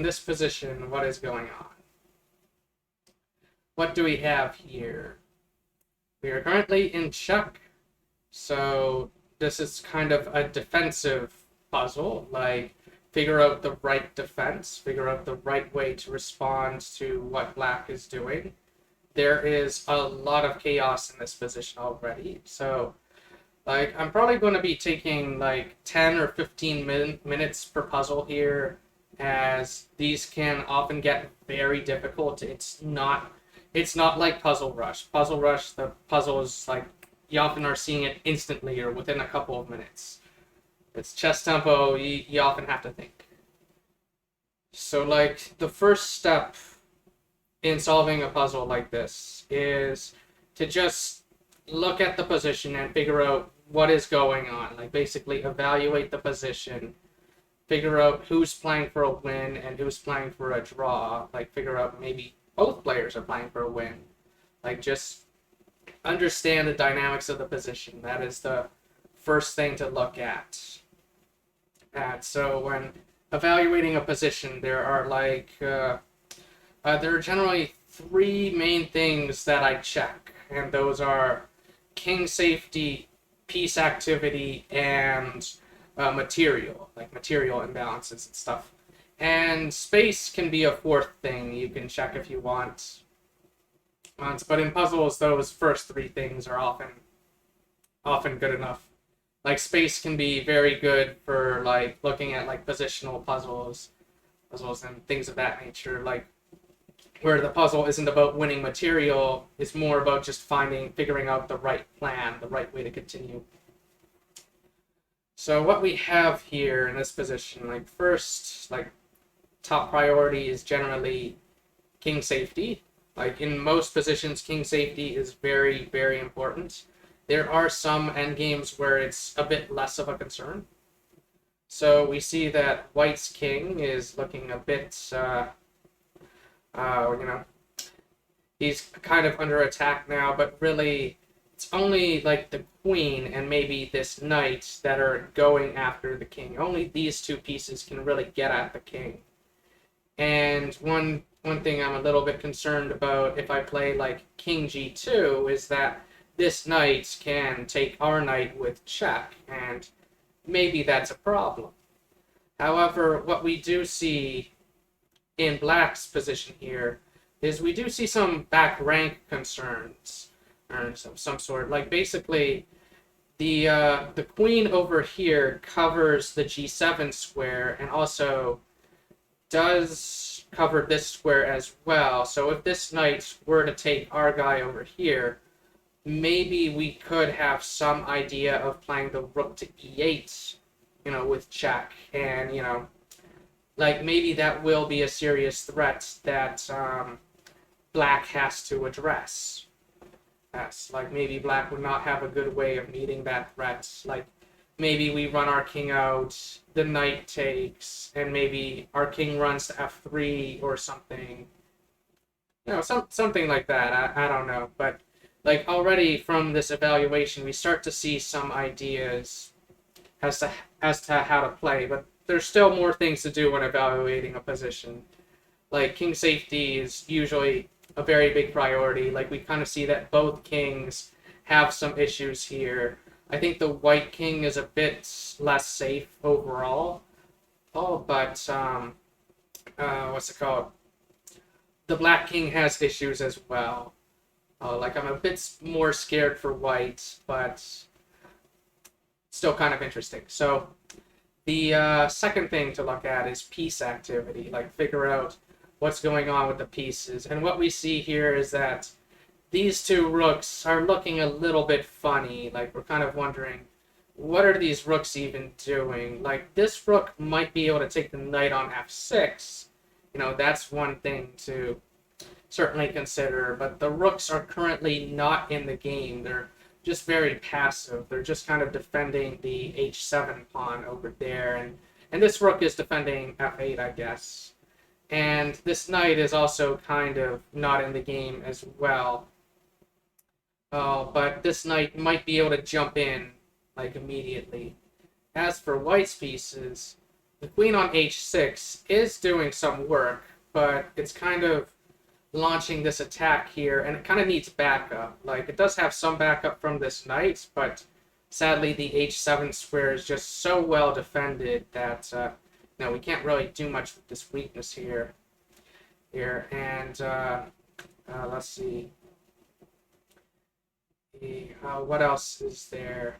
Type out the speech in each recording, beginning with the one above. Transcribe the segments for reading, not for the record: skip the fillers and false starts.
in this position, what is going on? What do we have here? We are currently in check, so this is kind of a defensive puzzle, like figure out the right defense, figure out the right way to respond to what black is doing. There is a lot of chaos in this position already, so like I'm probably going to be taking like 10 or 15 minutes per puzzle here, as these can often get very difficult. It's not like Puzzle Rush. Puzzle Rush, the puzzle is like you often are seeing it instantly or within a couple of minutes. It's ChessTempo, you often have to think. So like the first step in solving a puzzle like this is to just look at the position and figure out what is going on. Like basically evaluate the position, figure out who's playing for a win and who's playing for a draw. Like figure out maybe both players are playing for a win. Like just understand the dynamics of the position. That is the first thing to look at. So when evaluating a position, there are generally three main things that I check, and those are king safety, piece activity, and material, like material imbalances and stuff. And space can be a fourth thing you can check if you want. But in puzzles, those first three things are often good enough. Like space can be very good for like looking at like positional puzzles and things of that nature. Like where the puzzle isn't about winning material, it's more about just figuring out the right plan, the right way to continue. So what we have here in this position, like first, like top priority is generally king safety. Like in most positions, king safety is very, very important. There are some endgames where it's a bit less of a concern. So we see that white's king is looking a bit, he's kind of under attack now, but really it's only like the queen and maybe this knight that are going after the king. Only these two pieces can really get at the king. And one thing I'm a little bit concerned about if I play like king g2 is that this knight can take our knight with check, and maybe that's a problem. However, what we do see in black's position here is we do see some back rank concerns or some sort. Like basically the queen over here covers the g7 square and also does cover this square as well. So if this knight were to take our guy over here, maybe we could have some idea of playing the rook to e8, with check, and like maybe that will be a serious threat that black has to address. Yes, like maybe black would not have a good way of meeting that threat. Like maybe we run our king out, the knight takes, and maybe our king runs to f3 or something. Something like that. I don't know, but like already from this evaluation, we start to see some ideas as to how to play, but there's still more things to do when evaluating a position. Like king safety is usually a very big priority. Like we kind of see that both kings have some issues here. I think the white king is a bit less safe overall. But what's it called? The black king has issues as well. Like I'm a bit more scared for white, but still kind of interesting. So the second thing to look at is piece activity, like figure out what's going on with the pieces. And what we see here is that these two rooks are looking a little bit funny. Like we're kind of wondering, what are these rooks even doing? Like this rook might be able to take the knight on f6. That's one thing to certainly consider, but the rooks are currently not in the game. They're just very passive. They're just kind of defending the h7 pawn over there, and this rook is defending f8, I guess. And this knight is also kind of not in the game as well. But this knight might be able to jump in like immediately. As for white's pieces, the queen on h6 is doing some work, but it's kind of launching this attack here, and it kind of needs backup. Like, it does have some backup from this knight, but sadly the h7 square is just so well defended that no, we can't really do much with this weakness here. And let's see. What else is there?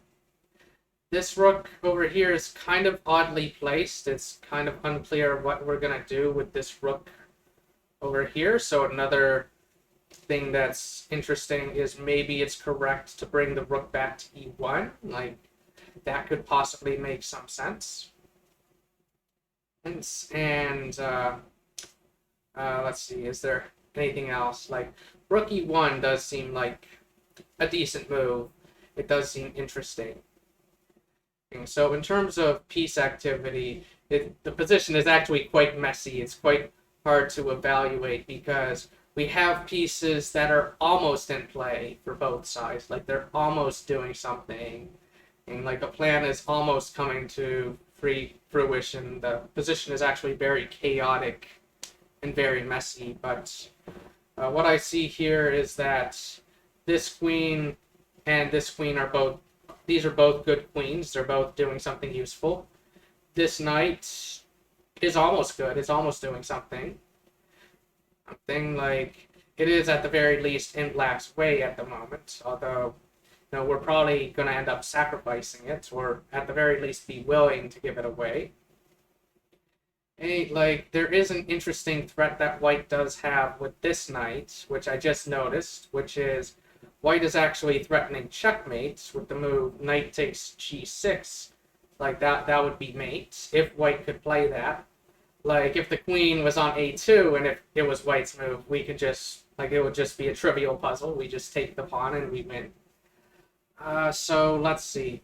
This rook over here is kind of oddly placed. It's kind of unclear what we're going to do with this rook over here. So another thing that's interesting is maybe it's correct to bring the rook back to e1. Like, that could possibly make some sense. And let's see, is there anything else? Like, rook e1 does seem like a decent move. It does seem interesting. So in terms of piece activity, the position is actually quite messy. It's quite hard to evaluate because we have pieces that are almost in play for both sides. Like, they're almost doing something. And like, a plan is almost coming to fruition. The position is actually very chaotic and very messy. But what I see here is that this queen and this queen are both, these are both good queens. They're both doing something useful. This knight is almost good. It's almost doing something. Something like, it is at the very least in black's way at the moment. Although, you know, we're probably going to end up sacrificing it, or at the very least be willing to give it away. Like, there is an interesting threat that white does have with this knight, which I just noticed, which is white is actually threatening checkmate with the move knight takes g6. Like, that would be mate, if white could play that. Like, if the queen was on a2 and if it was white's move, we could just, like, it would just be a trivial puzzle. We just take the pawn and we win. So let's see.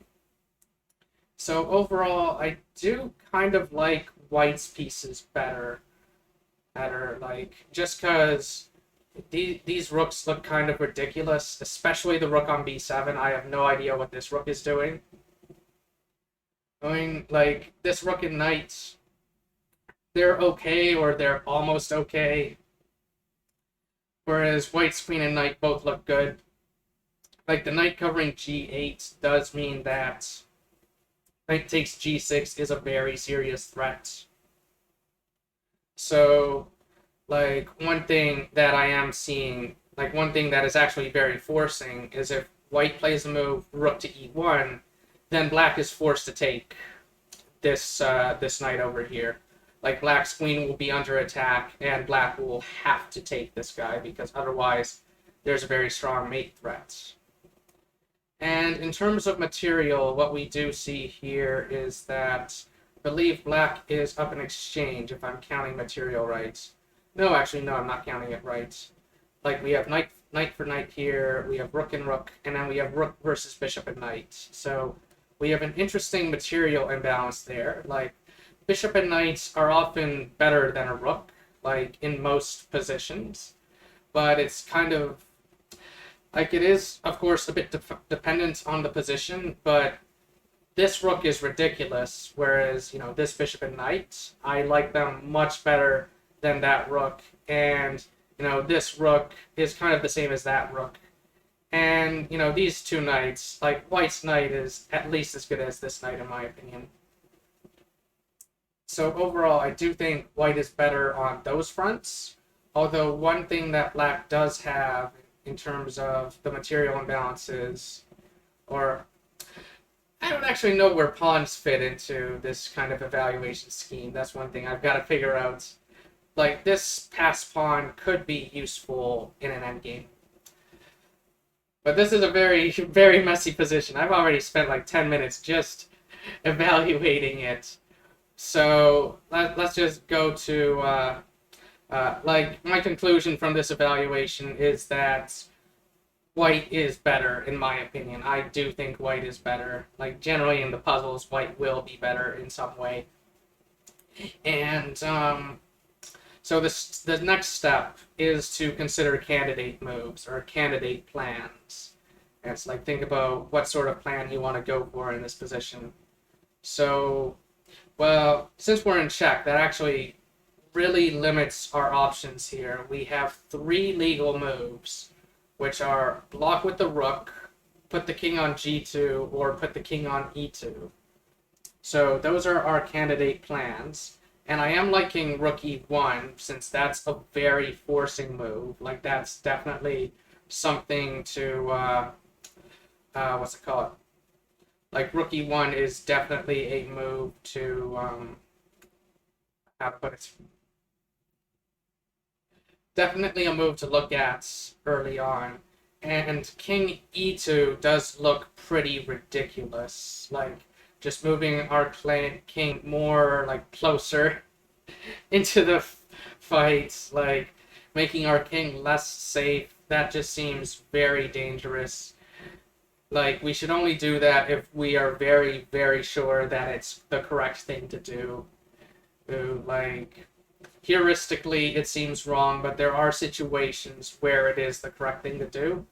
So overall, I do kind of like white's pieces better. Like, just because these rooks look kind of ridiculous, especially the rook on b7. I have no idea what this rook is doing. I mean, like, this rook and knight, they're okay, or they're almost okay. Whereas white's queen and knight both look good. Like, the knight covering g8 does mean that knight takes g6 is a very serious threat. So, like, one thing that I am seeing, like, one thing that is actually very forcing is if white plays a move rook to e1, then black is forced to take this this knight over here. Like, black's queen will be under attack, and black will have to take this guy, because otherwise there's a very strong mate threat. And in terms of material, what we do see here is that I believe black is up in exchange, if I'm counting material right. No, actually, no, I'm not counting it right. Like, we have knight for knight here, we have rook and rook, and then we have rook versus bishop and knight. So we have an interesting material imbalance there. Like, bishop and knights are often better than a rook, like, in most positions. But it's kind of, like, it is, of course, a bit dependent on the position, but this rook is ridiculous, whereas, you know, this bishop and knight, I like them much better than that rook. And, you know, this rook is kind of the same as that rook. And, you know, these two knights, like, white's knight is at least as good as this knight, in my opinion. So overall, I do think white is better on those fronts. Although one thing that black does have in terms of the material imbalances, or I don't actually know where pawns fit into this kind of evaluation scheme. That's one thing I've got to figure out. Like, this passed pawn could be useful in an endgame. But this is a very, very messy position. I've already spent like 10 minutes just evaluating it. So let's just go to, like, my conclusion from this evaluation is that white is better, in my opinion. I do think white is better. Like, generally in the puzzles, white will be better in some way. And so the next step is to consider candidate moves or candidate plans. And it's like, think about what sort of plan you want to go for in this position. So Well, since we're in check, that actually really limits our options here. We have three legal moves, which are block with the rook, put the king on g2, or put the king on e2. So those are our candidate plans. And I am liking rook e1 since that's a very forcing move. Like that's definitely something to what's it called? Like rook e1 is definitely a move to how to put it? Definitely a move to look at early on. And king e2 does look pretty ridiculous. Like just moving our king more like closer into the fight, like making our king less safe. That just seems very dangerous. Like we should only do that if we are very, very sure that it's the correct thing to do. Like heuristically, it seems wrong, but there are situations where it is the correct thing to do.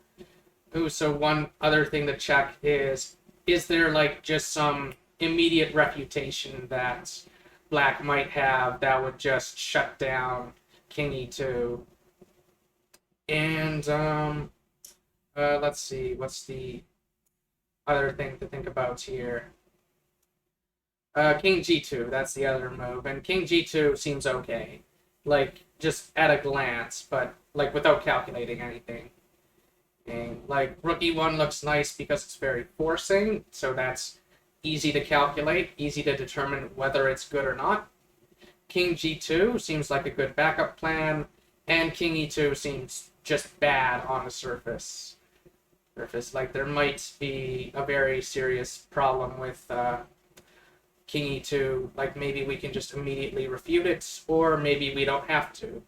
So one other thing to check is there like just some immediate refutation that black might have that would just shut down king e2? And let's see, what's the other thing to think about here? King g2, that's the other move, and king g2 seems okay, like just at a glance, but like without calculating anything. And like rook e1 looks nice because it's very forcing, so that's easy to calculate, easy to determine whether it's good or not. King g2 seems like a good backup plan, and king e2 seems just bad on the surface. Like there might be a very serious problem with king e2. Like maybe we can just immediately refute it, or maybe we don't have to.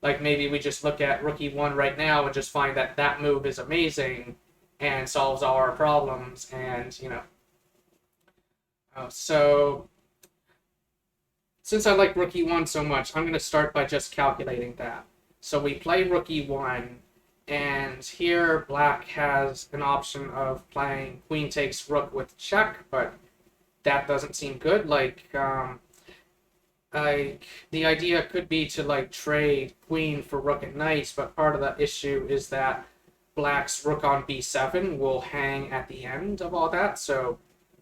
Like maybe we just look at rook e1 right now and just find that that move is amazing and solves all our problems, and you know. So since I like rook e1 so much, I'm going to start by just calculating that. So we play rook e1, and here black has an option of playing queen takes rook with check, but that doesn't seem good. Like the idea could be to like trade queen for rook and knights, but part of the issue is that black's rook on b7 will hang at the end of all that. So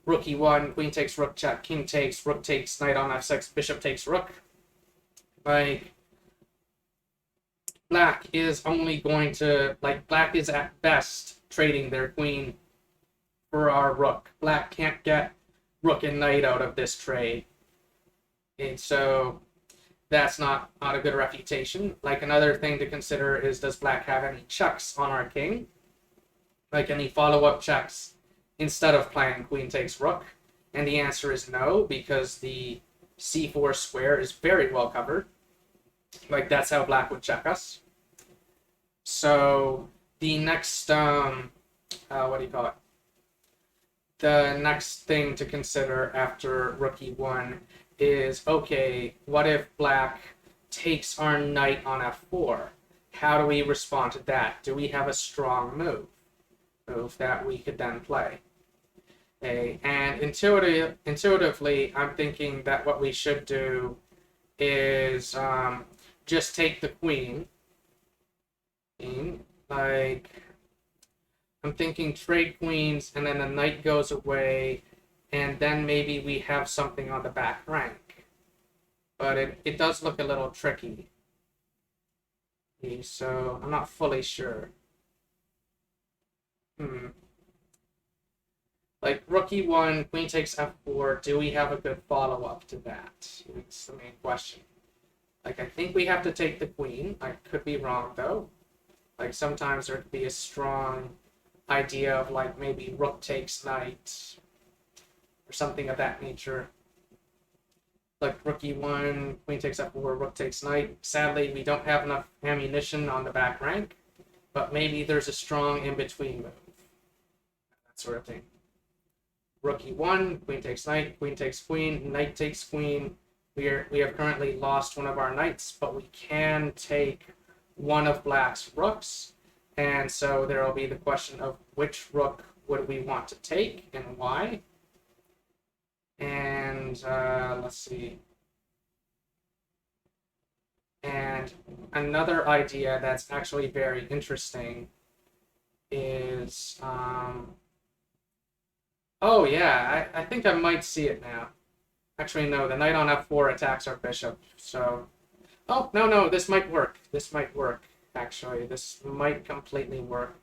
rook e1, queen takes rook check, king takes, rook takes, knight on f6, bishop takes rook. Like black is only going to, like black is at best trading their queen for our rook. Black can't get rook and knight out of this trade. And so that's not a good refutation. Like another thing to consider is, does black have any checks on our king? Like any follow-up checks instead of playing queen takes rook? And the answer is no, because the c4 square is very well covered. Like that's how black would check us. So the next what do you call it? The next thing to consider after rook e1 is, okay, what if black takes our knight on f4? How do we respond to that? Do we have a strong move that we could then play? Okay, and intuitively, I'm thinking that what we should do is just take the queen. Like, I'm thinking trade queens, and then the knight goes away, and then maybe we have something on the back rank. But it does look a little tricky. So I'm not fully sure. Like rook e1, queen takes f4, do we have a good follow-up to that? It's the main question. Like I think we have to take the queen. I could be wrong though. Like sometimes there could be a strong idea of like maybe rook takes knight or something of that nature. Like rook e1, queen takes f4, rook takes knight. Sadly, we don't have enough ammunition on the back rank, but maybe there's a strong in-between move. That sort of thing. Rook e1, queen takes knight, queen takes queen, knight takes queen. We have currently lost one of our knights, but we can take one of black's rooks, and so there will be the question of which rook would we want to take and why. And let's see. And another idea that's actually very interesting is, oh yeah, I think I might see it now. Actually, no, the knight on f4 attacks our bishop, so... Oh, no, no, this might work. This might work, actually. This might completely work.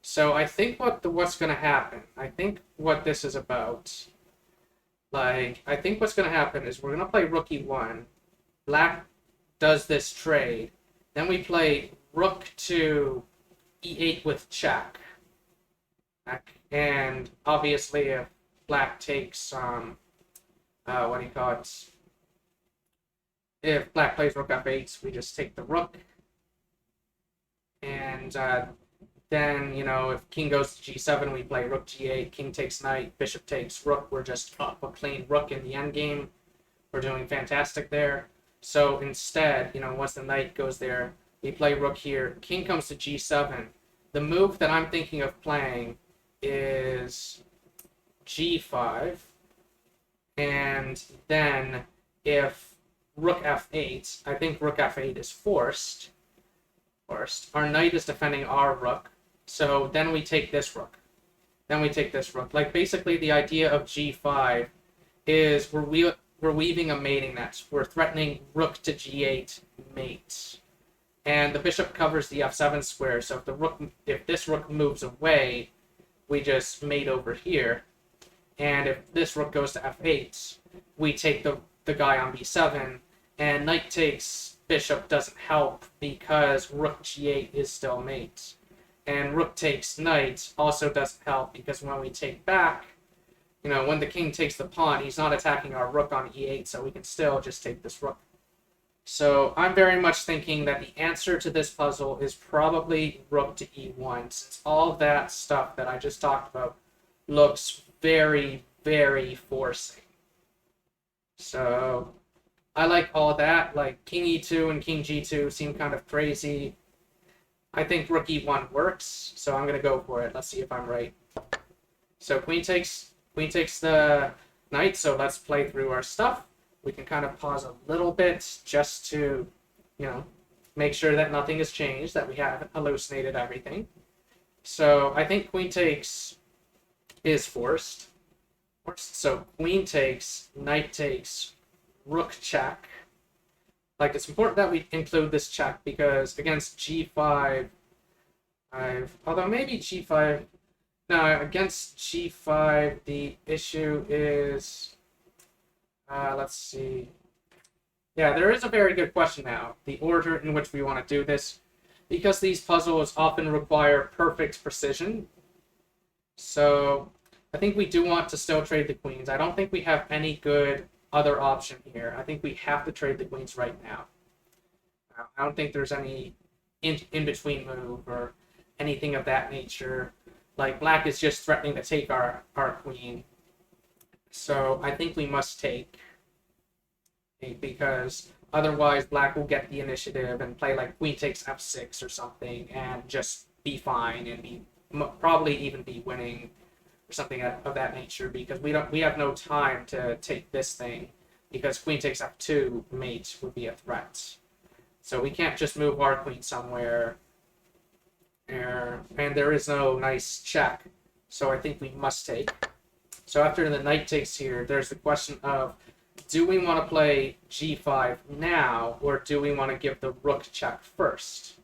So I think what's going to happen, I think what this is about, like, I think what's going to happen is we're going to play rook e1. Black does this trade. Then we play rook to e8 with check. And obviously if black takes, what do you call it? If black plays rook f8, we just take the rook. And then, you know, if king goes to g7, we play rook g8, king takes knight, bishop takes rook. We're just up a clean rook in the endgame. We're doing fantastic there. So instead, you know, once the knight goes there, we play rook here. King comes to g7. The move that I'm thinking of playing is g5. And then if rook f8, I think rook f8 is forced. Our knight is defending our rook. So then we take this rook. Then we take this rook. Like, basically the idea of g5 is we're weaving a mating net. We're threatening rook to g8 mate. And the bishop covers the f7 square, so if this rook moves away, we just mate over here. And if this rook goes to f8, we take the guy on b7, and knight takes bishop doesn't help because rook g8 is still mate. And rook takes knight also doesn't help because when we take back, you know, when the king takes the pawn, he's not attacking our rook on e8, so we can still just take this rook. So I'm very much thinking that the answer to this puzzle is probably rook to e1, since all that stuff that I just talked about looks very, very forcing. So I like all that. Like, king e2 and king g2 seem kind of crazy. I think rook e1 works, so I'm going to go for it. Let's see if I'm right. So queen takes the knight, so let's play through our stuff. We can kind of pause a little bit just to, you know, make sure that nothing has changed, that we haven't hallucinated everything. So I think queen takes is forced. So queen takes, knight takes, rook check. Like, it's important that we include this check because against g5, although maybe g5, no, against g5, the issue is, let's see. Yeah, there is a very good question now, the order in which we want to do this, because these puzzles often require perfect precision. So I think we do want to still trade the queens. I don't think we have any good other option here. I think we have to trade the queens right now. I don't think there's any in-between move or anything of that nature. Like, black is just threatening to take our queen. So I think we must take, because otherwise black will get the initiative and play like queen takes f6 or something and just be fine and be probably even be winning or something of that nature, because we have no time to take this thing because queen takes f2 mate would be a threat. So we can't just move our queen somewhere, and there is no nice check. So I think we must take. So after the knight takes here, there's the question of, do we want to play g5 now, or do we want to give the rook check first?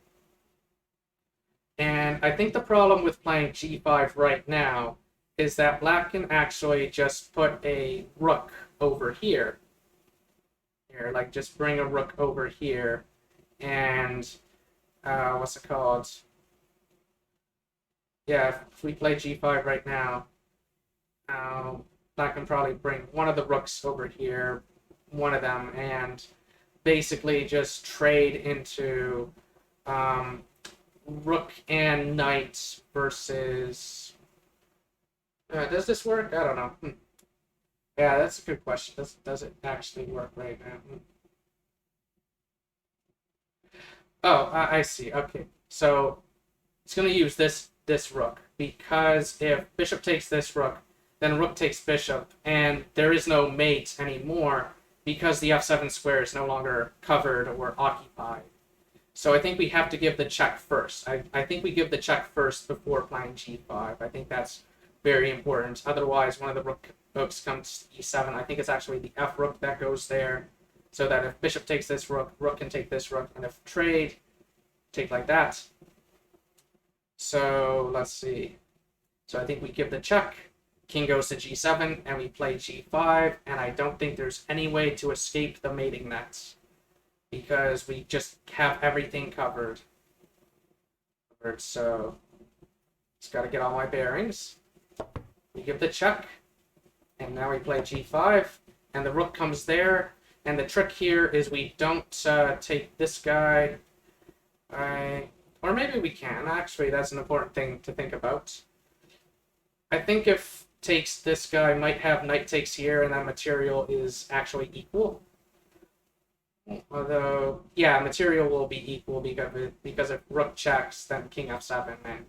And I think the problem with playing g5 right now is that black can actually just put a rook over here. Here, like, just bring a rook over here, and what's it called? Yeah, if we play g5 right now, black can probably bring one of the rooks over here, one of them, and basically just trade into rook and knight versus... does this work? I don't know. Yeah, that's a good question. Does it actually work right now? Oh, I see. Okay, so it's going to use this rook, because if bishop takes this rook, then rook takes bishop, and there is no mate anymore because the f7 square is no longer covered or occupied. So I think we have to give the check first. I think we give the check first before playing g5. I think that's very important. Otherwise, one of the rooks comes to e7. I think it's actually the f rook that goes there, so that if bishop takes this rook, rook can take this rook, and if trade, take like that. So let's see. So I think we give the check. King goes to g7, and we play g5, and I don't think there's any way to escape the mating nets, because we just have everything covered. So just got to get all my bearings. We give the check, and now we play g5, and the rook comes there, and the trick here is we don't take this guy. Or maybe we can. Actually, that's an important thing to think about. I think if takes this guy might have knight takes here, and that material is actually equal. Although, yeah, material will be equal because if rook checks, then king f7, and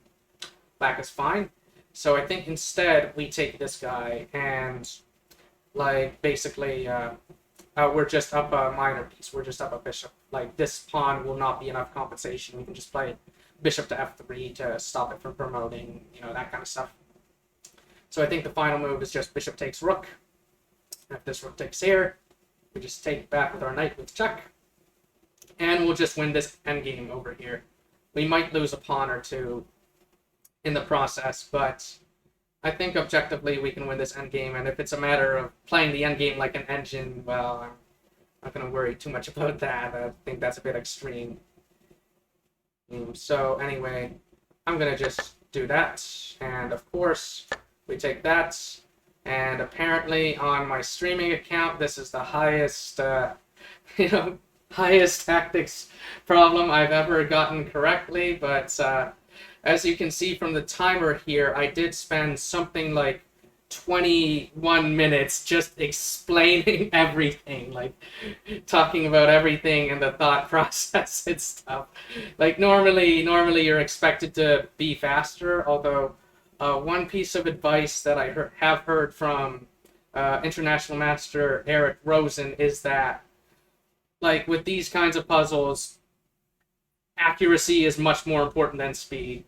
black is fine. So I think instead we take this guy, and like basically we're just up a minor piece. We're just up a bishop. Like this pawn will not be enough compensation. We can just play bishop to f3 to stop it from promoting, that kind of stuff. So I think the final move is just bishop takes rook. If this rook takes here, we just take back with our knight with check. And we'll just win this endgame over here. We might lose a pawn or two in the process, but I think objectively we can win this endgame. And if it's a matter of playing the endgame like an engine, well, I'm not going to worry too much about that. I think that's a bit extreme. So anyway, I'm going to just do that. And of course, we take that. And apparently on my streaming account, this is the highest, highest tactics problem I've ever gotten correctly. But as you can see from the timer here, I did spend something like 21 minutes just explaining everything, like talking about everything and the thought process and stuff. Like normally you're expected to be faster, although one piece of advice that I have heard from international master Eric Rosen is that, like, with these kinds of puzzles, accuracy is much more important than speed.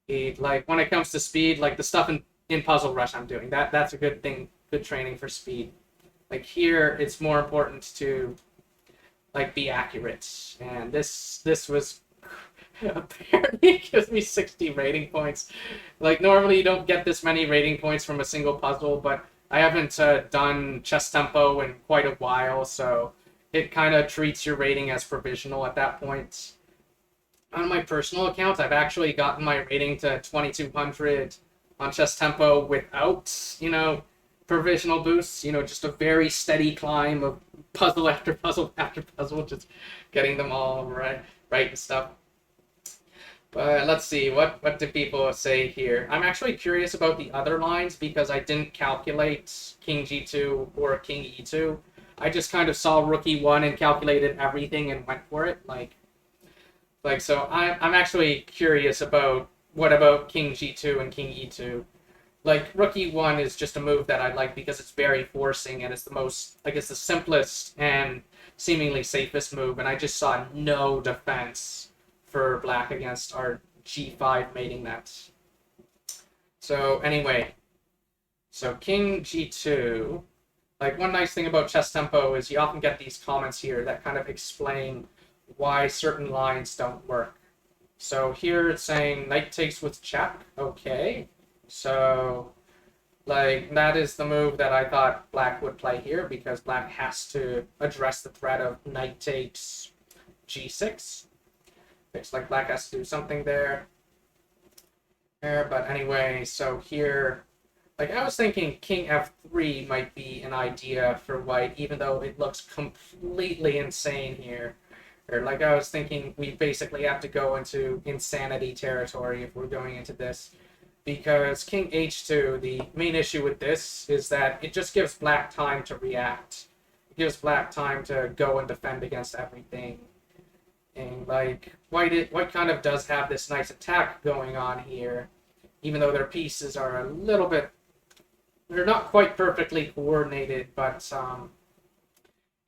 Like, when it comes to speed, like the stuff in Puzzle Rush I'm doing, that's a good thing, good training for speed. Like here, it's more important to like be accurate, and this was apparently gives me 60 rating points. Like normally you don't get this many rating points from a single puzzle, but I haven't done ChessTempo in quite a while, so it kind of treats your rating as provisional at that point. On my personal account, I've actually gotten my rating to 2200 on ChessTempo without, provisional boosts, just a very steady climb of puzzle after puzzle after puzzle, just getting them all right and stuff. But let's see, what do people say here? I'm actually curious about the other lines because I didn't calculate king g2 or king e2. I just kind of saw rook e1 and calculated everything and went for it. So I'm actually curious about what about king g2 and king e2. Like rook e1 is just a move that I like because it's very forcing and it's it's the simplest and seemingly safest move, and I just saw no defense for black against our g5 mating nets. So anyway, so king g2. Like one nice thing about ChessTempo is you often get these comments here that kind of explain why certain lines don't work. So here it's saying knight takes with check. Okay, so like that is the move that I thought black would play here because black has to address the threat of knight takes g6. Looks like black has to do something there. But anyway, so here, like I was thinking king f3 might be an idea for white, even though it looks completely insane here. Or like I was thinking we basically have to go into insanity territory if we're going into this. Because king h2, the main issue with this is that it just gives black time to react. It gives black time to go and defend against everything. And like white kind of does have this nice attack going on here, even though their pieces are a little bit they're not quite perfectly coordinated, but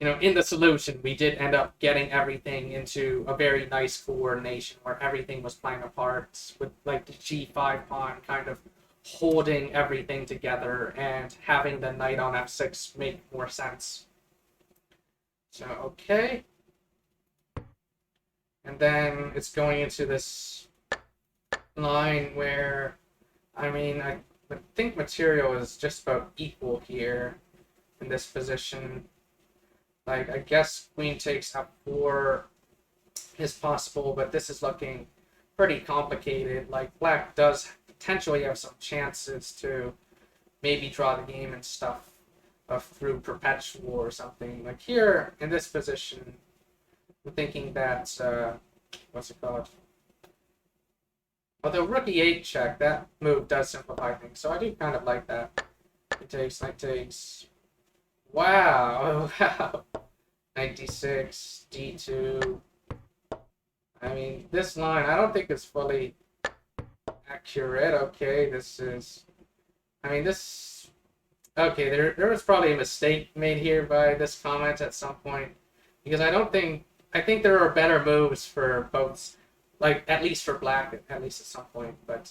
in the solution, we did end up getting everything into a very nice coordination where everything was playing a part with like the G5 pawn kind of holding everything together and having the knight on F6 make more sense. So, okay. And then it's going into this line where, I think material is just about equal here in this position. Like, I guess queen takes f4 is possible, but this is looking pretty complicated. Like, black does potentially have some chances to maybe draw the game and stuff through perpetual or something. Like here, in this position, I'm thinking that, what's it called? Although rook e8 check, that move does simplify things, so I do kind of like that. It takes, knight takes. Wow, wow. Knight d6, d2. I mean, this line, I don't think it's fully accurate. Okay, this is... this... Okay, there was probably a mistake made here by this comment at some point. Because I think there are better moves for both, like, at least for black, at least at some point. But,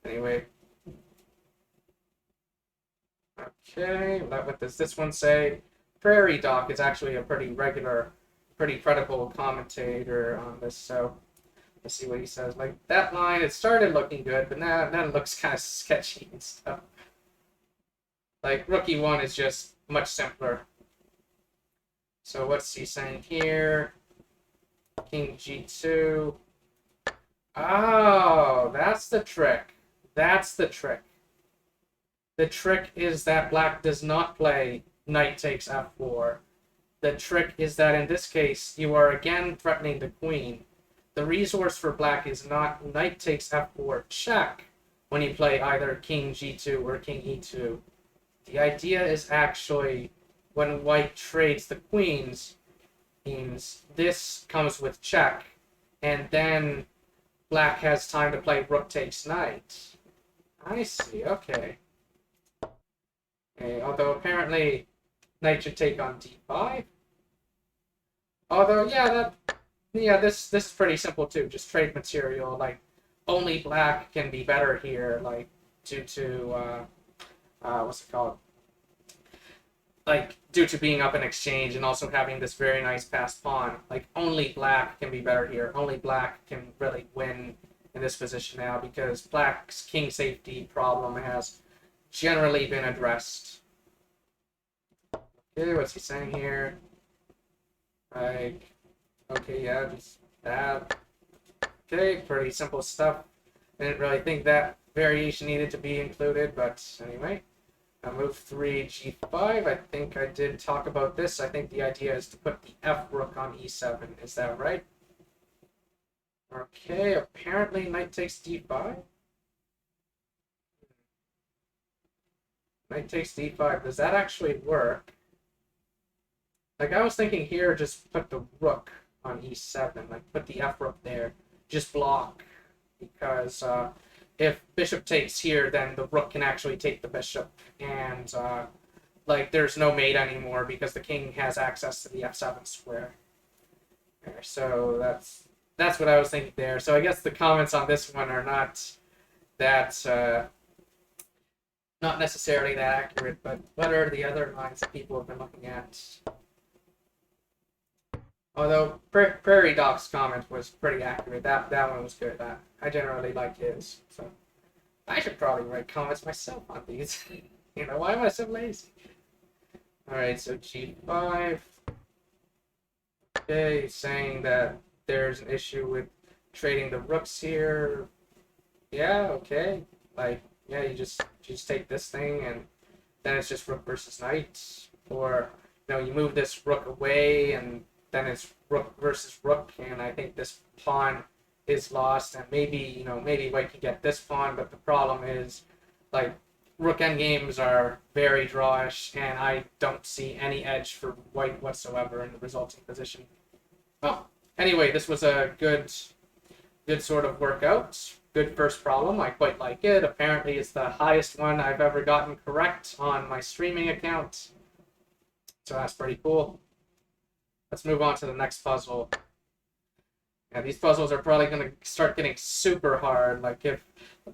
anyway. Okay, what does this one say? Prairie Doc is actually a pretty regular, pretty credible commentator on this, so let's see what he says. Like, that line, it started looking good, but now it looks kind of sketchy and stuff. Like, rook e1 is just much simpler. So what's he saying here? King g2. Oh, that's the trick. That's the trick. The trick is that black does not play knight takes f4. The trick is that in this case, you are again threatening the queen. The resource for black is not knight takes f4 check when you play either king g2 or king e2. The idea is actually when white trades the queens, means this comes with check, and then black has time to play rook takes knight. I see, okay. Okay, although apparently knight should take on d5. Although, this is pretty simple too. Just trade material. Like, only black can be better here, like, due to, what's it called? Like, due to being up in exchange and also having this very nice passed pawn. Like, only black can be better here. Only black can really win in this position now because black's king safety problem has generally been addressed. Okay, what's he saying here? Like, okay, yeah, just that. Okay, pretty simple stuff. I didn't really think that variation needed to be included, but anyway. Move 3, g5. I think I did talk about this. I think the idea is to put the f rook on e7. Is that right? Okay, apparently knight takes d5. Knight takes d5. Does that actually work? Like, I was thinking here, just put the rook on e7. Like, put the f rook there. Just block. Because if bishop takes here, then the rook can actually take the bishop. And, like, there's no mate anymore because the king has access to the f7 square. Okay, so that's what I was thinking there. So I guess the comments on this one are not that... not necessarily that accurate, but what are the other lines that people have been looking at? Although Prairie Doc's comment was pretty accurate. That one was good. I generally like his. So I should probably write comments myself on these. Why am I so lazy? Alright, so g5. Okay, saying that there's an issue with trading the rooks here. Yeah, okay. Like, yeah, you just take this thing and then it's just rook versus knight. Or, you move this rook away and then it's rook versus rook, and I think this pawn is lost, and maybe white can get this pawn, but the problem is, like, rook endgames are very drawish, and I don't see any edge for white whatsoever in the resulting position. Well, anyway, this was a good sort of workout. good first problem. I quite like it. Apparently, it's the highest one I've ever gotten correct on my streaming account. So that's pretty cool. Let's move on to the next puzzle. Yeah, these puzzles are probably going to start getting super hard. Like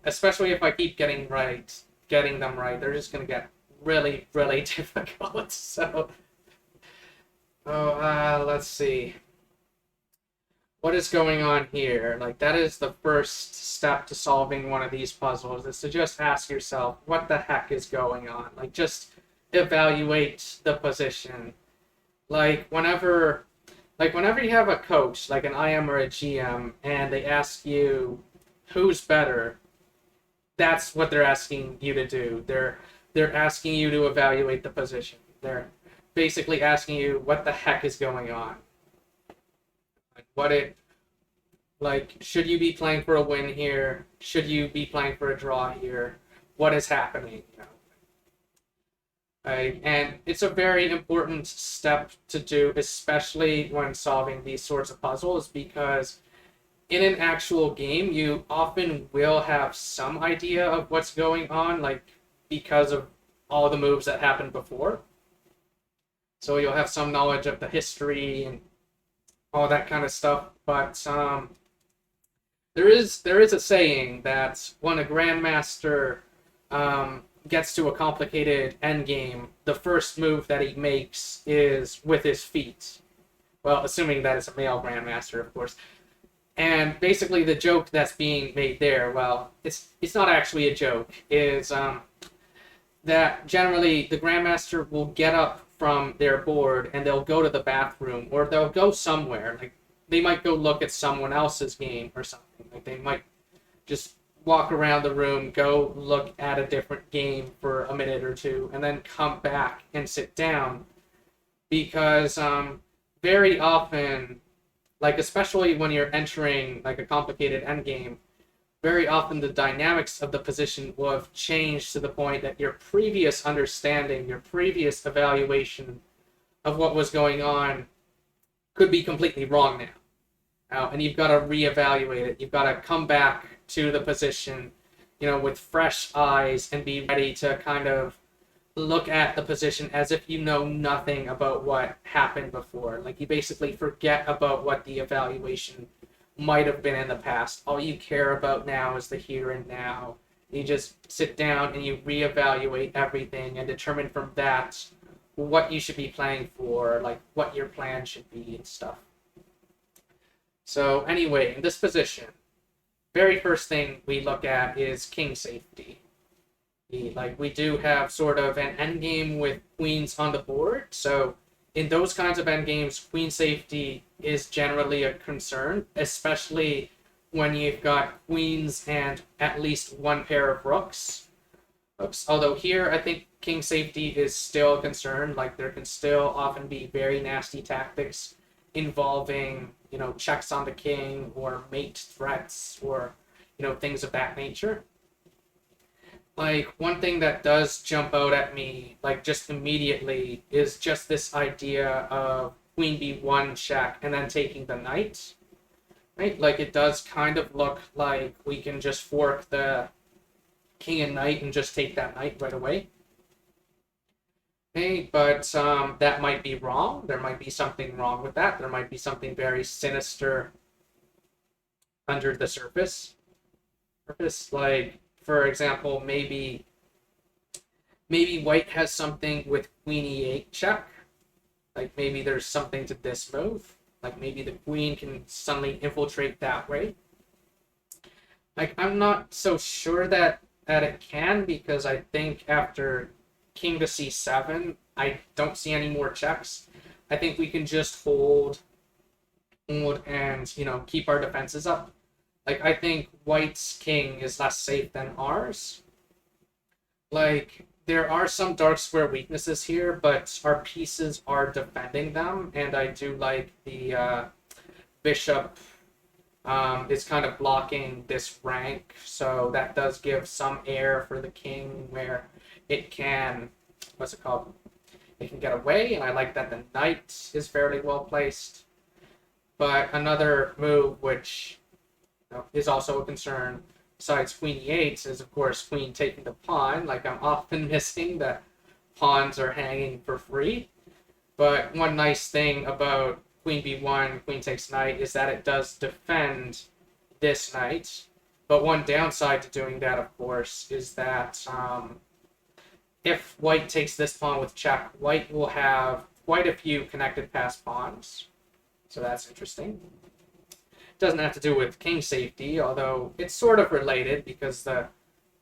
especially if I keep getting them right, they're just going to get really, really difficult. So, let's see. What is going on here? Like, that is the first step to solving one of these puzzles, is to just ask yourself, what the heck is going on? Like, just evaluate the position. Like, whenever you have a coach, like an IM or a GM, and they ask you who's better, that's what they're asking you to do. They're asking you to evaluate the position. They're basically asking you what the heck is going on. Should you be playing for a win here? Should you be playing for a draw here? What is happening? Right? And it's a very important step to do, especially when solving these sorts of puzzles, because in an actual game, you often will have some idea of what's going on, like, because of all the moves that happened before. So you'll have some knowledge of the history and all that kind of stuff. But there is a saying that when a grandmaster gets to a complicated endgame, the first move that he makes is with his feet. Well, assuming that it's a male grandmaster, of course. And basically, the joke that's being made there, well, it's not actually a joke, is that generally the grandmaster will get up from their board and they'll go to the bathroom, or they'll go somewhere. Like, they might go look at someone else's game or something. Like, they might just walk around the room, go look at a different game for a minute or two, and then come back and sit down. Because very often, like, especially when you're entering like a complicated endgame, very often the dynamics of the position will have changed to the point that your previous understanding, your previous evaluation of what was going on could be completely wrong now. And you've got to reevaluate it. You've got to come back to the position, with fresh eyes, and be ready to kind of look at the position as if you know nothing about what happened before. Like, you basically forget about what the evaluation might have been in the past. All you care about now is the here and now. You just sit down and you reevaluate everything and determine from that what you should be playing for, like what your plan should be and stuff. So anyway, in this position, very first thing we look at is king safety. We do have sort of an endgame with queens on the board, so in those kinds of endgames, queen safety is generally a concern, especially when you've got queens and at least one pair of rooks. Although here, I think king safety is still a concern. Like, there can still often be very nasty tactics involving, checks on the king or mate threats or, things of that nature. Like, one thing that does jump out at me, like, just immediately, is just this idea of queen b1 check and then taking the knight. Right? Like, it does kind of look like we can just fork the king and knight and just take that knight right away. Okay, but that might be wrong. There might be something wrong with that. There might be something very sinister under the surface. Like, for example, maybe white has something with queen e8 check. Like, maybe there's something to this move. Like, maybe the queen can suddenly infiltrate that way. Like, I'm not so sure that it can, because I think after king to c7, I don't see any more checks. I think we can just hold and, keep our defenses up. Like, I think white's king is less safe than ours. Like, there are some dark square weaknesses here, but our pieces are defending them, and I do like the bishop is kind of blocking this rank, so that does give some air for the king where it can, it can get away, and I like that the knight is fairly well placed. But another move which is also a concern besides queen e8 is, of course, queen taking the pawn. Like, I'm often missing that pawns are hanging for free. But one nice thing about queen b1, queen takes knight, is that it does defend this knight. But one downside to doing that, of course, is that if white takes this pawn with check, white will have quite a few connected pass pawns. So that's interesting. It doesn't have to do with king safety, although it's sort of related because the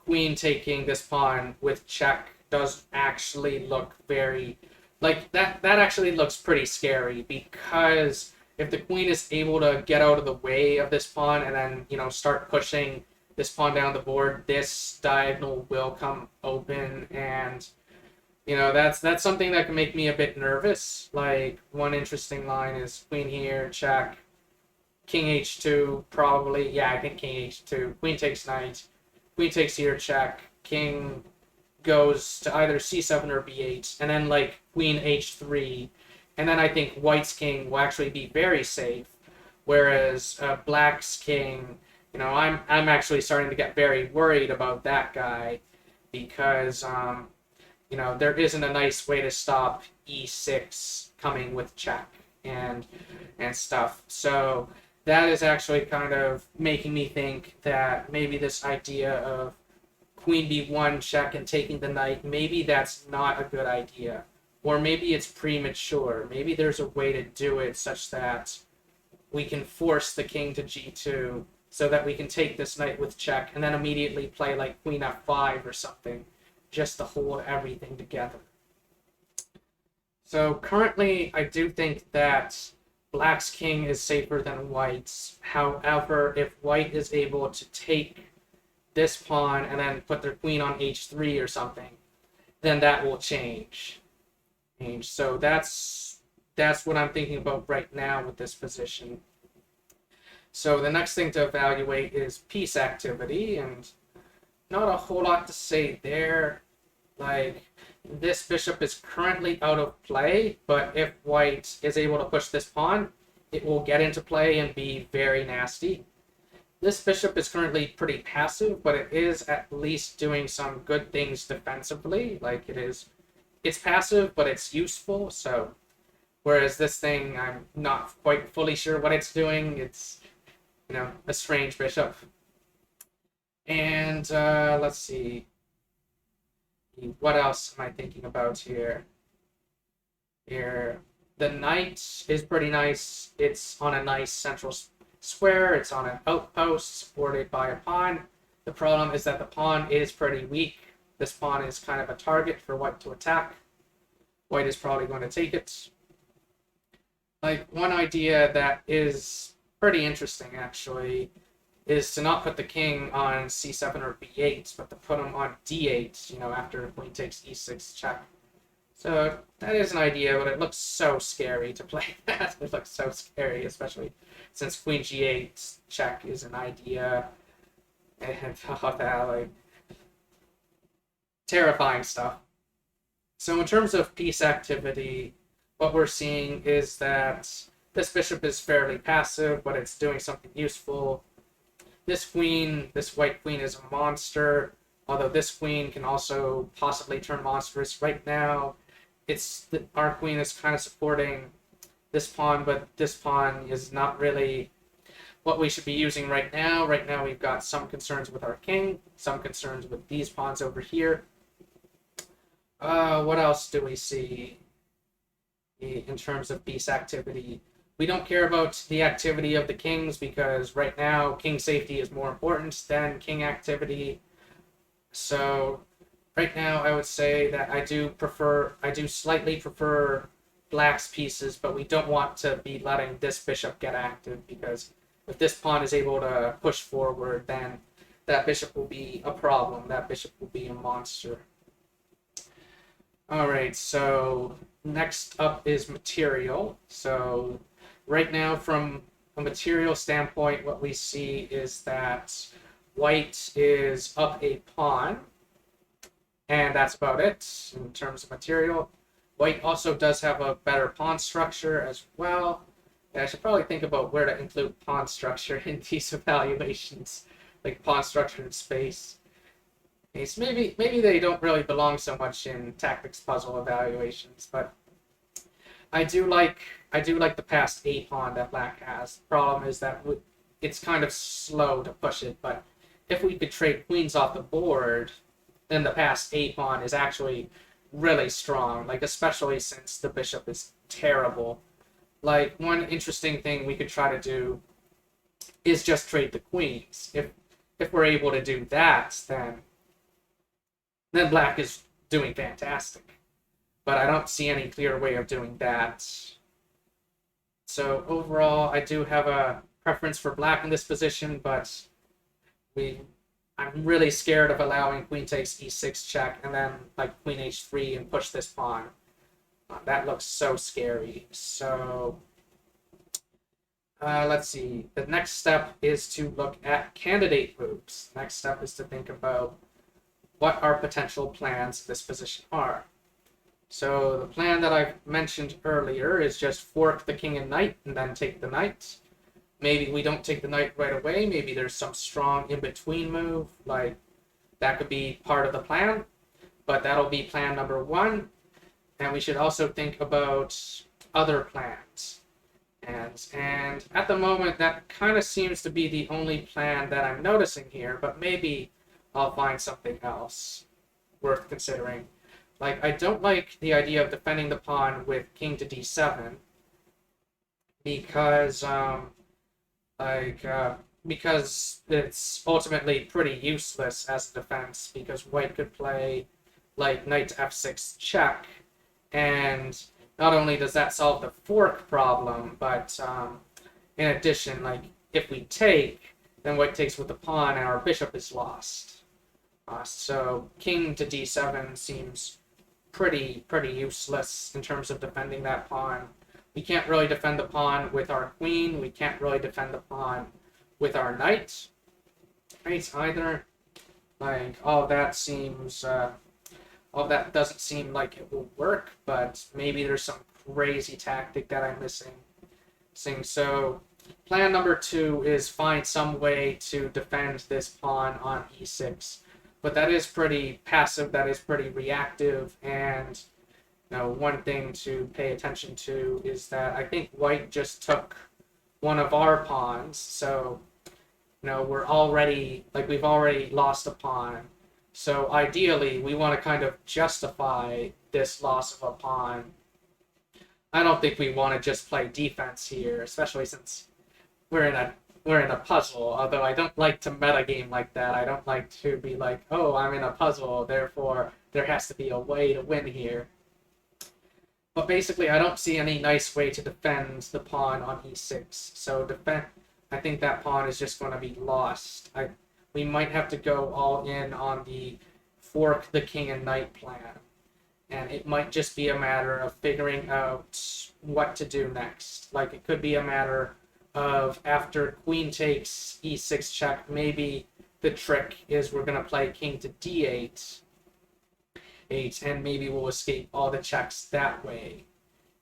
queen taking this pawn with check does actually look very... Like, that actually looks pretty scary, because if the queen is able to get out of the way of this pawn and then, you know, start pushing this pawn down the board, this diagonal will come open, and, you know, that's something that can make me a bit nervous. Like, one interesting line is queen here, check, king h2, probably. Yeah, I think king h2, queen takes knight, queen takes here, check, king goes to either c7 or b8, and then, like, queen h3, and then I think white's king will actually be very safe, whereas black's king, you know, I'm actually starting to get very worried about that guy, because you know, there isn't a nice way to stop e6 coming with check and stuff. So that is actually kind of making me think that maybe this idea of queen b1 check and taking the knight, maybe that's not a good idea. Or maybe it's premature. Maybe there's a way to do it such that we can force the king to g2 so that we can take this knight with check and then immediately play like queen f5 or something just to hold everything together. So currently I do think that black's king is safer than white's. However, if white is able to take this pawn and then put their queen on h3 or something, then that will change. So that's what I'm thinking about right now with this position. So the next thing to evaluate is piece activity, and not a whole lot to say there. Like, this bishop is currently out of play, but if white is able to push this pawn, it will get into play and be very nasty. This bishop is currently pretty passive, but it is at least doing some good things defensively. Like, it's passive, but it's useful. So, whereas this thing, I'm not quite fully sure what it's doing. It's, you know, a strange bishop. And let's see. What else am I thinking about here? The knight is pretty nice. It's on a nice central square. It's on an outpost supported by a pawn. The problem is that the pawn is pretty weak. This pawn is kind of a target for white to attack. White is probably going to take it. Like, one idea that is pretty interesting, actually, is to not put the king on c7 or b8, but to put him on d8, you know, after queen takes e6 check. So that is an idea, but it looks so scary to play that. It looks so scary, especially since queen g8 check is an idea. And all that, like, terrifying stuff. So in terms of piece activity, what we're seeing is that this bishop is fairly passive, but it's doing something useful. This white queen is a monster, although this queen can also possibly turn monstrous. Right now, our queen is kind of supporting this pawn, but this pawn is not really what we should be using right now. Right now, we've got some concerns with our king, some concerns with these pawns over here. What else do we see in terms of piece activity? We don't care about the activity of the kings because right now king safety is more important than king activity. So right now I would say that I do slightly prefer black's pieces, but we don't want to be letting this bishop get active, because if this pawn is able to push forward, then that bishop will be a problem. That bishop will be a monster. All right, so next up is material. So right now, from a material standpoint, what we see is that white is up a pawn, and that's about it in terms of material. White also does have a better pawn structure as well. And I should probably think about where to include pawn structure in these evaluations. like pawn structure in space. Ace, maybe they don't really belong so much in tactics puzzle evaluations, but I do like the past a pawn that black has. The problem is that it's kind of slow to push it, but if we could trade queens off the board, then the past a pawn is actually really strong. Like especially since the bishop is terrible. Like one interesting thing we could try to do is just trade the queens. If we're able to do that, then black is doing fantastic. But I don't see any clear way of doing that. So overall, I do have a preference for black in this position, but I'm really scared of allowing queen takes e6 check and then like queen h3 and push this pawn. That looks so scary. So let's see. The next step is to look at candidate moves. Next step is to think about what our potential plans in this position are. So the plan that I mentioned earlier is just fork the king and knight and then take the knight. Maybe we don't take the knight right away. Maybe there's some strong in-between move. Like that could be part of the plan, but that'll be plan number one. And we should also think about other plans. And at the moment, that kind of seems to be the only plan that I'm noticing here, but maybe I'll find something else worth considering. Like, I don't like the idea of defending the pawn with king to d7 because, because it's ultimately pretty useless as a defense because white could play, like, knight to f6 check, and not only does that solve the fork problem, but in addition, like, if we take, then white takes with the pawn and our bishop is lost. So king to d7 seems pretty useless in terms of defending that pawn. We can't really defend the pawn with our queen. We can't really defend the pawn with our knight. Knights either. Like, all that doesn't seem like it will work, but maybe there's some crazy tactic that I'm missing. So plan number two is find some way to defend this pawn on e6. But that is pretty passive, that is pretty reactive, and one thing to pay attention to is that I think white just took one of our pawns, so we've already lost a pawn. So ideally, we want to kind of justify this loss of a pawn. I don't think we want to just play defense here, especially since we're in a puzzle, although I don't like to metagame like that. I don't like to be like, oh, I'm in a puzzle, therefore there has to be a way to win here. But basically, I don't see any nice way to defend the pawn on e6. So I think that pawn is just going to be lost. We might have to go all in on the fork the king and knight plan. And it might just be a matter of figuring out what to do next. Like, it could be a matter of after queen takes e6 check, maybe the trick is we're going to play king to d8, and maybe we'll escape all the checks that way,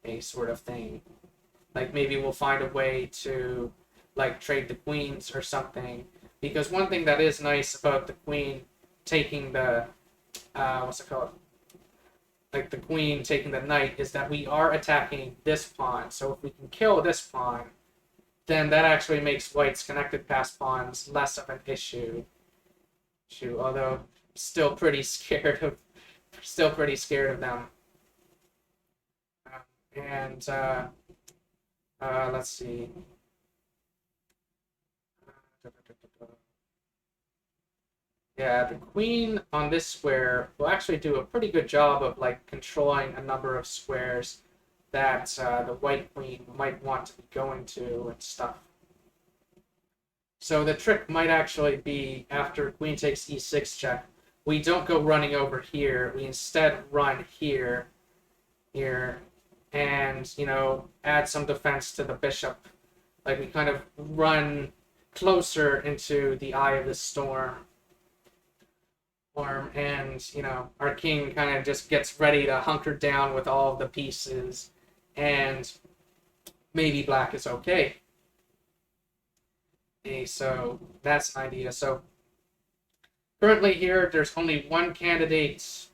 a sort of thing. Like, maybe we'll find a way to, like, trade the queens or something. Because one thing that is nice about the queen taking the, like the queen taking the knight is that we are attacking this pawn. So if we can kill this pawn, then that actually makes white's connected pass pawns less of an issue. Although still pretty scared of them. Let's see. Yeah, the queen on this square will actually do a pretty good job of like controlling a number of squares that the white queen might want to be going to and stuff. So the trick might actually be after queen takes e6 check, we don't go running over here. We instead run here, and add some defense to the bishop. Like we kind of run closer into the eye of the storm. And our king kind of just gets ready to hunker down with all of the pieces, and maybe black is okay. So that's an idea. So currently here, there's only one candidate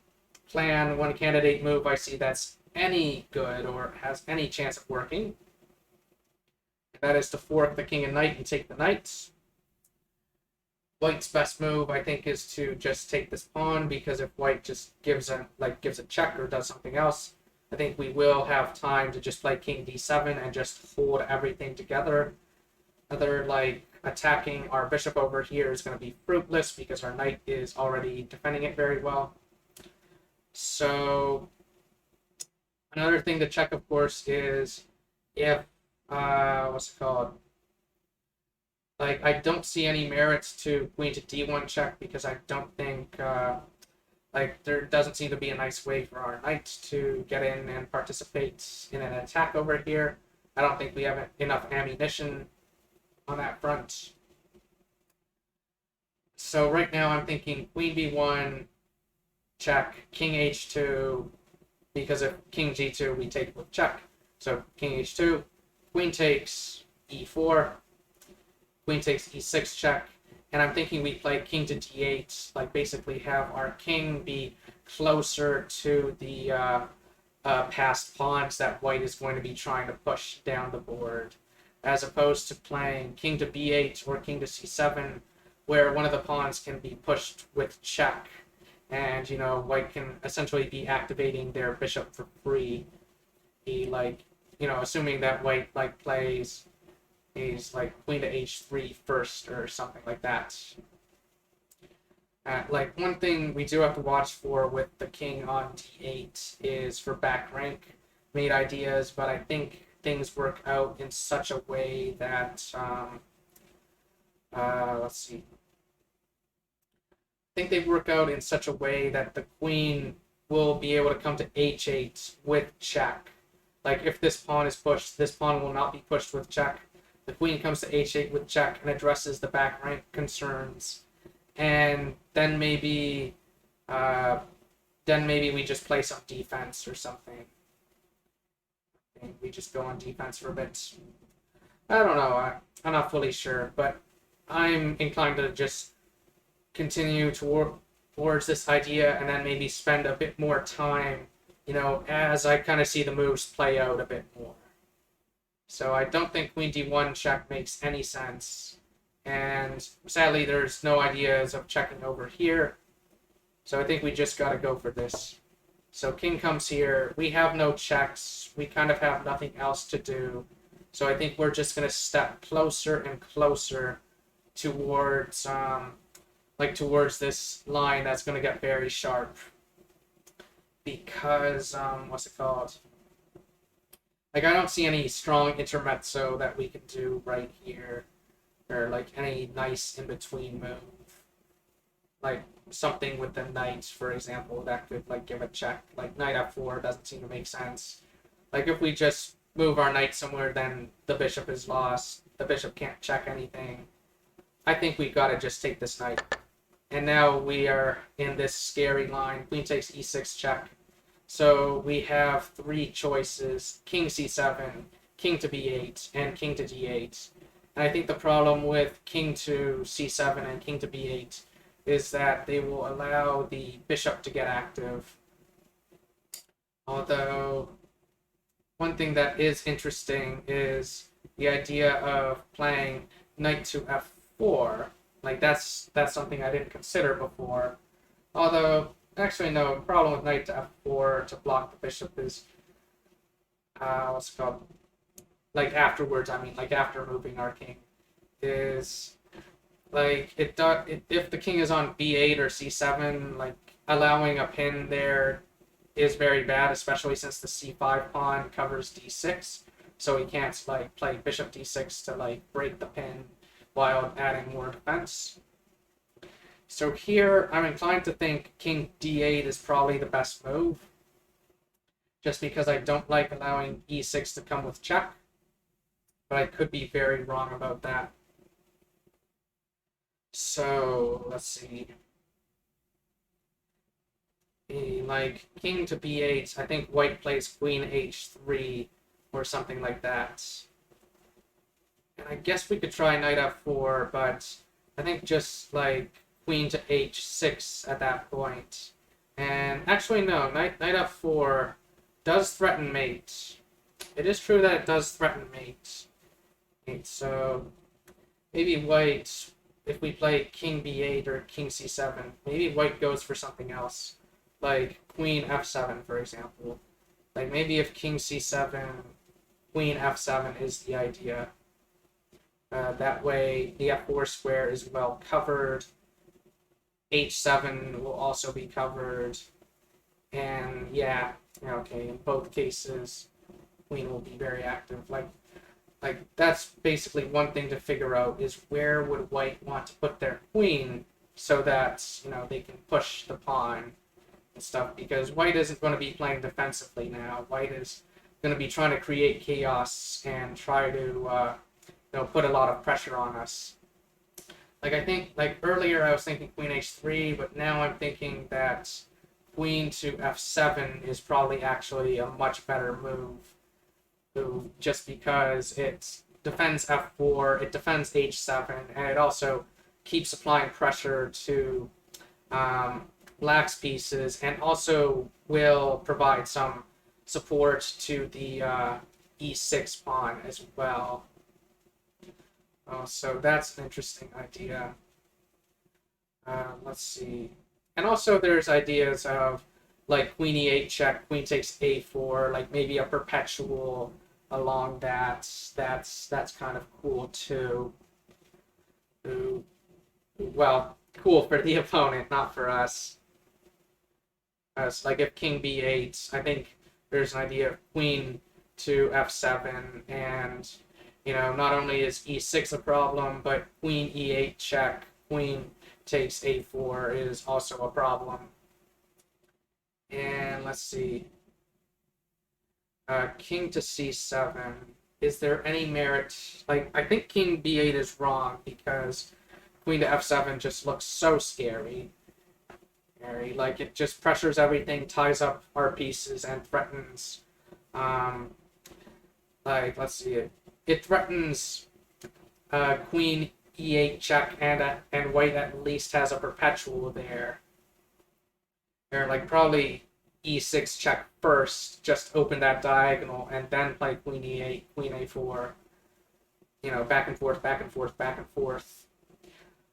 plan, one candidate move I see that's any good or has any chance of working. That is to fork the king and knight and take the knight. White's best move, I think, is to just take this pawn, because if white just gives a check or does something else, I think we will have time to just play king d7 and just hold everything together. Like attacking our bishop over here is going to be fruitless because our knight is already defending it very well. So another thing to check, of course, is if what's it called? Like, I don't see any merits to queen to d1 check, because I don't think like there doesn't seem to be a nice way for our knight to get in and participate in an attack over here. I don't think we have enough ammunition on that front. So right now I'm thinking queen b1 check, king h2, because if king g2 we take with check. So king h2, queen takes e4, queen takes e6 check, and I'm thinking we play king to d8, like basically have our king be closer to the passed pawns that white is going to be trying to push down the board, as opposed to playing king to b8 or king to c7, where one of the pawns can be pushed with check, and white can essentially be activating their bishop for free. Assuming that white plays is like queen to h3 first or something like that. Like, one thing we do have to watch for with the king on d8 is for back rank mate ideas, but I think things work out in such a way that let's see. I think they work out in such a way that the queen will be able to come to h8 with check. Like, if this pawn is pushed, this pawn will not be pushed with check. The queen comes to h8 with check and addresses the back rank concerns, and then maybe we just play some defense or something. And we just go on defense for a bit. I don't know. I'm not fully sure, but I'm inclined to just continue towards this idea, and then maybe spend a bit more time, as I kind of see the moves play out a bit more. So I don't think queen d1 check makes any sense. And sadly, there's no ideas of checking over here. So I think we just got to go for this. So king comes here. We have no checks. We kind of have nothing else to do. So I think we're just going to step closer and closer towards towards this line that's going to get very sharp. Because, what's it called? Like, I don't see any strong intermezzo that we can do right here, or like any nice in-between move. Like something with the knight, for example, that could like give a check. Like knight f4 doesn't seem to make sense. Like, if we just move our knight somewhere, then the bishop is lost. The bishop can't check anything. I think we gotta just take this knight. And now we are in this scary line. Queen takes e6 check. So we have three choices: king c7, king to b8, and king to d8. And I think the problem with king to c7 and king to b8 is that they will allow the bishop to get active. Although, one thing that is interesting is the idea of playing knight to f4. Like, that's something I didn't consider before. Although, actually, no, the problem with knight to f4 to block the bishop is, what's it called? Like, afterwards, like after moving our king, is, like, if the king is on b8 or c7, like, allowing a pin there is very bad, especially since the c5 pawn covers d6, so he can't, like, play bishop d6 to, like, break the pin while adding more defense. So here, I'm inclined to think king d8 is probably the best move, just because I don't like allowing e6 to come with check, but I could be very wrong about that. So, let's see. Like, king to b8, I think white plays queen h3 or something like that. And I guess we could try knight f4, but I think just, like, queen to h6 at that point. And actually, no, knight f4 does threaten mate. It is true that it does threaten mate. So maybe white, if we play king b8 or king c7, maybe white goes for something else, like queen f7, for example. Like maybe if king c7, queen f7 is the idea. That way the f4 square is well covered. h7 will also be covered. And yeah, okay, in both cases, queen will be very active. Like that's basically one thing to figure out is where would white want to put their queen so that, they can push the pawn and stuff, because white isn't going to be playing defensively now. White is going to be trying to create chaos and try to put a lot of pressure on us. Like I think, like earlier I was thinking queen h3, but now I'm thinking that queen to f7 is probably actually a much better move, just because it defends f4, it defends h7, and it also keeps applying pressure to black's pieces, and also will provide some support to the e6 pawn as well. So that's an interesting idea. Let's see. And also there's ideas of like queen e8 check, queen takes a4, like maybe a perpetual along that. That's kind of cool too. Well, cool for the opponent, not for us. So like if king b8, I think there's an idea of queen to f7, and not only is e6 a problem, but queen e8 check, queen takes a4 is also a problem. And let's see. King to c7. Is there any merit? Like, I think king b8 is wrong because queen to f7 just looks so scary. Like, it just pressures everything, ties up our pieces, and threatens. Like, let's see. It threatens queen e8 check, and white at least has a perpetual there. Or like probably e6 check first, just open that diagonal, and then play queen e8, queen a4. Back and forth, back and forth, back and forth,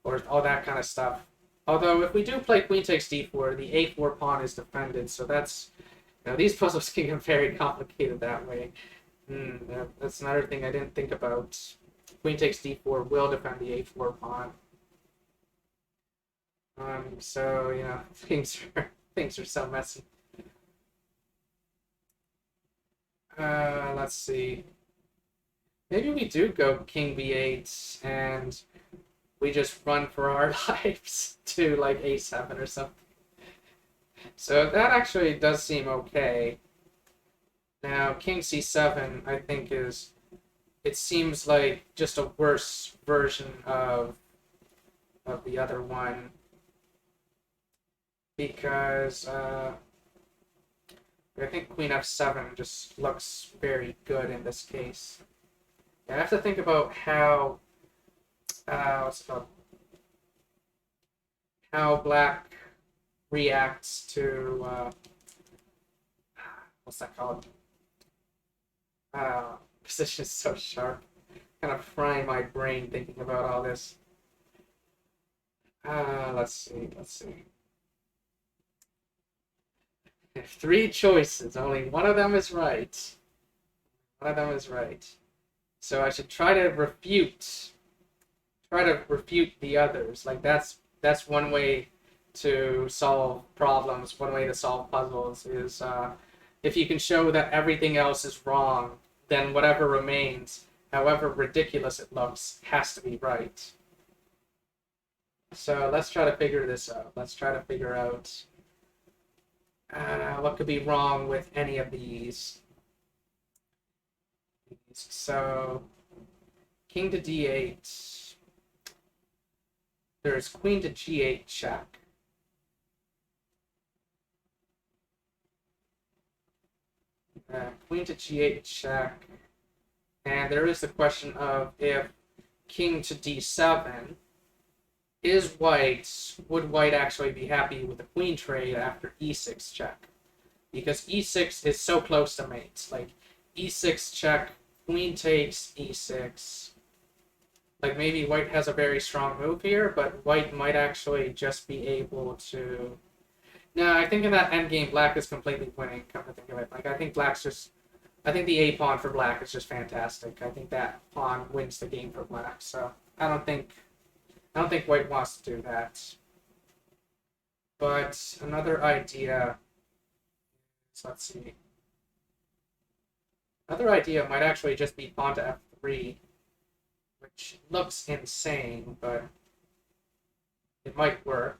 or all that kind of stuff. Although if we do play queen takes d4, the a4 pawn is defended, so that's these puzzles can get very complicated that way. That's another thing I didn't think about. Queen takes d4 will defend the a4 pawn. So things are so messy. Let's see. Maybe we do go king b8 and we just run for our lives to like a7 or something. So that actually does seem okay. Now king c7 I think it seems like just a worse version of the other one, because I think queen f7 just looks very good in this case. I have to think about how how black reacts to what's that called? Position is so sharp. Kind of frying my brain thinking about all this. Let's see. Three choices. Only one of them is right. One of them is right. So I should try to refute the others. Like that's one way to solve problems. One way to solve puzzles is if you can show that everything else is wrong, then whatever remains, however ridiculous it looks, has to be right. So let's try to figure this out. Let's try to figure out what could be wrong with any of these. So king to d8. There's queen to g8 check. Queen to g8 check. And there is the question of if king to d7 would white actually be happy with the queen trade after e6 check? Because e6 is so close to mates. Like e6 check, queen takes e6. Like maybe white has a very strong move here, but white might actually just be able to. No, I think in that endgame, black is completely winning. Come to think of it, like I think black's just. I think the a pawn for black is just fantastic. I think that pawn wins the game for black. So I don't think white wants to do that. But another idea. So let's see. Another idea might actually just be pawn to f3, which looks insane, but it might work.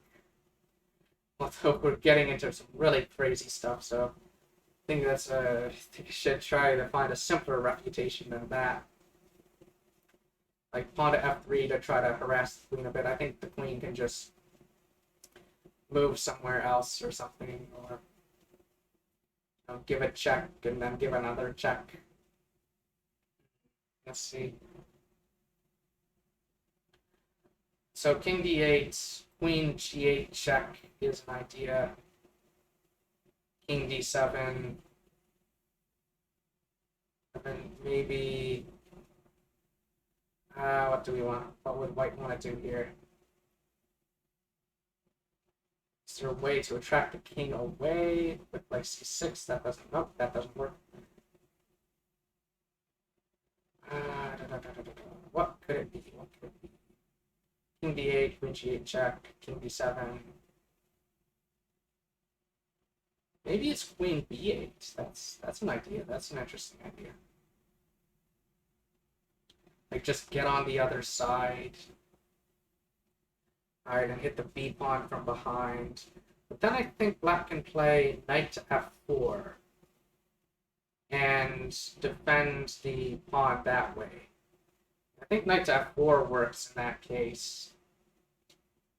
Although we're getting into some really crazy stuff, so I think I think you should try to find a simpler refutation than that. Like pawn to f3 to try to harass the queen a bit. I think the queen can just move somewhere else or something, or give a check and then give another check. Let's see. So king d8, queen g8 check is an idea. King d7. And then maybe what do we want? What would white want to do here? Is there a way to attract the king away with like c6? That doesn't. Nope, that doesn't work. What could it be? What could it be? King d8, queen g8 check, king d7. Maybe it's queen b8. That's an idea. That's an interesting idea. Like just get on the other side. Alright, and hit the b pawn from behind. But then I think black can play knight to f4 and defend the pawn that way. I think knight to f4 works in that case.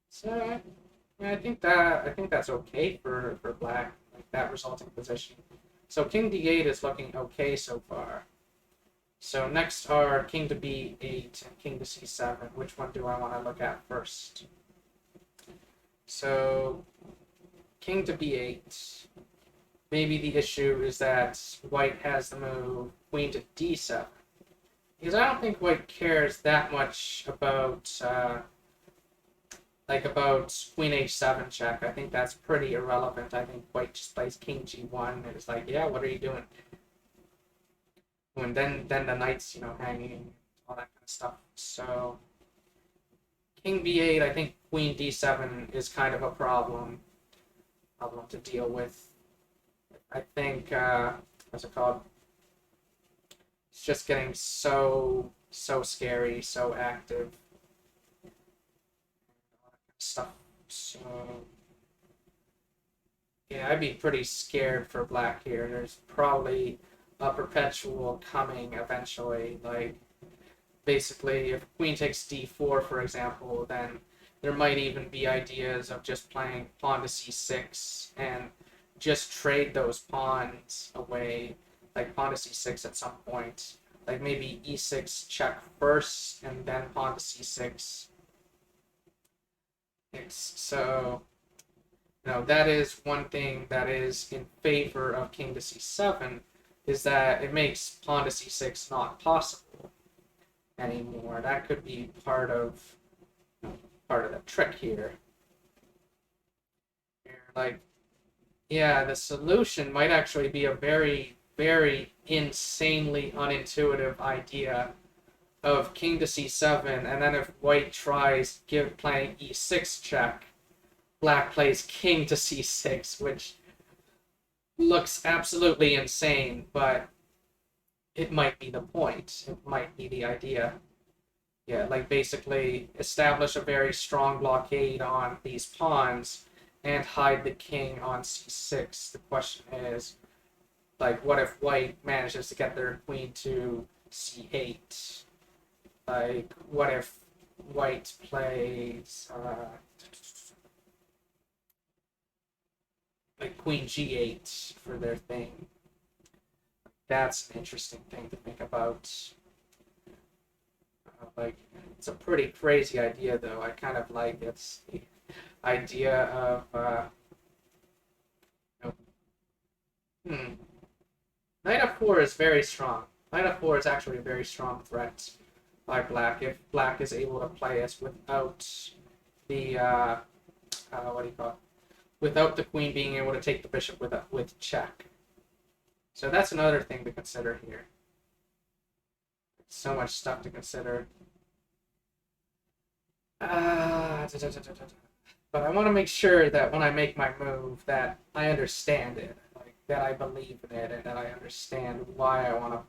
So yeah, I think that's okay for black, like that resulting position. So king d8 is looking okay so far. So next are king to b8 and king to c7. Which one do I want to look at first? So king to b8. Maybe the issue is that white has the move queen to d7. Because I don't think white cares that much about queen h7 check. I think that's pretty irrelevant. I think white just plays king g1 and it's like, yeah, what are you doing? And then the knight's hanging, all that kind of stuff. So king b8, I think queen d7 is kind of a problem to deal with. I think what's it called? It's just getting so scary, so active, all that kind of stuff. So yeah, I'd be pretty scared for black here. There's probably a perpetual coming eventually. Like basically, if queen takes d4, for example, then there might even be ideas of just playing pawn to c6 and just trade those pawns away, like pawn to c6 at some point. Like maybe e6 check first and then pawn to c6. So, that is one thing that is in favor of king to c7, is that it makes pawn to c6 not possible anymore. That could be part of the trick here. Like, yeah, the solution might actually be a very, very insanely unintuitive idea of king to c7, and then if white tries playing e6 check, black plays king to c6, which looks absolutely insane, but it might be the point. It might be the idea. Yeah, like basically establish a very strong blockade on these pawns and hide the king on c6. The question is, like, what if white manages to get their queen to c8? Like, what if white plays like queen g8 for their thing? That's an interesting thing to think about. Like, it's a pretty crazy idea, though. I kind of like its idea of, you know, Knight f4 is very strong. Knight f4 is actually a very strong threat by black if black is able to play it without the, what do you call it? Without the queen being able to take the bishop with check. So that's another thing to consider here. So much stuff to consider. But I want to make sure that when I make my move that I understand it, like that I believe in it, and that I understand why I want to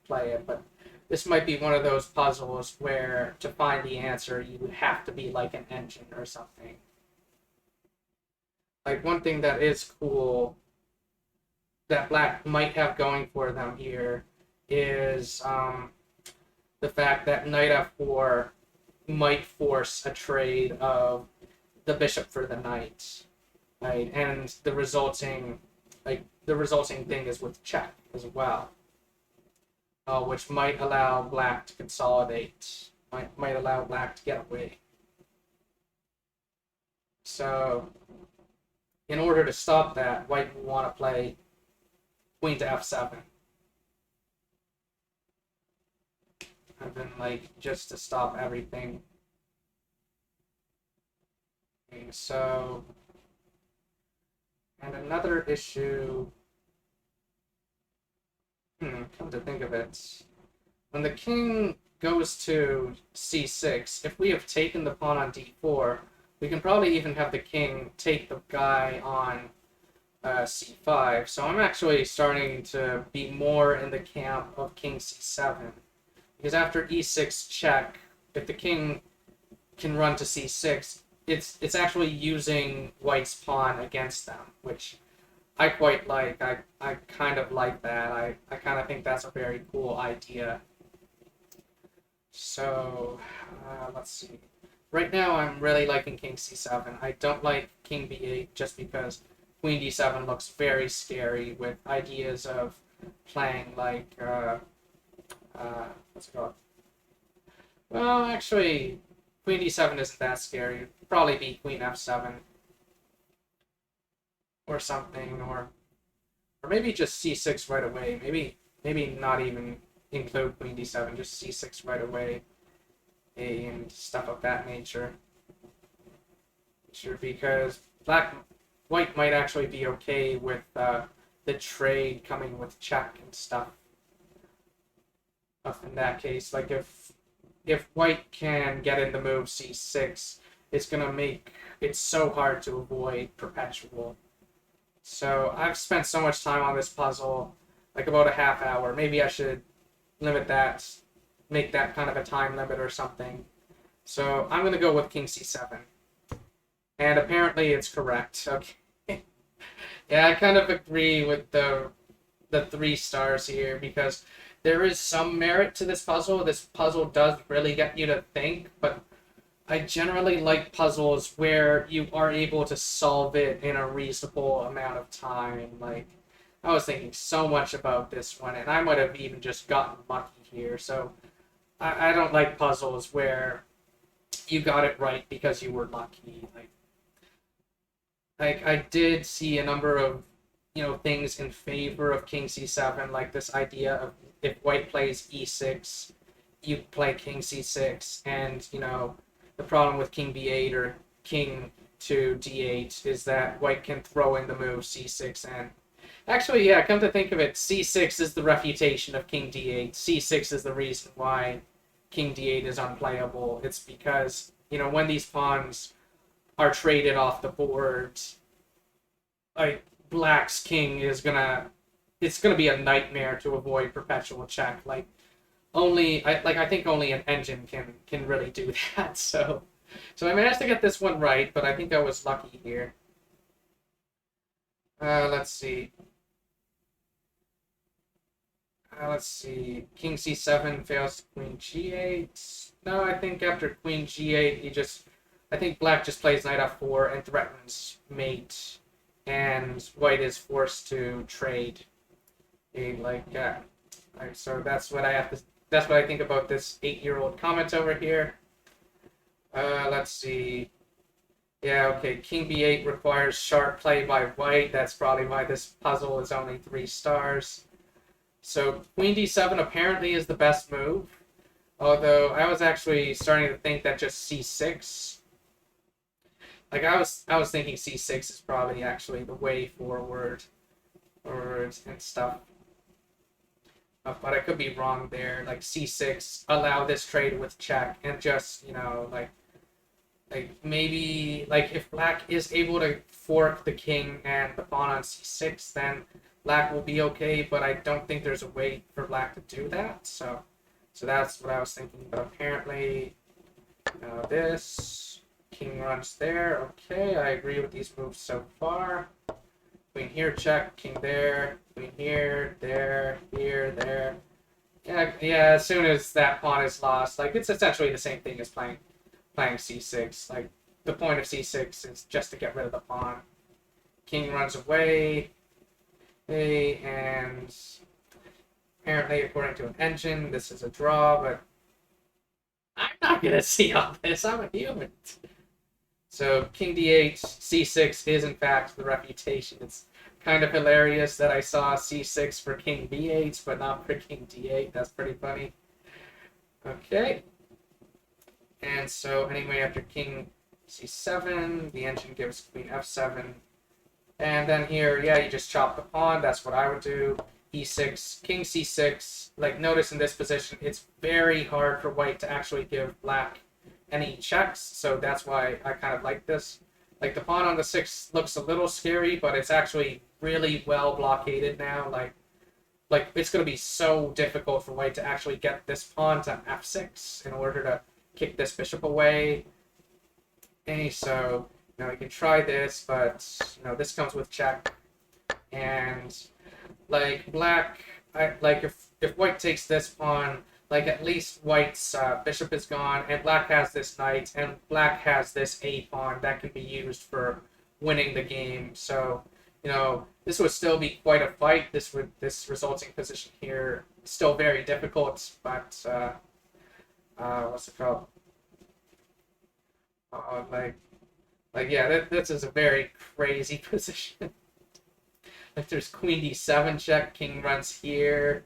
play it. But this might be one of those puzzles where to find the answer you have to be like an engine or something. Like, one thing that is cool that black might have going for them here is the fact that knight f4 might force a trade of the bishop for the knight, right? And the resulting thing is with check as well, which might allow black to consolidate, might allow black to get away. So, in order to stop that, white will want to play queen to f7. And then, like, just to stop everything. Okay, so, and another issue, come to think of it, when the king goes to c6, if we have taken the pawn on d4, we can probably even have the king take the guy on c5. So I'm actually starting to be more in the camp of king c7. Because after e6 check, if the king can run to c6, it's actually using white's pawn against them, which I quite like. I kind of like that. I kind of think that's a very cool idea. So, let's see. Right now, I'm really liking king c7. I don't like king b8 just because queen d7 looks very scary with ideas of playing like, what's it called? Well, actually, queen d7 isn't that scary. It'd probably be queen f7 or something, or maybe just c6 right away. Maybe not even include queen d7, just c6 right away, and stuff of that nature. Sure, because white might actually be okay with the trade coming with check and stuff. In that case, like if white can get in the move c6, it's gonna make it so hard to avoid perpetual. So I've spent so much time on this puzzle, like about a half hour. Maybe I should limit that, make that kind of a time limit or something. So I'm gonna go with king c7, and apparently it's correct. Okay. Yeah, I kind of agree with the 3 stars here because there is some merit to this puzzle. This puzzle does really get you to think, but I generally like puzzles where you are able to solve it in a reasonable amount of time. Like, I was thinking so much about this one, and I might have even just gotten lucky here. So I don't like puzzles where you got it right because you were lucky. Like I did see a number of things in favor of king c7, like this idea of if white plays e6, you play king c6, and the problem with king b8 or king to d8 is that white can throw in the move c6, and actually, yeah, come to think of it, c6 is the refutation of king d8. c6 is the reason why king d8 is unplayable. It's because when these pawns are traded off the board, like black's king is it's gonna be a nightmare to avoid perpetual check. Like I think only an engine can really do that. So I managed to get this one right, but I think I was lucky here. Let's see. King c7 fails to queen g8. No, I think after queen g8, I think black just plays knight f4 and threatens mate, and white is forced to trade. Like that. So that's what I have to that's what I think about this 8-year-old comment over here. Let's see. Yeah, okay. King b8 requires sharp play by white. That's probably why this puzzle is only 3 stars. So queen d7 apparently is the best move. Although I was actually starting to think that just c6. Like I was thinking c6 is probably actually the way forward and stuff. But I could be wrong there. Like c6, allow this trade with check, and just, you know, like maybe like if black is able to fork the king and the pawn on c6, then black will be okay. But I don't think there's a way for black to do that. So that's what I was thinking. But apparently, this king runs there. Okay, I agree with these moves so far. Queen here, check. King there. Queen here, there, here, there. Yeah. As soon as that pawn is lost, like it's essentially the same thing as playing c6. Like the point of c6 is just to get rid of the pawn. King runs away. Okay, and apparently, according to an engine, this is a draw. But I'm not gonna see all this. I'm a human. So king d8, c6 is in fact the refutation. It's kind of hilarious that I saw c6 for king b8, but not for king d8. That's pretty funny. Okay. And so anyway, after king c7, the engine gives queen f7. And then here, yeah, you just chop the pawn. That's what I would do. e6, king c6. Like, notice in this position, it's very hard for white to actually give black any checks, so that's why I kind of like this. Like, the pawn on the 6 looks a little scary, but it's actually really well blockaded now. Like it's going to be so difficult for white to actually get this pawn to f6 in order to kick this bishop away. Okay, so, you know, you can try this, but, you know, this comes with check. And, like, black, like, if white takes this pawn, like, at least white's bishop is gone, and black has this knight, and black has this a pawn that can be used for winning the game. So, you know, this would still be quite a fight. This resulting position here is still very difficult, but what's it called? Like yeah, this is a very crazy position. Like there's queen d7 check, king runs here,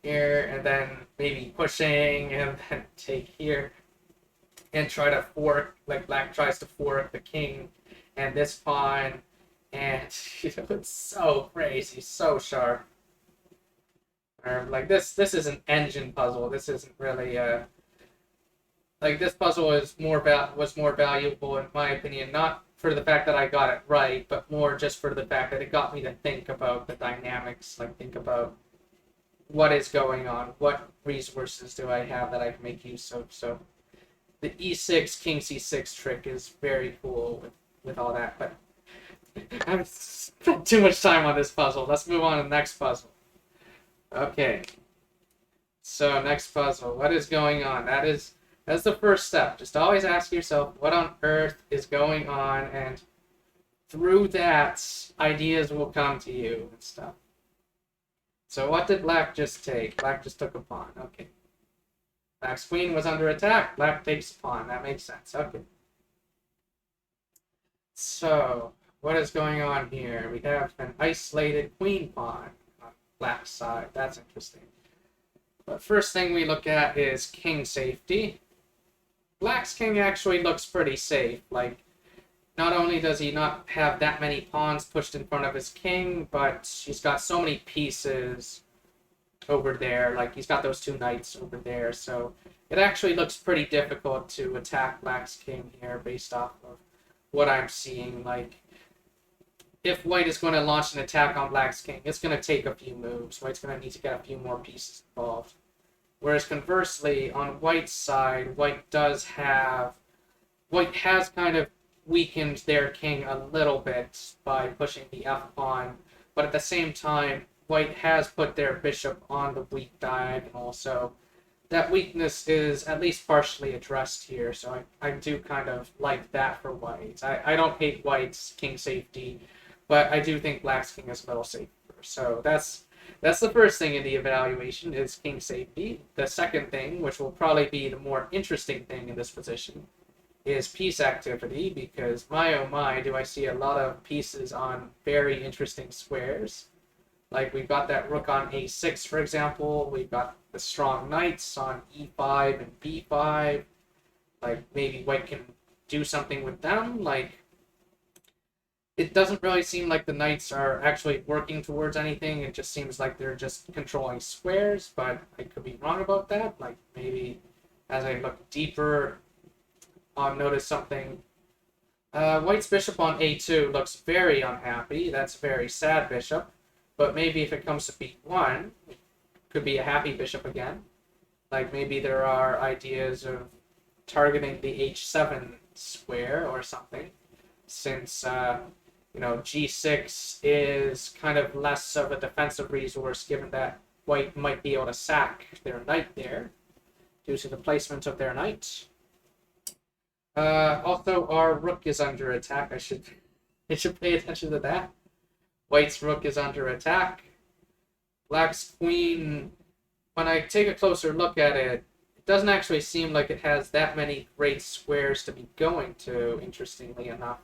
and then maybe pushing, and then take here, and try to fork, like black tries to fork the king and this pawn, and you know, it's so crazy, so sharp. Like this is an engine puzzle. This isn't really like this puzzle was more valuable in my opinion, not for the fact that I got it right, but more just for the fact that it got me to think about the dynamics, like think about what is going on, what resources do I have that I can make use of. So the e6 king c6 trick is very cool with all that, but I've spent too much time on this puzzle. Let's move on to the next puzzle. Okay, so next puzzle, what is going on? That's the first step. Just always ask yourself, what on earth is going on? And through that, ideas will come to you and stuff. So what did black just take? Black just took a pawn. Okay. Black's queen was under attack. Black takes a pawn. That makes sense. Okay. So, what is going on here? We have an isolated queen pawn on black's side. That's interesting. But first thing we look at is king safety. Black's king actually looks pretty safe. Like, not only does he not have that many pawns pushed in front of his king, but he's got so many pieces over there. Like, he's got those 2 knights over there. So it actually looks pretty difficult to attack black's king here based off of what I'm seeing. Like, if white is going to launch an attack on black's king, it's going to take a few moves. White's going to need to get a few more pieces involved. Whereas conversely, on white's side, white has kind of weakened their king a little bit by pushing the f-pawn, but at the same time, white has put their bishop on the weak diagonal, so that weakness is at least partially addressed here, so I do kind of like that for white. I don't hate white's king safety, but I do think black's king is a little safer, so that's That's the first thing in the evaluation is king safety. The second thing, which will probably be the more interesting thing in this position, is piece activity, because my oh my, do I see a lot of pieces on very interesting squares. Like we've got that rook on a6, for example. We've got the strong knights on e5 and b5. Like maybe white can do something with them. Like it doesn't really seem like the knights are actually working towards anything. It just seems like they're just controlling squares, but I could be wrong about that. Like maybe as I look deeper, I'll notice something. White's bishop on a2 looks very unhappy. That's a very sad bishop. But maybe if it comes to b1, it could be a happy bishop again. Like maybe there are ideas of targeting the h7 square or something, since g6 is kind of less of a defensive resource, given that white might be able to sack their knight there due to the placement of their knight. Also, our rook is under attack. I should pay attention to that. White's rook is under attack. Black's queen, when I take a closer look at it, it doesn't actually seem like it has that many great squares to be going to, interestingly enough.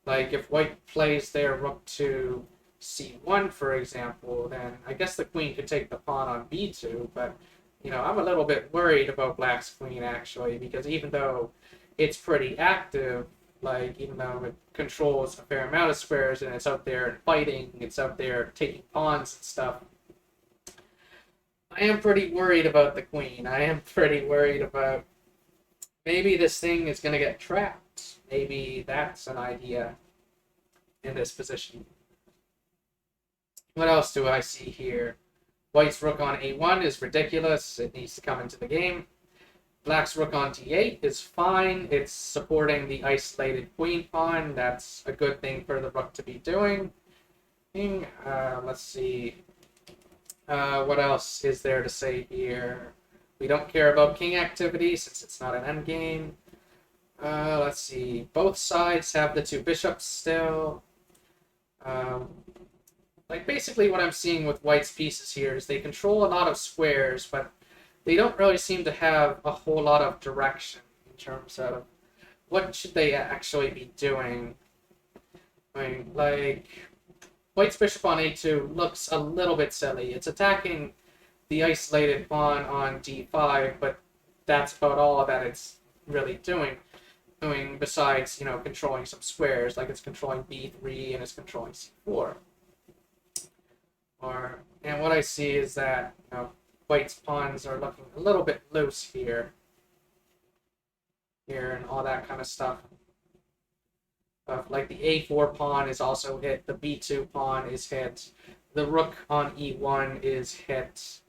Like, if white plays their rook to c1, for example, then I guess the queen could take the pawn on b2, but, I'm a little bit worried about black's queen, actually, because even though it's pretty active, like, even though it controls a fair amount of squares and it's out there fighting, it's out there taking pawns and stuff, I am pretty worried about the queen. I am pretty worried about maybe this thing is going to get trapped. Maybe that's an idea in this position. What else do I see here? White's rook on a1 is ridiculous. It needs to come into the game. Black's rook on d8 is fine. It's supporting the isolated queen pawn. That's a good thing for the rook to be doing. Let's see. What else is there to say here? We don't care about king activity since it's not an endgame. Let's see. Both sides have the two bishops still. Basically what I'm seeing with white's pieces here is they control a lot of squares, but they don't really seem to have a whole lot of direction in terms of what should they actually be doing. White's bishop on a2 looks a little bit silly. It's attacking the isolated pawn on d5, but that's about all that it's really doing besides, controlling some squares, like it's controlling b3 and it's controlling c4. And what I see is that, white's pawns are looking a little bit loose here and all that kind of stuff. Like the a4 pawn is also hit, the b2 pawn is hit, the rook on e1 is hit.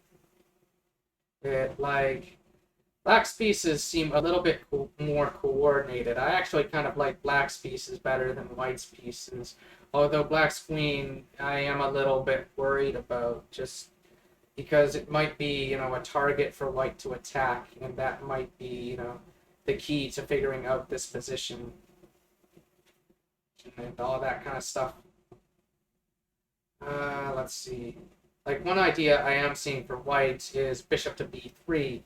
Black's pieces seem a little bit more coordinated. I actually kind of like black's pieces better than white's pieces. Although black's queen, I am a little bit worried about, just because it might be, a target for white to attack, and that might be, the key to figuring out this position and all that kind of stuff. Let's see. Like, one idea I am seeing for white is bishop to b3.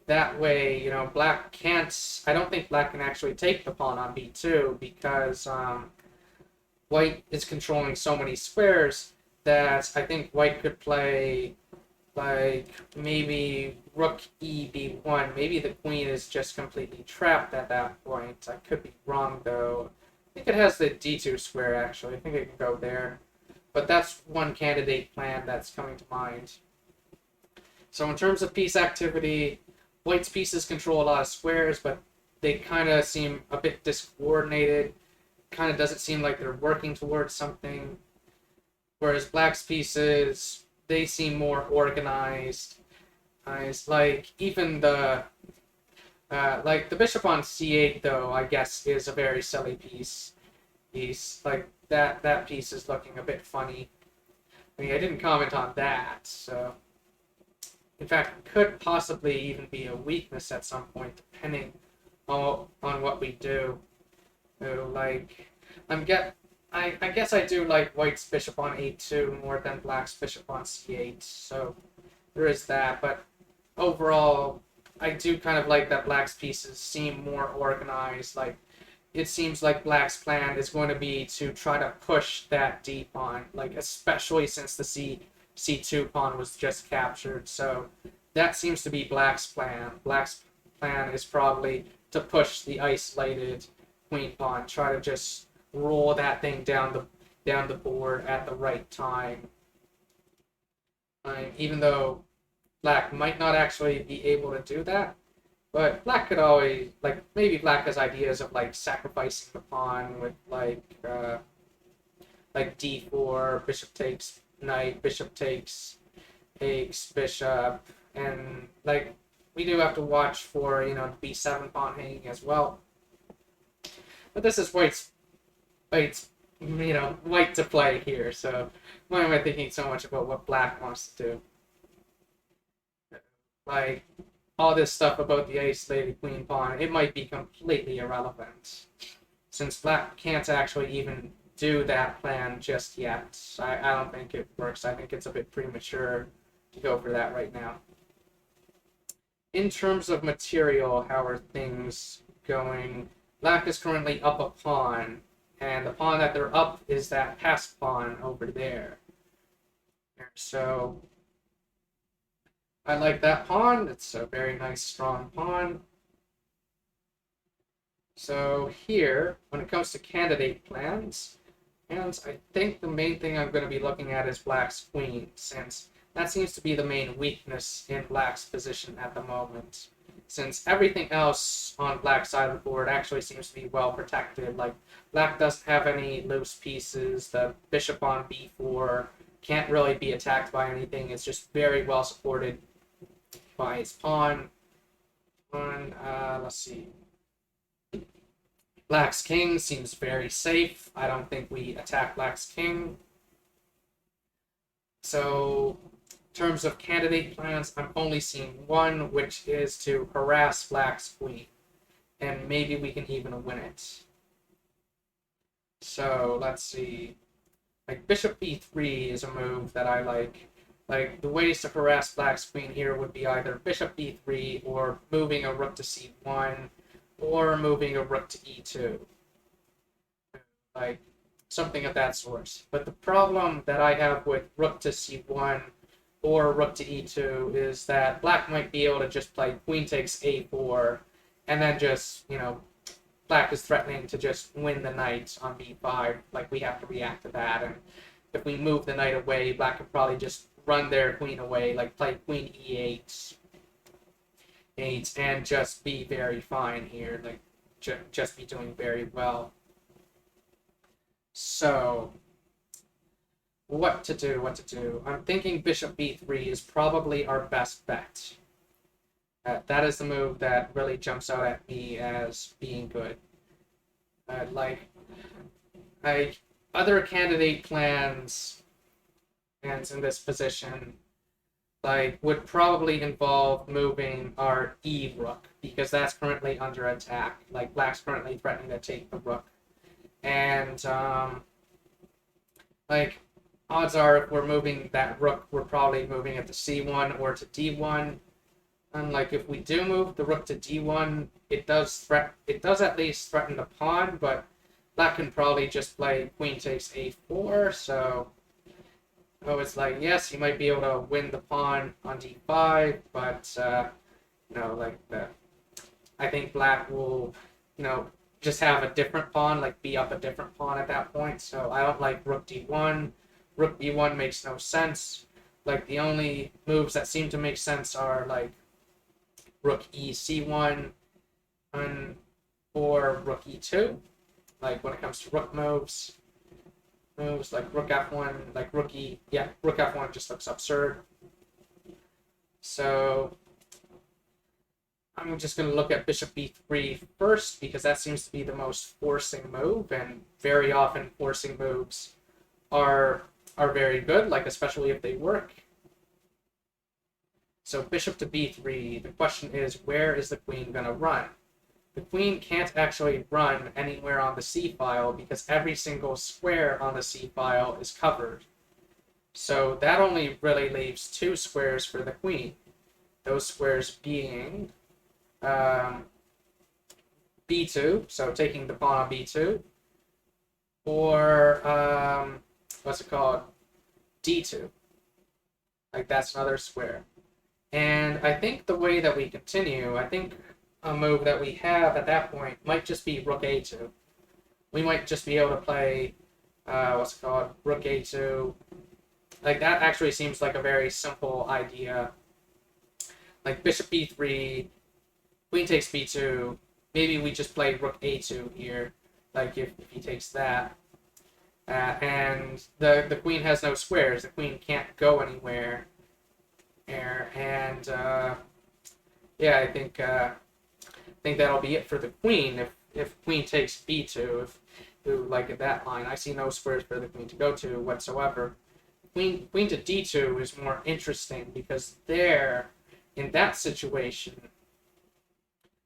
That way, black can't... I don't think black can actually take the pawn on b2 because white is controlling so many squares that I think white could play, maybe rook e b1. Maybe the queen is just completely trapped at that point. I could be wrong, though. I think it has the d2 square, actually. I think it can go there. But that's one candidate plan that's coming to mind. So in terms of piece activity, white's pieces control a lot of squares, but they kind of seem a bit discoordinated. Kind of doesn't seem like they're working towards something. Whereas black's pieces, they seem more organized. Like even the the bishop on c8, though, I guess is a very silly piece. Like that piece is looking a bit funny. I mean, I didn't comment on that, so in fact, it could possibly even be a weakness at some point, depending on what we do. So, I guess I do like white's bishop on a2 more than black's bishop on c8, so there is that. But overall, I do kind of like that black's pieces seem more organized. Like, it seems like black's plan is going to be to try to push that d pawn, like especially since the c2 pawn was just captured. So that seems to be black's plan. Black's plan is probably to push the isolated queen pawn, try to just roll that thing down the board at the right time. Even though black might not actually be able to do that, but black could always, like, maybe black has ideas of like sacrificing the pawn with like d4, bishop takes knight, bishop takes bishop, and like we do have to watch for the b7 pawn hanging as well. But this is white's white to play here, so why am I thinking so much about what black wants to do? Like, all this stuff about the isolated queen pawn, it might be completely irrelevant, since black can't actually even do that plan just yet. I don't think it works. I think it's a bit premature to go for that right now. In terms of material, how are things going? Black is currently up a pawn, and the pawn that they're up is that passed pawn over there. So I like that pawn. It's a very nice, strong pawn. So here, when it comes to candidate plans, and I think the main thing I'm going to be looking at is black's queen, since that seems to be the main weakness in black's position at the moment. Since everything else on black's side of the board actually seems to be well protected. Like, black doesn't have any loose pieces. The bishop on b4 can't really be attacked by anything. It's just very well supported by his pawn. Let's see. Black's king seems very safe. I don't think we attack black's king. So, in terms of candidate plans, I'm only seeing one, which is to harass black's queen. And maybe we can even win it. So, let's see. Like, bishop b3 is a move that I like. Like, the ways to harass black's queen here would be either bishop b3 or moving a rook to c1 or moving a rook to e2. Like, something of that sort. But the problem that I have with rook to c1 or rook to e2 is that black might be able to just play queen takes a4 and then just, black is threatening to just win the knight on b5. Like, we have to react to that, and if we move the knight away, black could probably just run their queen away, like play queen e8, and just be very fine here, like just be doing very well. So, what to do? I'm thinking bishop b3 is probably our best bet. That is the move that really jumps out at me as being good. Like other candidate plans and in this position, like, would probably involve moving our e rook, because that's currently under attack. Like, black's currently threatening to take the rook. And, like, odds are if we're moving that rook, we're probably moving it to c1 or to d1. And, like, if we do move the rook to d1, it does at least threaten the pawn, but black can probably just play queen takes a4, so it's like, yes, you might be able to win the pawn on d5, but I think black will, just have a different pawn, like be up a different pawn at that point. So I don't like rook d1. Rook b1 makes no sense. Like, the only moves that seem to make sense are like rook e c1 or rook e2. Like, when it comes to rook moves like rook f1, like rook f1 just looks absurd. So I'm just going to look at bishop b3 first, because that seems to be the most forcing move, and very often forcing moves are very good, like especially if they work. So bishop to b3, the question is, where is the queen going to run? the queen can't actually run anywhere on the c-file because every single square on the c-file is covered. So that only really leaves two squares for the queen. Those squares being b2, so taking the pawn on b2, or what's it called? d2. Like, that's another square. And I think the way that we continue, I think a move that we have at that point might just be rook a2. We might just be able to play, what's it called? Rook a2. Like, that actually seems like a very simple idea. Like, bishop b3, queen takes b2. Maybe we just play rook a2 here, like if he takes that. And the queen has no squares. The queen can't go anywhere. And yeah, I think that'll be it for the queen. If queen takes b2, like at that line, I see no squares for the queen to go to whatsoever. Queen to d2 is more interesting because there, in that situation,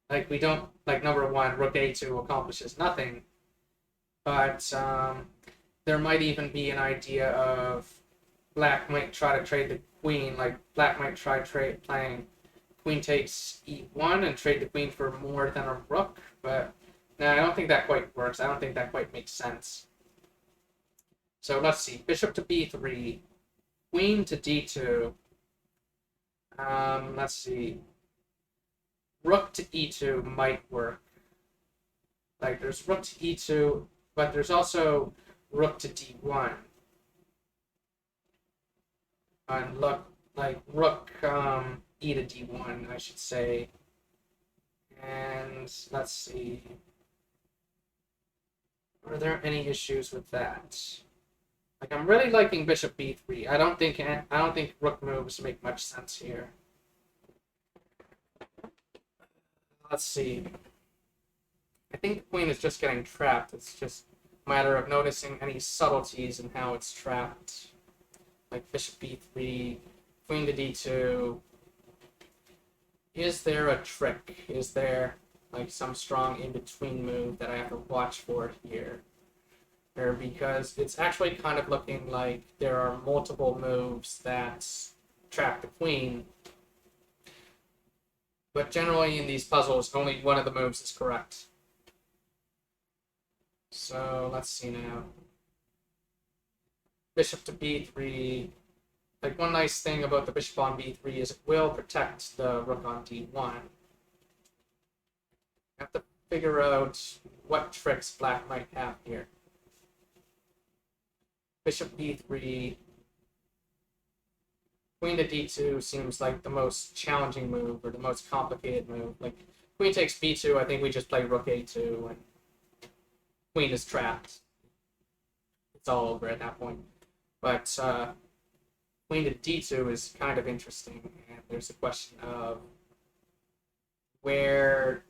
like we don't, like number one, rook a2 accomplishes nothing, but there might even be an idea of black might try to trade the queen, like black might try playing queen takes e1 and trade the queen for more than a rook, but no, I don't think that quite works. I don't think that quite makes sense. So let's see, bishop to b3, queen to d2, let's see, rook to e2 might work. Like there's rook to e2, but there's also rook to d1. And look, like rook e to d1, I should say. And let's see. Are there any issues with that? Like I'm really liking bishop b3. I don't think rook moves make much sense here. Let's see. I think the queen is just getting trapped. It's just a matter of noticing any subtleties in how it's trapped. Like bishop b3, queen to d2. Is there a trick? Is there like some strong in-between move that I have to watch for here? Or because it's actually kind of looking like there are multiple moves that trap the queen. But generally in these puzzles, only one of the moves is correct. So let's see now. Bishop to b3. Like one nice thing about the bishop on b3 is it will protect the rook on d1. I have to figure out what tricks black might have here. Bishop b3. Queen to d2 seems like the most challenging move or the most complicated move. Like queen takes b2, I think we just play rook a2 and queen is trapped. It's all over at that point. But queen to d2 is kind of interesting, and there's a question of where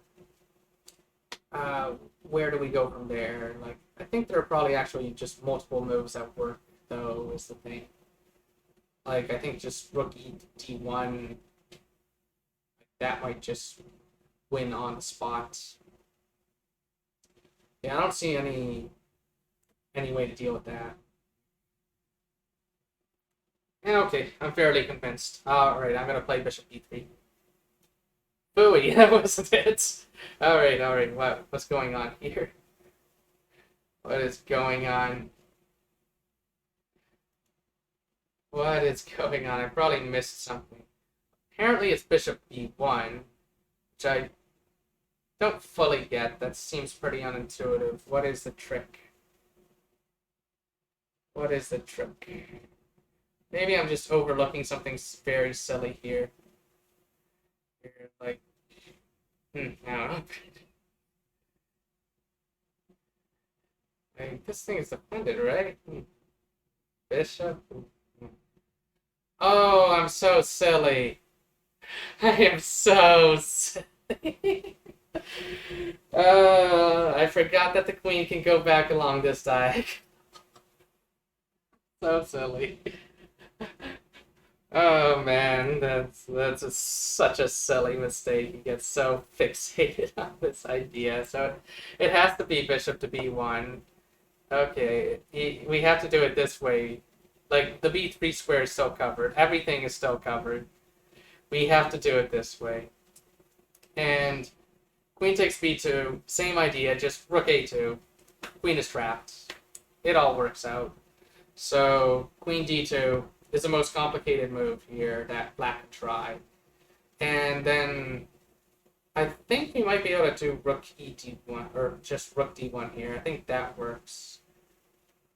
do we go from there? Like I think there are probably actually just multiple moves that work, though, is the thing. Like I think just rook e to d1, that might just win on the spot. Yeah, I don't see any way to deal with that. Yeah, okay, I'm fairly convinced. Alright, I'm gonna play bishop e3. Booey, that wasn't it. Alright, what's going on here? What is going on? What is going on? I probably missed something. Apparently it's bishop b1, which I don't fully get. That seems pretty unintuitive. What is the trick? What is the trick? Maybe I'm just overlooking something very silly here. Like, no. Like, this thing is defended, right? Bishop. Oh, I'm so silly. I am so silly. I forgot that the queen can go back along this diagonal. So silly. Oh man, such a silly mistake. You get so fixated on this idea. So it has to be bishop to b1. Okay, we have to do it this way. Like the b3 square is still covered. Everything is still covered. We have to do it this way. And queen takes b2, same idea, just rook a2. Queen is trapped. It all works out. So queen d2 is the most complicated move here that black can try. And then I think we might be able to do rook e d1, or just rook d1 here. I think that works.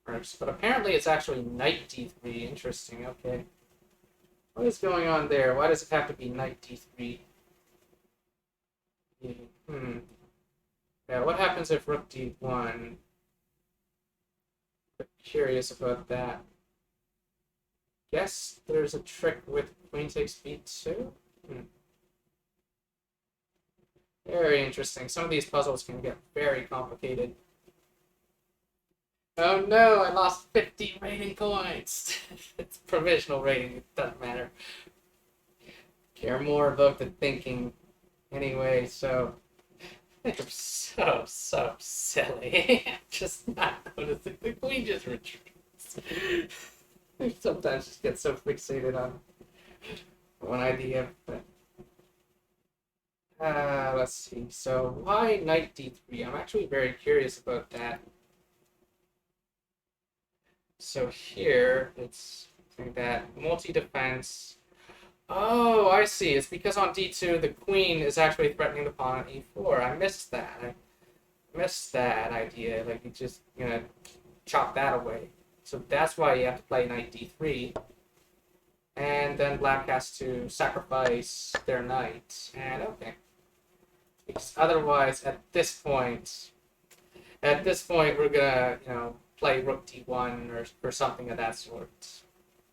But apparently it's actually knight d3. Interesting, okay. What is going on there? Why does it have to be knight d3? Hmm. Yeah, what happens if rook d1? I'm curious about that. Guess there's a trick with queen takes b2? Hmm. Very interesting. Some of these puzzles can get very complicated. Oh no, I lost 50 rating points. It's provisional rating, it doesn't matter. Care more about the thinking anyway, so I'm so silly. I'm just not noticing. The queen just retreats. I sometimes just get so fixated on one idea, but let's see. So why knight d3? I'm actually very curious about that. So here it's like that multi-defense. Oh, I see. It's because on d2 the queen is actually threatening the pawn on e4. I missed that. I missed that idea. Like you just chop that away. So that's why you have to play knight d3. And then black has to sacrifice their knight. And okay. Because otherwise at this point we're gonna, play rook d1 or something of that sort.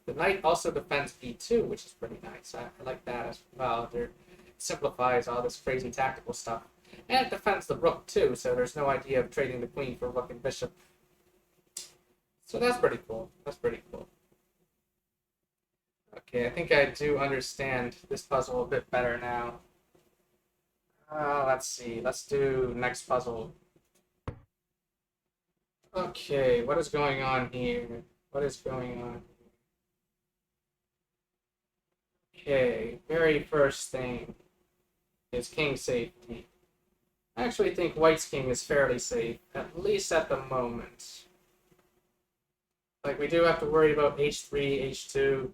The knight also defends b2, which is pretty nice. I like that as well. It simplifies all this crazy tactical stuff. And it defends the rook too, so there's no idea of trading the queen for rook and bishop. So that's pretty cool. That's pretty cool. Okay, I think I do understand this puzzle a bit better now. Let's see. Let's do next puzzle. Okay, what is going on here? What is going on? Okay, very first thing is king safety. I actually think white's king is fairly safe, at least at the moment. Like, we do have to worry about h3, h2,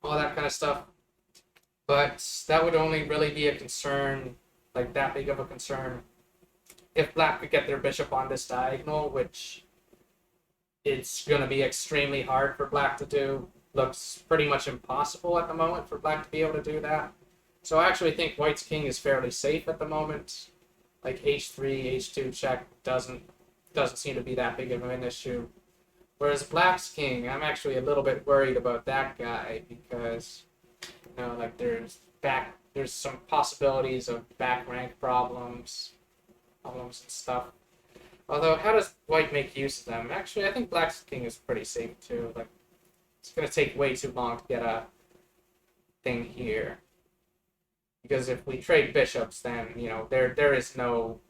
all that kind of stuff. But that would only really be a concern, like that big of a concern, if black could get their bishop on this diagonal, which it's going to be extremely hard for black to do. Looks pretty much impossible at the moment for black to be able to do that. So I actually think white's king is fairly safe at the moment. Like h3, h2 check doesn't seem to be that big of an issue. Whereas black's king, I'm actually a little bit worried about that guy because like there's some possibilities of back rank problems and stuff. Although, how does white make use of them? Actually, I think black's king is pretty safe too. Like, it's gonna take way too long to get a thing here. Because if we trade bishops, then there is no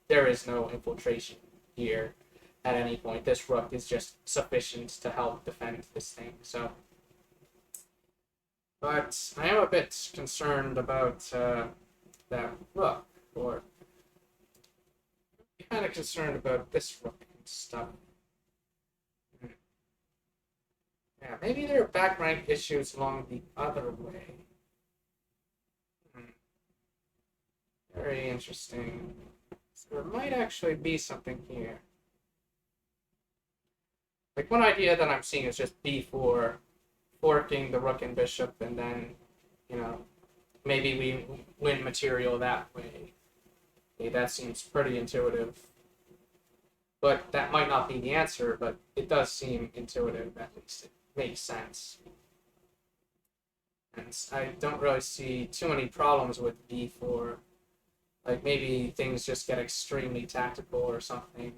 infiltration here at any point. This rook is just sufficient to help defend this thing. So, but I am a bit concerned about that rook, or kind of concerned about this rook and stuff. Yeah, maybe there are back rank issues along the other way. Very interesting. So there might actually be something here. Like, one idea that I'm seeing is just b4, forking the rook and bishop, and then, maybe we win material that way. Okay, that seems pretty intuitive. But that might not be the answer, but it does seem intuitive, at least. It makes sense. And I don't really see too many problems with b4. Like, maybe things just get extremely tactical or something,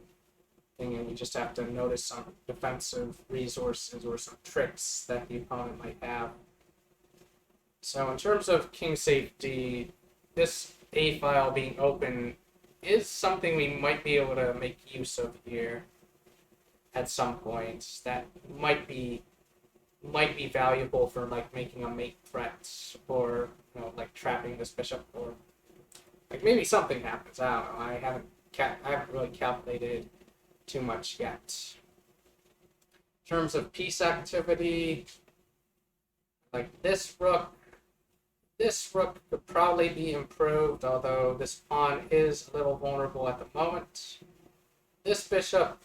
and we just have to notice some defensive resources or some tricks that the opponent might have. So in terms of king safety, this A file being open is something we might be able to make use of here at some point. That might be valuable for like making a mate threat, or like trapping this bishop, or like maybe something happens. I don't know. I haven't really calculated too much yet. In terms of piece activity, like this rook could probably be improved, although this pawn is a little vulnerable at the moment. This bishop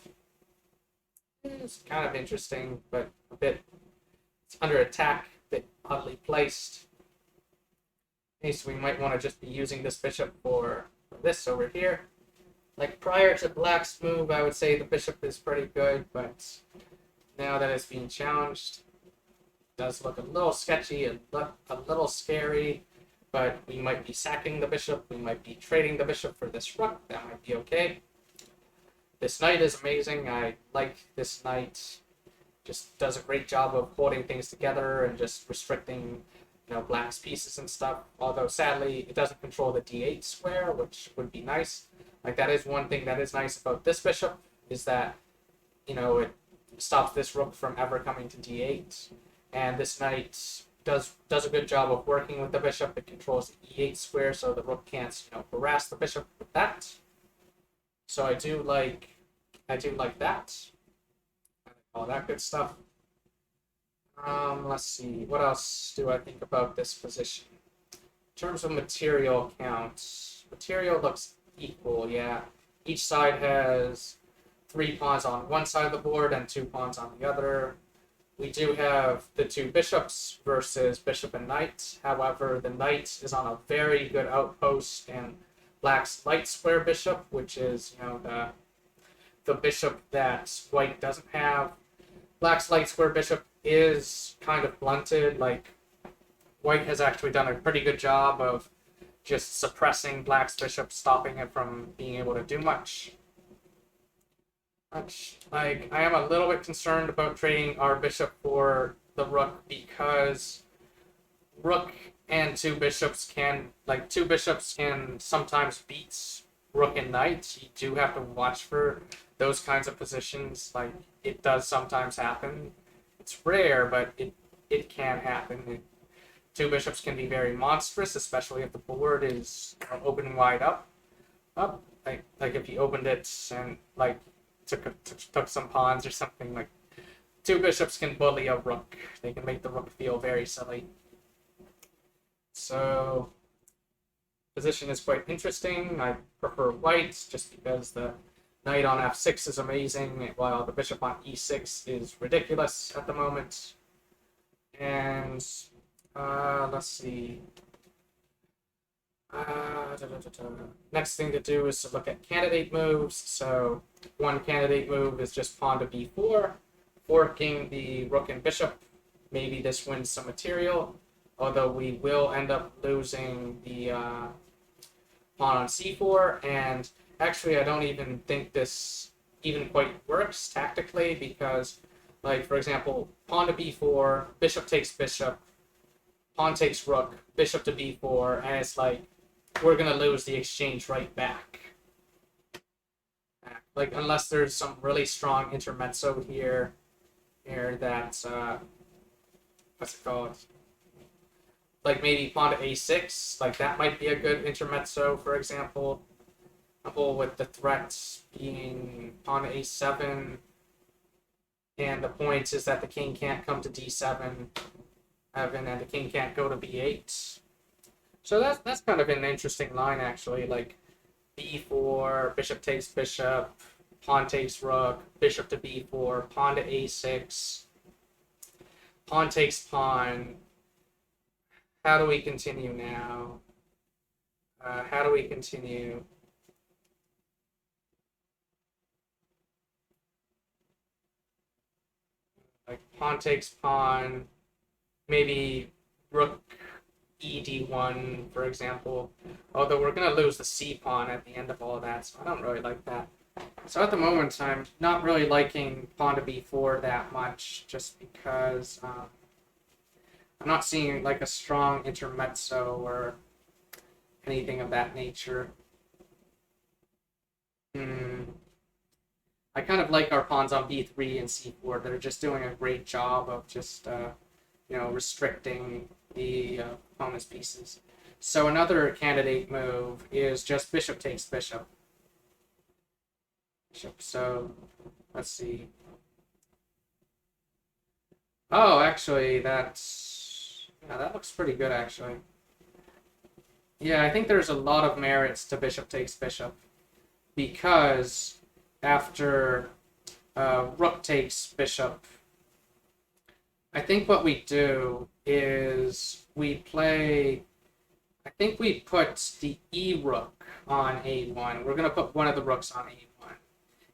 is kind of interesting, but it's under attack, a bit oddly placed. Okay, so we might want to just be using this bishop for this over here. Like prior to black's move, I would say the bishop is pretty good, but now that it's being challenged, it does look a little sketchy, a little scary, but we might be sacking the bishop, we might be trading the bishop for this rook, that might be okay. This knight is amazing, I like this knight. Just does a great job of holding things together and just restricting black's pieces and stuff, although sadly it doesn't control the d8 square, which would be nice. Like that is one thing that is nice about this bishop, is that it stops this rook from ever coming to d8, and this knight does a good job of working with the bishop. It controls the e8 square, so the rook can't harass the bishop with that. So I do like that. All that good stuff. Let's see, what else do I think about this position? In terms of material counts, material looks equal, yeah. Each side has 3 pawns on one side of the board and 2 pawns on the other. We do have the 2 bishops versus bishop and knight. However, the knight is on a very good outpost, and black's light square bishop, which is the bishop that white doesn't have. Black's light square bishop is kind of blunted. Like, white has actually done a pretty good job of just suppressing black's bishop, stopping it from being able to do much. Like, I am a little bit concerned about trading our bishop for the rook, because rook and 2 bishops can sometimes beat rook and knight. You do have to watch for those kinds of positions. Like, it does sometimes happen. It's rare, but it can happen. 2 bishops can be very monstrous, especially if the board is open wide up. Like if he opened it and like took some pawns or something. Like 2 bishops can bully a rook. They can make the rook feel very silly. So position is quite interesting. I prefer white just because the knight on f6 is amazing, while the bishop on e6 is ridiculous at the moment. And let's see. Next thing to do is to look at candidate moves. So one candidate move is just pawn to b4, forking the rook and bishop. Maybe this wins some material, although we will end up losing the pawn on c4. And actually, I don't even think this even quite works tactically, because, like, for example, pawn to b4, bishop takes bishop, pawn takes rook, bishop to b4, and it's like, we're going to lose the exchange right back. Like, unless there's some really strong intermezzo here that, what's it called? Like, maybe pawn to a6, like, that might be a good intermezzo, for example. With the threats being pawn to a7, and the point is that the king can't come to d7, and the king can't go to b8. So that's kind of an interesting line, actually. Like b4, bishop takes bishop, pawn takes rook, bishop to b4, pawn to a6, pawn takes pawn. How do we continue now? How do we continue? Like pawn takes pawn, maybe rook ed1, for example. Although we're going to lose the c pawn at the end of all of that, so I don't really like that. So at the moment, I'm not really liking pawn to b4 that much, just because I'm not seeing like a strong intermezzo or anything of that nature. Hmm. I kind of like our pawns on b3 and c4. They're just doing a great job of just restricting the opponent's pieces. So another candidate move is just bishop takes bishop. So let's see. Oh, actually, that looks pretty good actually. Yeah, I think there's a lot of merits to bishop takes bishop because after rook takes bishop, I think what we do is we play. I think we put the e rook on a1. We're gonna put one of the rooks on a1,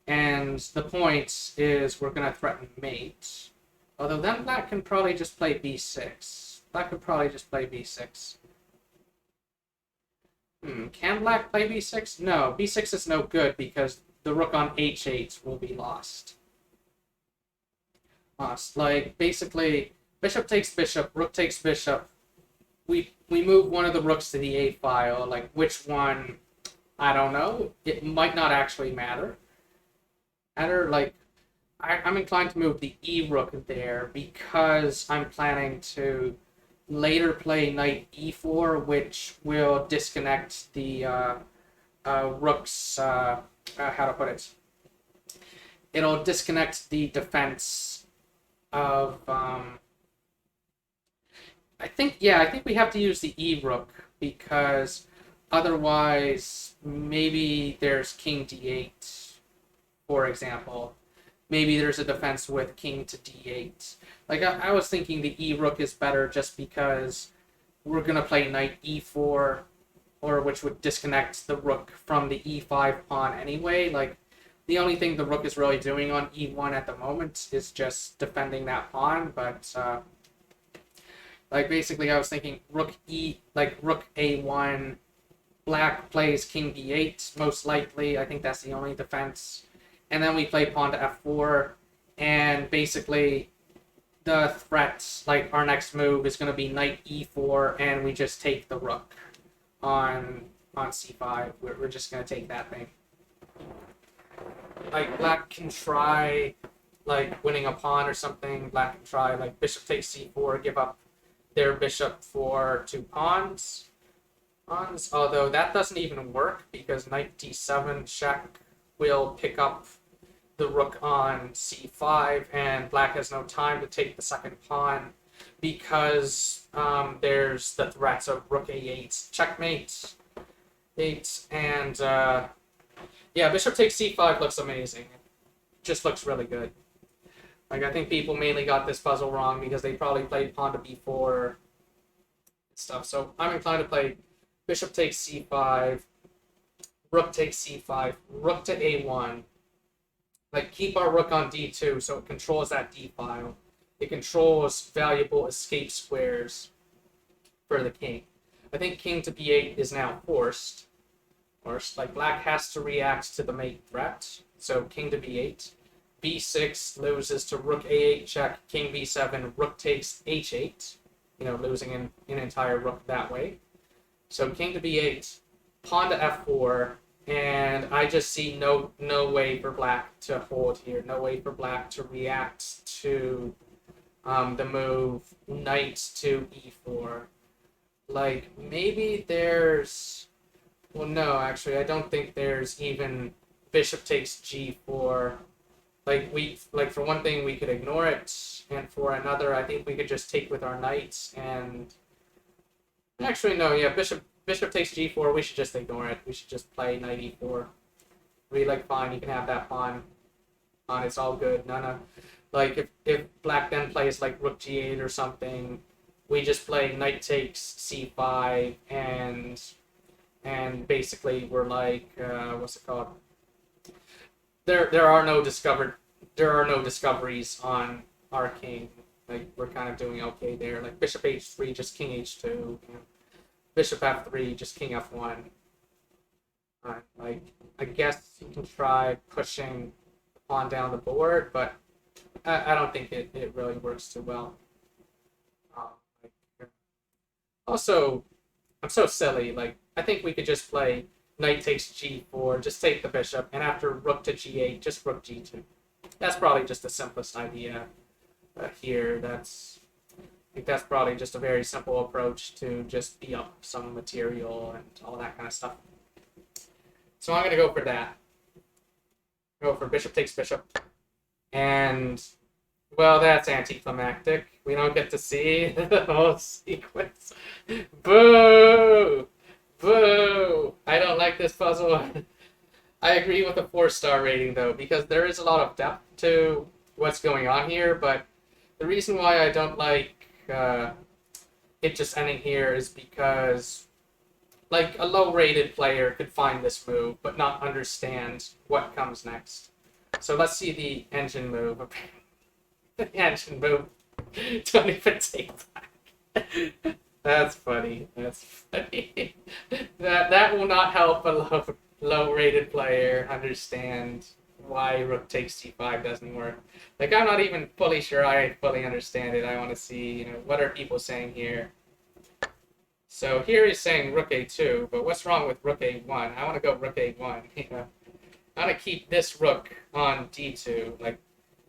and the point is we're gonna threaten mate. Although then black can probably just play b6. Black could probably just play b6. Can black play b6? No, b6 is no good because the rook on h8 will be lost. Like, basically, bishop takes bishop, rook takes bishop. We move one of the rooks to the a file. Like, which one, I don't know. It might not actually matter. Like, I'm inclined to move the e rook there because I'm planning to later play knight e4, which will disconnect the rook's, how to put it, it'll disconnect the defense of, I think we have to use the e rook because otherwise maybe there's king d8, for example. Maybe there's a defense with king to d8. Like, I was thinking the e rook is better just because we're going to play knight e4, or which would disconnect the rook from the e5 pawn anyway. Like, the only thing the rook is really doing on e1 at the moment is just defending that pawn, but like, basically I was thinking rook a1, black plays king d8 most likely. I think that's the only defense. And then we play pawn to f4, and basically the threat, like our next move is going to be knight e4, and we just take the rook on c5. We're just going to take that thing. Like, black can try like winning a pawn or something. Black can try like bishop takes c4, give up their bishop for 2 pawns. Although that doesn't even work because knight d7 check will pick up the rook on c5, and black has no time to take the second pawn because there's the threats of rook a8 checkmate, and yeah, bishop takes c5 looks amazing. It just looks really good. Like, I think people mainly got this puzzle wrong because they probably played pawn to b4 and stuff. So I'm inclined to play bishop takes c5, rook takes c5, rook to a1. Like, keep our rook on d2 so it controls that d file. It controls valuable escape squares for the king. I think king to b8 is now forced. Like, black has to react to the mate threat. So king to b8. b6 loses to rook a8 check, king b7, rook takes h8. Losing an entire rook that way. So king to b8, pawn to f4, and I just see no way for black to hold here. No way for black to react to the move knight to e4. Like, maybe there's... Well, no, actually, I don't think there's even bishop takes g4. Like, for one thing, we could ignore it, and for another, I think we could just take with our knights, and... Actually, no, yeah, bishop takes g4, we should just ignore it. We should just play knight e4. Really, like, fine, you can have that pawn. It's all good. No. Like, if black then plays, like, rook g8 or something, we just play knight takes c5, and basically we're like, what's it called? There are no discoveries on our king. Like, we're kind of doing okay there. Like, bishop h3, just king h2. Bishop f3, just king f1. Like, I guess you can try pushing the pawn down the board, but I don't think it really works too well. Also, I'm so silly. Like, I think we could just play knight takes g4, just take the bishop, and after rook to g8, just rook g2. That's probably just the simplest idea here. I think that's probably just a very simple approach to just be up some material and all that kind of stuff. So I'm going to go for that. Go for bishop takes bishop. And, well, that's anticlimactic. We don't get to see the whole sequence. Boo! Boo! I don't like this puzzle. I agree with the 4-star rating, though, because there is a lot of depth to what's going on here, but the reason why I don't like it just ending here is because, like, a low-rated player could find this move, but not understand what comes next. So let's see the engine move. The engine move. Don't even take back. That's funny. That's funny. That will not help a low-rated player understand why rook takes c5 doesn't work. Like, I'm not even fully sure I fully understand it. I want to see, what are people saying here? So here he's saying rook a2, but what's wrong with rook a1? I want to go rook a1. I want to keep this rook on d2. Like,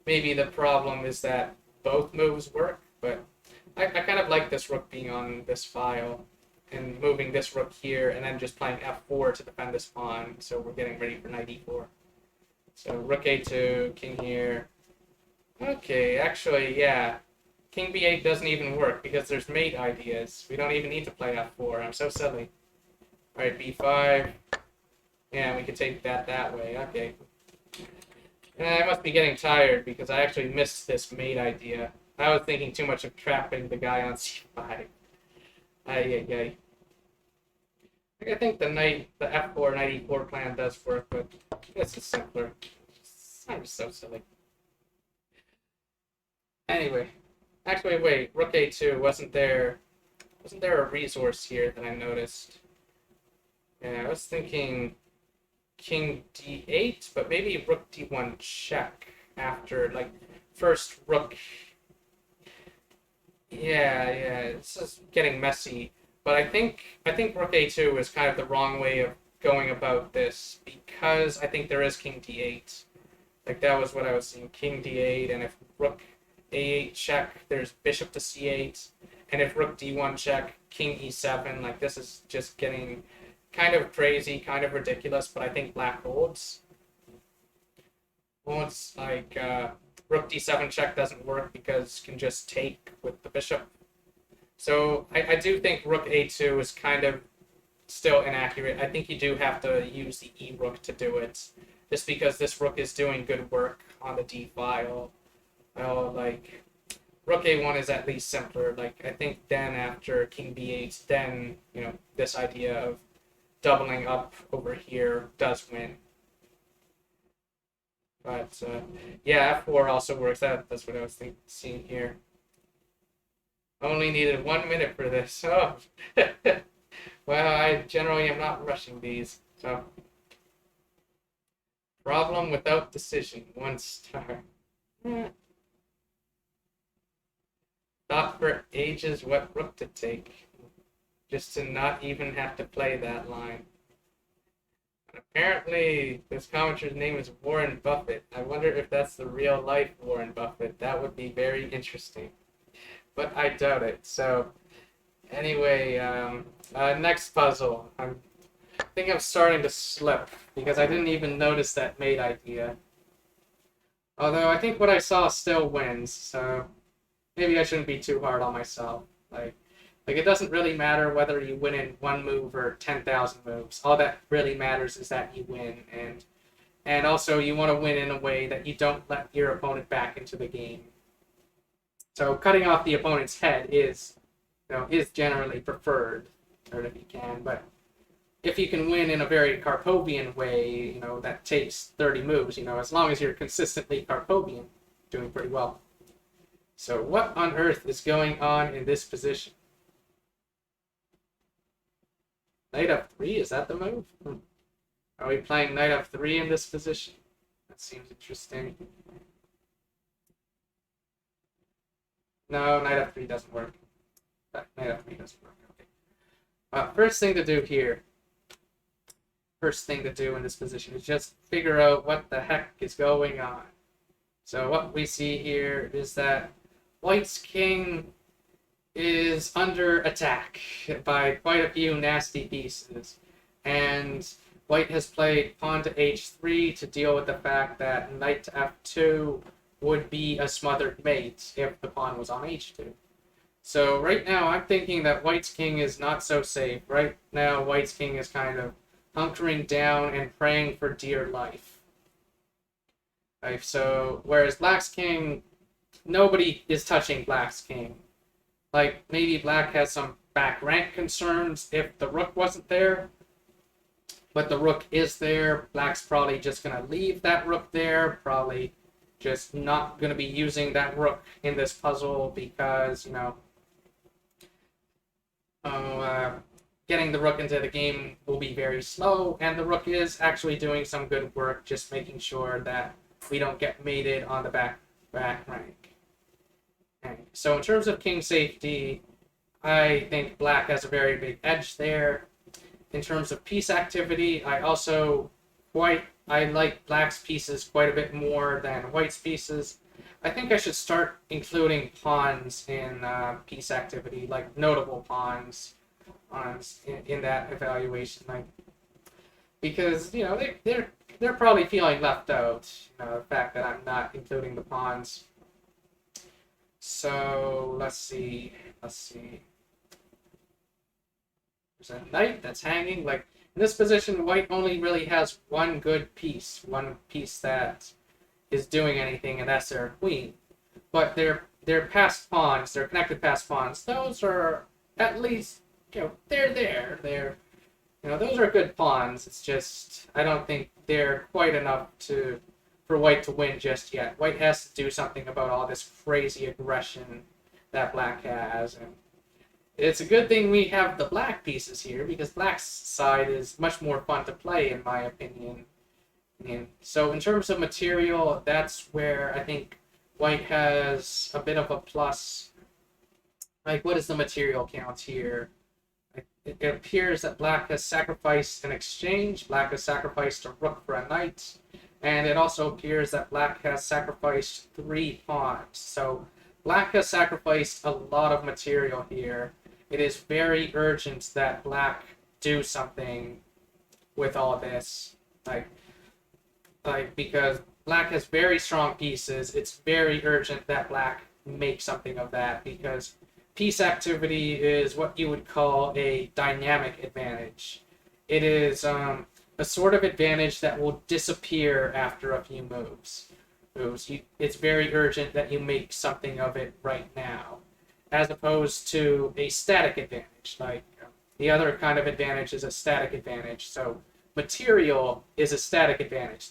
maybe the problem is that both moves work, but I kind of like this rook being on this file and moving this rook here and then just playing f4 to defend this pawn. So we're getting ready for knight e4. So rook a2, king here. Okay, actually, yeah. King b8 doesn't even work because there's mate ideas. We don't even need to play f4. I'm so silly. Alright, b5. Yeah, we can take that way. Okay. I must be getting tired because I actually missed this mate idea. I was thinking too much of trapping the guy on c5. Ay. I think the f4 knight e4 plan does work, but this is simpler. I'm so silly. Anyway, actually, wait. Rook a2 wasn't there a resource here that I noticed? Yeah, I was thinking king d8, but maybe rook d1 check after, like, first rook. Yeah, this is getting messy. But I think rook a2 is kind of the wrong way of going about this because I think there is king d8. Like, that was what I was seeing, king d8, and if rook a8 check, there's bishop to c8, and if rook d1 check, king e7. Like, this is just getting kind of crazy, kind of ridiculous, but I think black holds. Once, like, rook d7 check doesn't work because you can just take with the bishop. So I do think rook a2 is kind of still inaccurate. I think you do have to use the e-rook to do it, just because this rook is doing good work on the d file. Like, rook a1 is at least simpler. Like, I think then after king b8, then, this idea of doubling up over here does win. But, yeah, f4 also works. That's what I was seeing here. Only needed 1 minute for this. Oh. Well, I generally am not rushing these, so. Problem without decision, 1 star. Thought for ages what rook to take, just to not even have to play that line. And apparently, this commenter's name is Warren Buffett. I wonder if that's the real life Warren Buffett. That would be very interesting. But I doubt it. So, anyway, next puzzle. I think I'm starting to slip because I didn't even notice that mate idea. Although I think what I saw still wins, so maybe I shouldn't be too hard on myself. Like it doesn't really matter whether you win in 1 move or 10,000 moves. All that really matters is that you win, and also you want to win in a way that you don't let your opponent back into the game. So cutting off the opponent's head is generally preferred, or if you can. But if you can win in a very Karpovian way, that takes 30 moves. As long as you're consistently Karpovian, doing pretty well. So what on earth is going on in this position? Knight f3, is that the move? Are we playing knight f3 in this position? That seems interesting. No, knight f3 doesn't work. Knight f3 doesn't work. Okay. First thing to do here, first thing to do in this position is just figure out what the heck is going on. So what we see here is that White's king is under attack by quite a few nasty pieces. And White has played pawn to h3 to deal with the fact that knight to f2 would be a smothered mate if the pawn was on h2. So right now I'm thinking that White's king is not so safe. Right now White's king is kind of hunkering down and praying for dear life. Right, so whereas Black's king, nobody is touching Black's king. Like, maybe Black has some back rank concerns if the rook wasn't there, but the rook is there. Black's probably just going to leave that rook there, probably just not going to be using that rook in this puzzle because, you know, getting the rook into the game will be very slow, and the rook is actually doing some good work just making sure that we don't get mated on the back rank. Okay. So in terms of king safety, I think Black has a very big edge there. In terms of piece activity, I like Black's pieces quite a bit more than White's pieces. I think I should start including pawns in piece activity, like notable pawns in that evaluation, like, because you know they're probably feeling left out. You know, the fact that I'm not including the pawns. So let's see. There's a knight that's hanging. Like in this position, White only really has one good piece, one piece that is doing anything, and that's their queen. But their passed pawns, their connected passed pawns, those are at least, you know, they're there. You know, those are good pawns. It's just I don't think they're quite enough for White to win just yet. White has to do something about all this crazy aggression that Black has, and it's a good thing we have the Black pieces here because Black's side is much more fun to play, in my opinion. And so in terms of material, that's where I think White has a bit of a plus. Like, what is the material count here? It appears that Black has sacrificed an exchange. Black has sacrificed a rook for a knight. And it also appears that Black has sacrificed 3 pawns. So Black has sacrificed a lot of material here. It is very urgent that Black do something with all this. Like because Black has very strong pieces. It's very urgent that Black make something of that because piece activity is what you would call a dynamic advantage. It is a sort of advantage that will disappear after a few moves. It's very urgent that you make something of it right now, as opposed to a static advantage. Like the other kind of advantage is a static advantage. So material is a static advantage.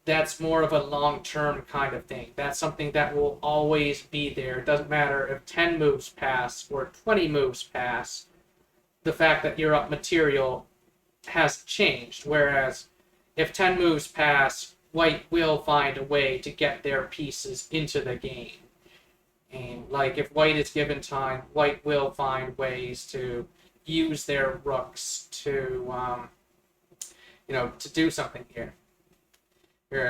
That's more of a long-term kind of thing. That's something that will always be there. It doesn't matter if 10 moves pass or 20 moves pass. The fact that you're up material has changed. Whereas if 10 moves pass, White will find a way to get their pieces into the game. And like if White is given time, White will find ways to use their rooks to to do something here.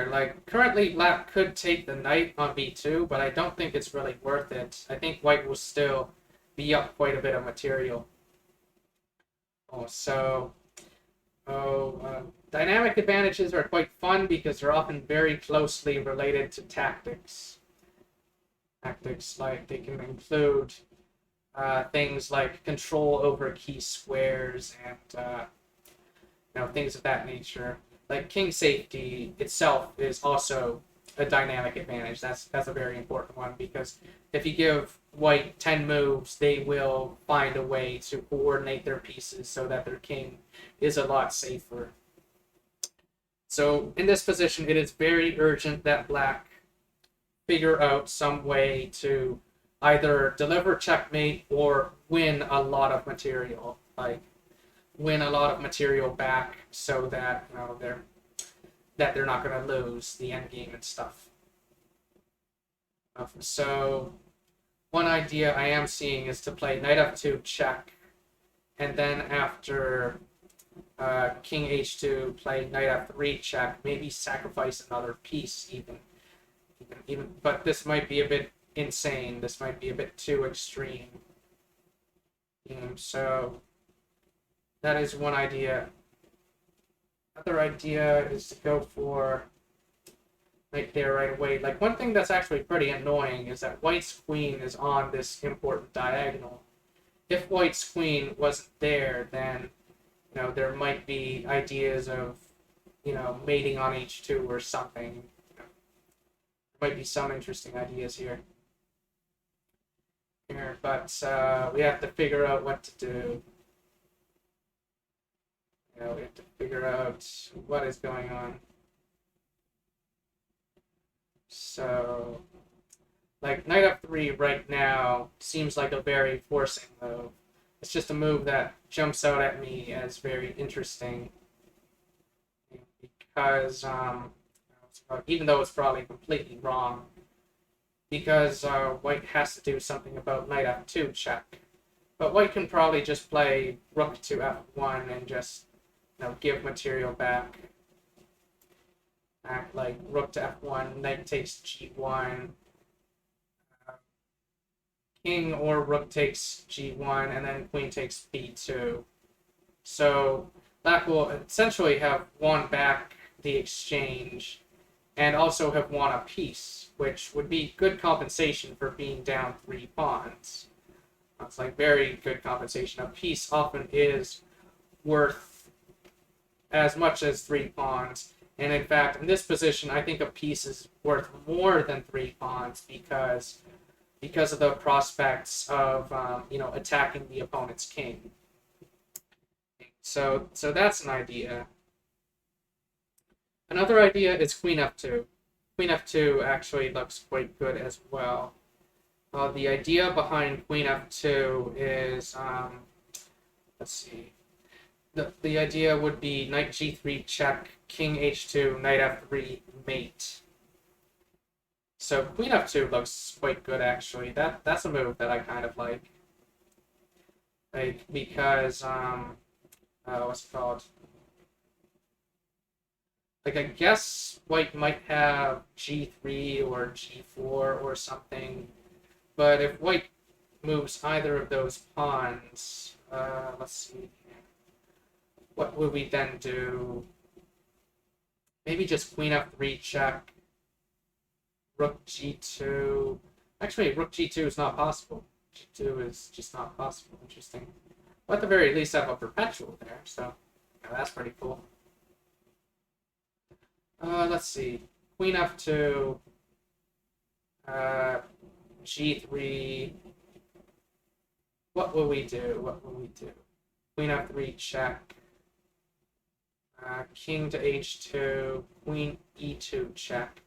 Like currently Black could take the knight on b2, but I don't think it's really worth it. I think White will still be up quite a bit of material. Dynamic advantages are quite fun because they're often very closely related to tactics. Tactics, like they can include things like control over key squares and things of that nature. Like king safety itself is also a dynamic advantage. That's a very important one because if you give White 10 moves, they will find a way to coordinate their pieces so that their king is a lot safer. So in this position, it is very urgent that Black figure out some way to either deliver checkmate or win a lot of material. Like win a lot of material back so that they're not going to lose the endgame and stuff. So one idea I am seeing is to play knight f2 check and then after king h2, play knight f3 check, maybe sacrifice another piece even. But this might be a bit insane. This might be a bit too extreme. So that is one idea. Another idea is to go for knight there right away. Like, one thing that's actually pretty annoying is that white's queen is on this important diagonal. If white's queen wasn't there, then there might be ideas of mating on h2 or something. There might be some interesting ideas here. But we have to figure out what to do. We have to figure out what is going on. So, like, knight f3 right now seems like a very forcing move. It's just a move that jumps out at me as very interesting because, even though it's probably completely wrong, because white has to do something about knight f2 check. But white can probably just play rook to f1 and just give material back. Like rook to f1, knight takes g1, king or rook takes g1, and then queen takes b2. So black will essentially have won back the exchange and also have won a piece, which would be good compensation for being down 3 pawns. It's like very good compensation. A piece often is worth as much as 3 pawns. And in fact, in this position, I think a piece is worth more than 3 pawns because of the prospects of attacking the opponent's king. So that's an idea. Another idea is queen f2. Queen f2 actually looks quite good as well. The idea behind queen f2 is, let's see. The idea would be knight g3 check, king h2, knight f3 mate. So queen f2 looks quite good actually. That's a move that I kind of like. Because what's it called? Like, I guess white might have g3 or g4 or something, but if white moves either of those pawns, let's see. What would we then do? Maybe just queen f3 check, rook g2. Actually, rook g2 is not possible. g2 is just not possible. Interesting. But at the very least, I have a perpetual there, so that's pretty cool. Let's see. Queen f2, g3. What will we do? Queen f3 check. King to h2, queen e2 check.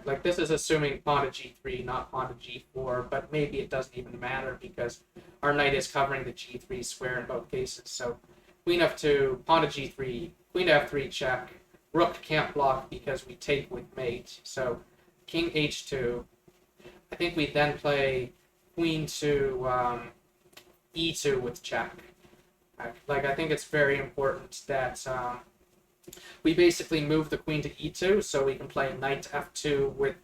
Like, this is assuming pawn to g3, not pawn to g4, but maybe it doesn't even matter because our knight is covering the g3 square in both cases. So queen f2, pawn to g3, queen to f3 check. Rook can't block because we take with mate. So king h2. I think we then play queen to e2 with check. Like, I think it's very important that we basically move the queen to e2 so we can play knight to f2 with,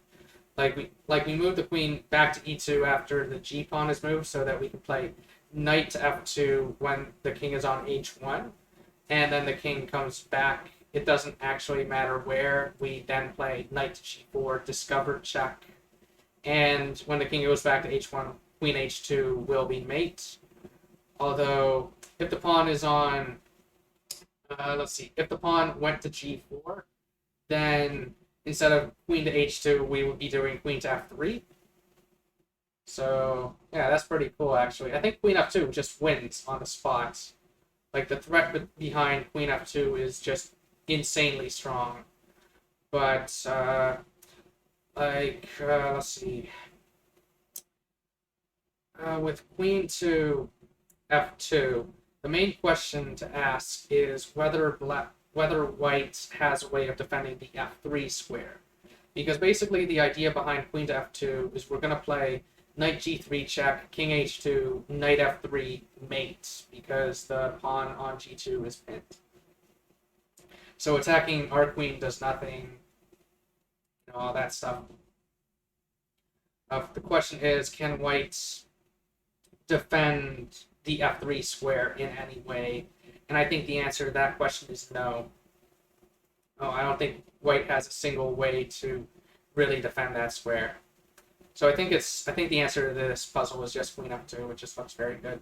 we move the queen back to e2 after the g pawn is moved so that we can play knight to f2 when the king is on h1, and then the king comes back. It doesn't actually matter where. We then play knight to g4, discovered check, and when the king goes back to h1, queen h2 will be mate. Although, if the pawn is on, if the pawn went to g4, then instead of queen to h2, we would be doing queen to f3. So, yeah, that's pretty cool, actually. I think queen f2 just wins on the spot. Like, the threat behind queen f2 is just insanely strong. But, let's see. With queen to f2, the main question to ask is whether white has a way of defending the f3 square. Because basically the idea behind queen to f2 is we're going to play knight g3 check, king h2, knight f3 mate, because the pawn on g2 is pinned. So attacking our queen does nothing, all that stuff. The question is, can white defend the f3 square in any way? And I think the answer to that question is no. Oh, I don't think white has a single way to really defend that square. So I think the answer to this puzzle is just queen f2, which just looks very good.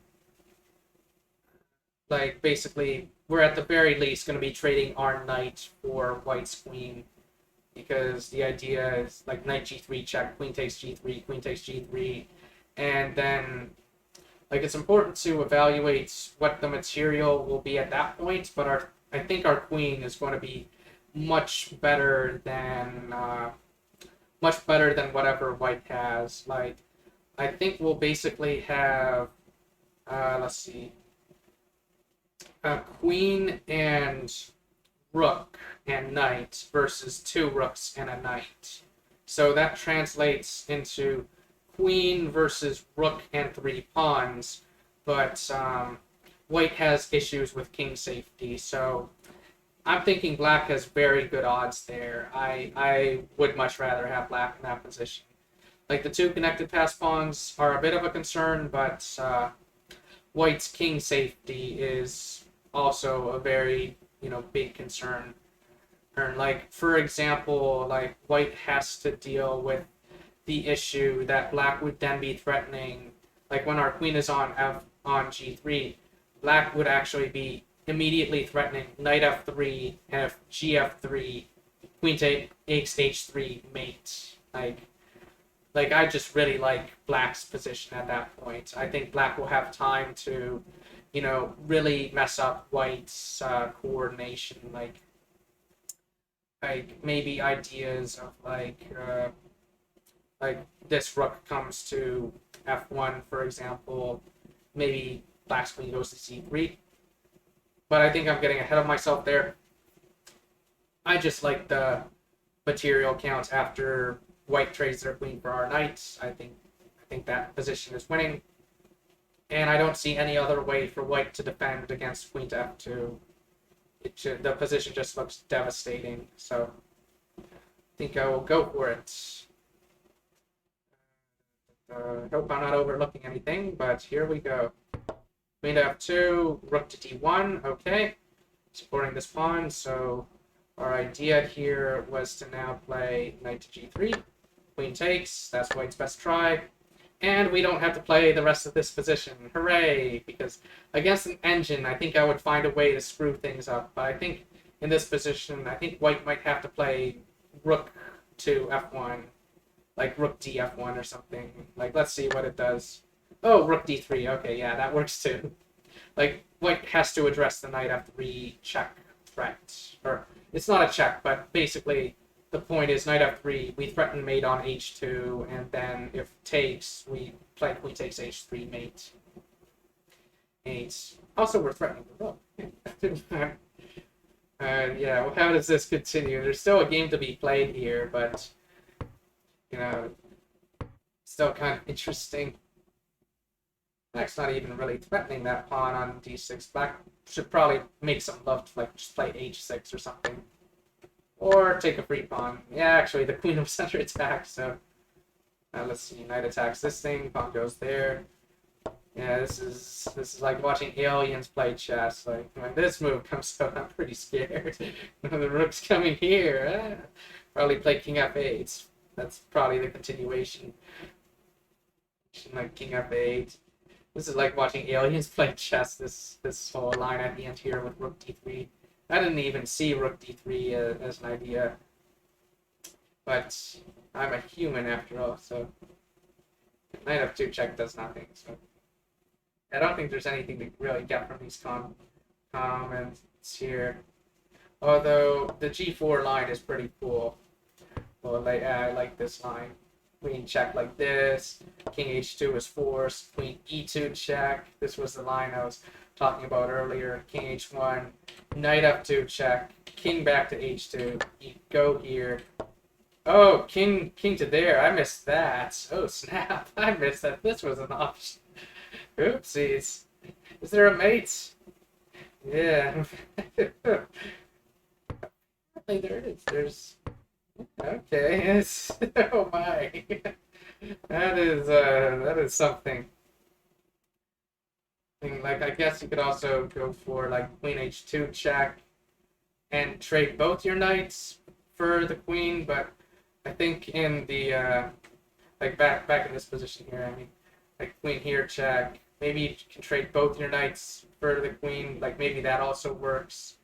Like, basically, we're at the very least going to be trading our knight for white's queen, because the idea is like knight g3 check, queen takes g3, queen takes g3, and then like it's important to evaluate what the material will be at that point. But I think our queen is going to be much better than whatever white has. Like, I think we'll basically have let's see, a queen and rook and knight versus two rooks and a knight. So that translates into queen versus rook and three pawns, but white has issues with king safety, so I'm thinking black has very good odds there. I would much rather have black in that position. Like, the two connected pass pawns are a bit of a concern, but white's king safety is also a very, big concern. Or, like, for example, like, white has to deal with the issue that black would then be threatening. Like, when our queen is on g3, black would actually be immediately threatening knight f3, and gf3, queen takes h3 mate. Like I just really like black's position at that point. I think black will have time to, really mess up white's coordination. Like maybe ideas of like this rook comes to f1, for example. Maybe black's queen goes to c3. But I think I'm getting ahead of myself there. I just like the material counts after white trades their queen for our knight. I think that position is winning. And I don't see any other way for white to defend against queen to f2. The position just looks devastating. So I think I will go for it. Hope I'm not overlooking anything, but here we go. Queen to f2, rook to d1, okay. Supporting this pawn, so our idea here was to now play knight to g3. Queen takes, that's white's best try. And we don't have to play the rest of this position. Hooray! Because against an engine, I think I would find a way to screw things up. But I think in this position, I think white might have to play rook to f1. Like rook df1 or something. Like, let's see what it does. Oh, rook d3. Okay, yeah, that works too. Like, white has to address the knight f3 check threat. Or, it's not a check, but basically the point is knight f3, we threaten mate on h2, and then if takes, we play queen takes h3 mate. Also, we're threatening the rook. Yeah, well, how does this continue? There's still a game to be played here, but, still kind of interesting. Black's not even really threatening that pawn on d6. Black should probably make some love to, like, just play h6 or something. Or take a free pawn. Yeah, actually, the queen was under attack, so... let's see, knight attacks this thing, pawn goes there. Yeah, this is like watching aliens play chess. Like, when this move comes out, I'm pretty scared. When the rook's coming here, probably play king f8. That's probably the continuation. Like king f8. This is like watching aliens play chess, this whole line at the end here with rook d3. I didn't even see rook d3 as an idea. But I'm a human after all, so... Knight f2 check does nothing, so... I don't think there's anything to really get from these comments here. Although, the g4 line is pretty cool. Well, I like this line. Queen check like this. King h2 is forced. Queen e2 check. This was the line I was talking about earlier. King h1. Knight f2 check. King back to h2. You go here. Oh, king to there. I missed that. Oh, snap. I missed that. This was an option. Oopsies. Is there a mate? Yeah. Hey, there it is. There's. Okay. Yes. Oh my. That is something. Like I guess you could also go for like queen h2 check and trade both your knights for the queen, but I think in the like back in this position here, I mean, like queen here check. Maybe you can trade both your knights for the queen. Like maybe that also works.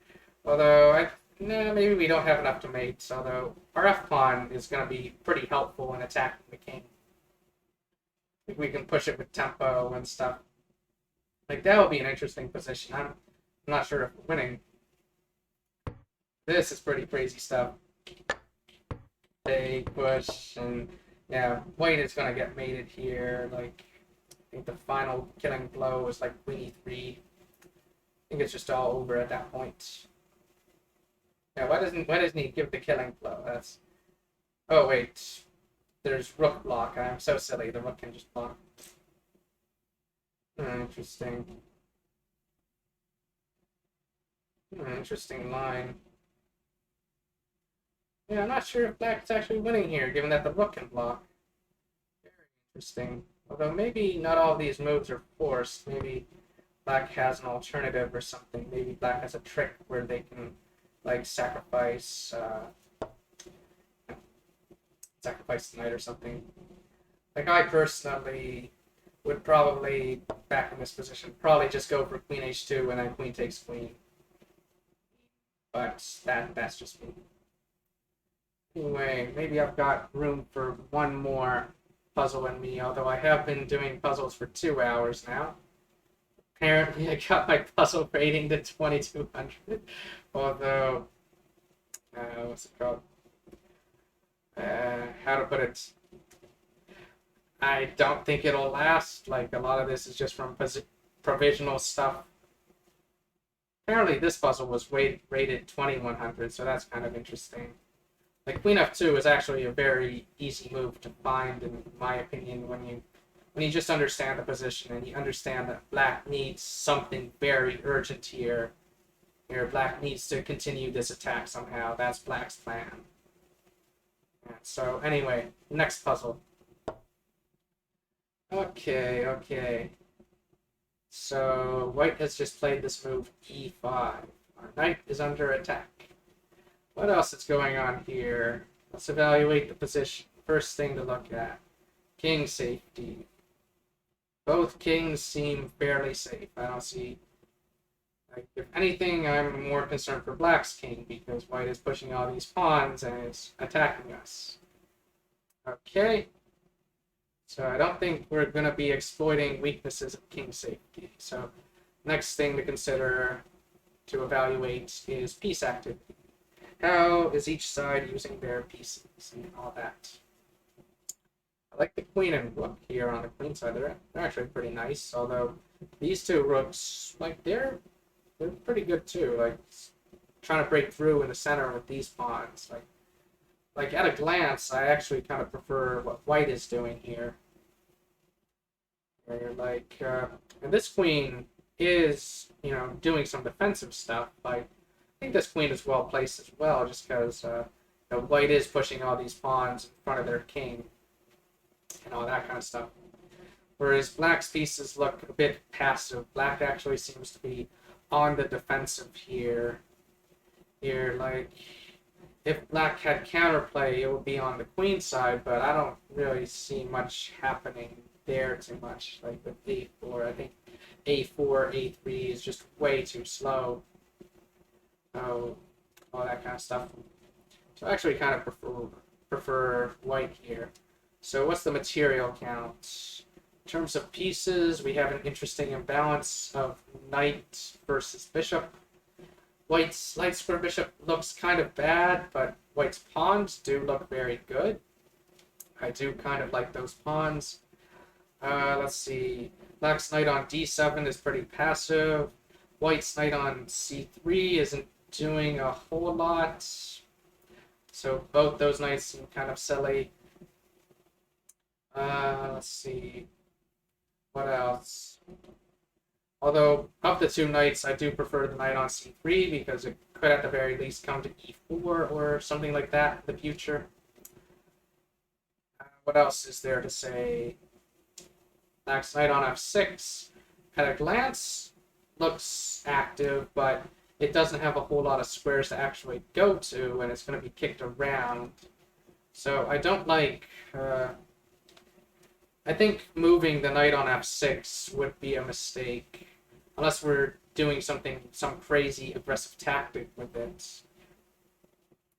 Although maybe we don't have enough to mate. Although our f pawn is going to be pretty helpful in attacking the king. Like we can push it with tempo and stuff. Like that would be an interesting position. I'm not sure if we're winning. This is pretty crazy stuff. They push and yeah, white is gonna get mated here. Like I think the final killing blow is like queen e3. I think it's just all over at that point. Yeah, why doesn't he give the killing blow? That's oh wait. There's rook block. I'm so silly. The rook can just block. Interesting. Interesting line. Yeah, I'm not sure if black's actually winning here, given that the rook can block. Very interesting. Although maybe not all of these moves are forced. Maybe black has an alternative or something. Maybe black has a trick where they can, like, sacrifice the knight or something. Like, I personally would probably, back in this position, probably just go for queen h2 and then queen takes queen. But that's just me. Anyway, maybe I've got room for one more puzzle in me, although I have been doing puzzles for 2 hours now. Apparently, I got my puzzle rating to 2200, although, what's it called? How to put it? I don't think it'll last. Like, a lot of this is just from provisional stuff. Apparently, this puzzle was rated 2100, so that's kind of interesting. Like queen f2 is actually a very easy move to find, in my opinion, when you just understand the position and you understand that black needs something very urgent here. Here, black needs to continue this attack somehow. That's black's plan. And so anyway, next puzzle. Okay. So white has just played this move e5. Our knight is under attack. What else is going on here? Let's evaluate the position. First thing to look at. King safety. Both kings seem fairly safe. I don't see... Like, if anything, I'm more concerned for black's king because white is pushing all these pawns and is attacking us. Okay. So I don't think we're going to be exploiting weaknesses of king safety. So next thing to consider to evaluate is piece activity. How is each side using their pieces and all that? I like the queen and rook here on the queen side. They're actually pretty nice, although these two rooks, like, they're pretty good too. Like, trying to break through in the center with these pawns. Like at a glance, I actually kind of prefer what white is doing here. Where, like, and this queen is, doing some defensive stuff. Like, I think this queen is well placed as well, just because white is pushing all these pawns in front of their king and all that kind of stuff. Whereas black's pieces look a bit passive. Black actually seems to be on the defensive here. Like, if black had counterplay, it would be on the queen side, but I don't really see much happening there too much. Like with a4, I think a4, a3 is just way too slow. All that kind of stuff. So I actually kind of prefer white here. So what's the material count? In terms of pieces, we have an interesting imbalance of knight versus bishop. White's light square bishop looks kind of bad, but white's pawns do look very good. I do kind of like those pawns. Let's see. Black's knight on d7 is pretty passive. White's knight on c3 isn't doing a whole lot. So both those knights seem kind of silly. Let's see. What else? Although, of the two knights, I do prefer the knight on c3 because it could at the very least come to e4 or something like that in the future. What else is there to say? Next, knight on f6. At a glance, looks active, but it doesn't have a whole lot of squares to actually go to, and it's going to be kicked around. So I don't like... I think moving the knight on f6 would be a mistake. Unless we're doing some crazy aggressive tactic with it.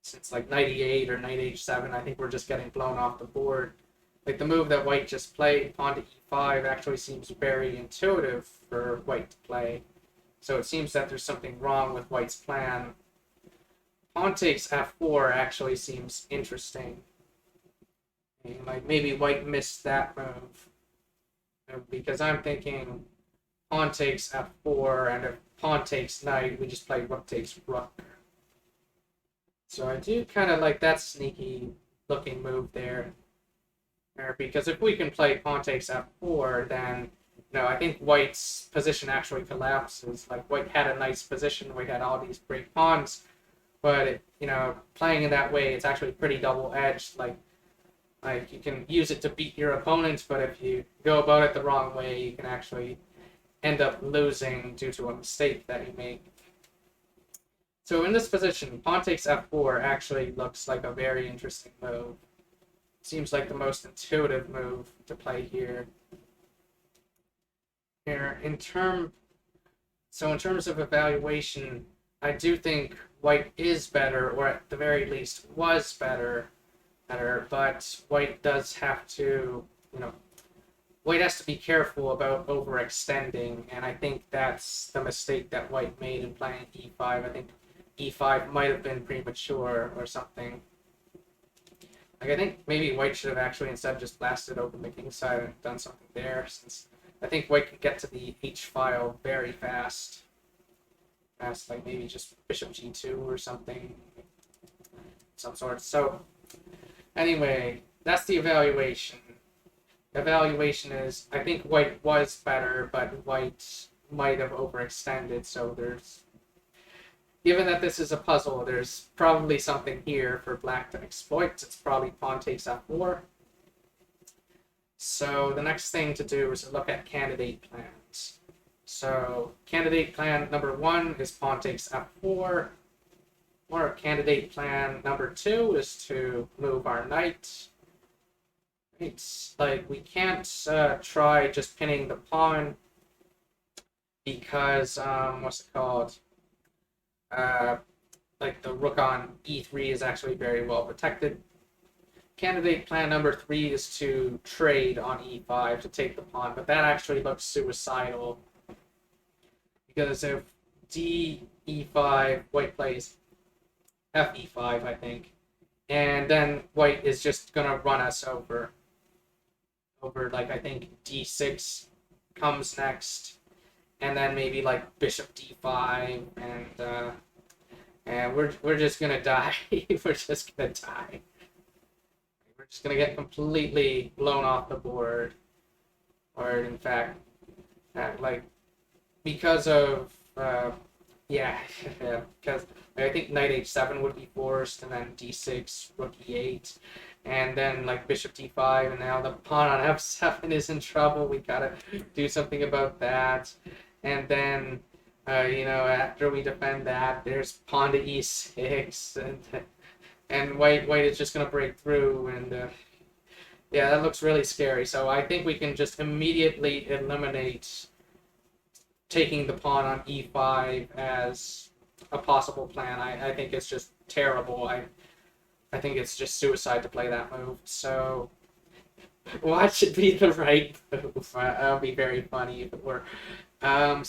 Since like knight e8 or knight h7, I think we're just getting blown off the board. Like the move that white just played, pawn to e5, actually seems very intuitive for white to play. So it seems that there's something wrong with white's plan. Pawn takes f4 actually seems interesting. And like maybe white missed that move. Because I'm thinking pawn takes f4, and if pawn takes knight, we just play rook takes rook. So I do kind of like that sneaky looking move there. Because if we can play pawn takes f4, then I think white's position actually collapses. Like white had a nice position, we had all these great pawns, but playing in that way, it's actually pretty double-edged. Like you can use it to beat your opponent, but if you go about it the wrong way, you can actually end up losing due to a mistake that you make. So in this position, pawn takes f4 actually looks like a very interesting move. Seems like the most intuitive move to play here. In terms of evaluation, I do think white is better, or at the very least was better, but white does have to, white has to be careful about overextending, and I think that's the mistake that white made in playing e5. I think e5 might have been premature or something. Like I think maybe white should have actually instead just blasted open the king side and done something there, since I think white can get to the h file very fast. Like maybe just bishop g2 or something, some sort. So anyway, that's the evaluation. Evaluation is, I think white was better, but white might have overextended, so given that this is a puzzle, there's probably something here for black to exploit. It's probably pawn takes f4. So the next thing to do is look at candidate plans. So candidate plan number 1 is pawn takes f4. Or candidate plan number 2 is to move our knight. It's like we can't try just pinning the pawn because what's it called? Like the rook on e3 is actually very well protected. Candidate plan number 3 is to trade on e5 to take the pawn, but that actually looks suicidal because if d-e5, white plays f-e5, I think, and then white is just gonna run us over like I think d6 comes next, and then maybe like bishop d5, and we're just gonna die. We're just gonna die. We're just gonna get completely blown off the board, or in fact, like because of because I think knight h7 would be forced, and then d6, rook e8, and then like bishop d5, and now the pawn on f7 is in trouble. We gotta do something about that, and then after we defend that, there's pawn to e6, and white is just gonna break through, and yeah, that looks really scary. So I think we can just immediately eliminate taking the pawn on e5 as a possible plan. I think it's just terrible. I think it's just suicide to play that move. So watch it be the right move. That would be very funny if it were. I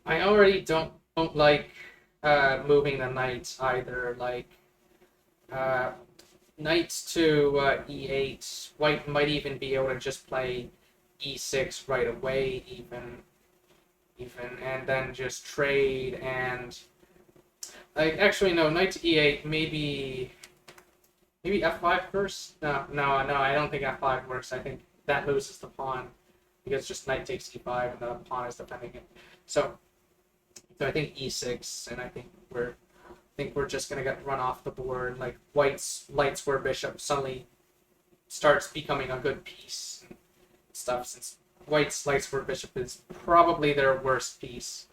already don't like moving the knights either. Like knights to e8. White might even be able to just play e6 right away, even, and then just trade. And Like, actually, no, knight to e8, maybe f5 first? No, I don't think f5 works. I think that loses the pawn because just knight takes e5 and the pawn is defending it. So, so I think e6, and I think we're just gonna get run off the board. Like white's light square bishop suddenly starts becoming a good piece and stuff. Since white's light square bishop is probably their worst piece.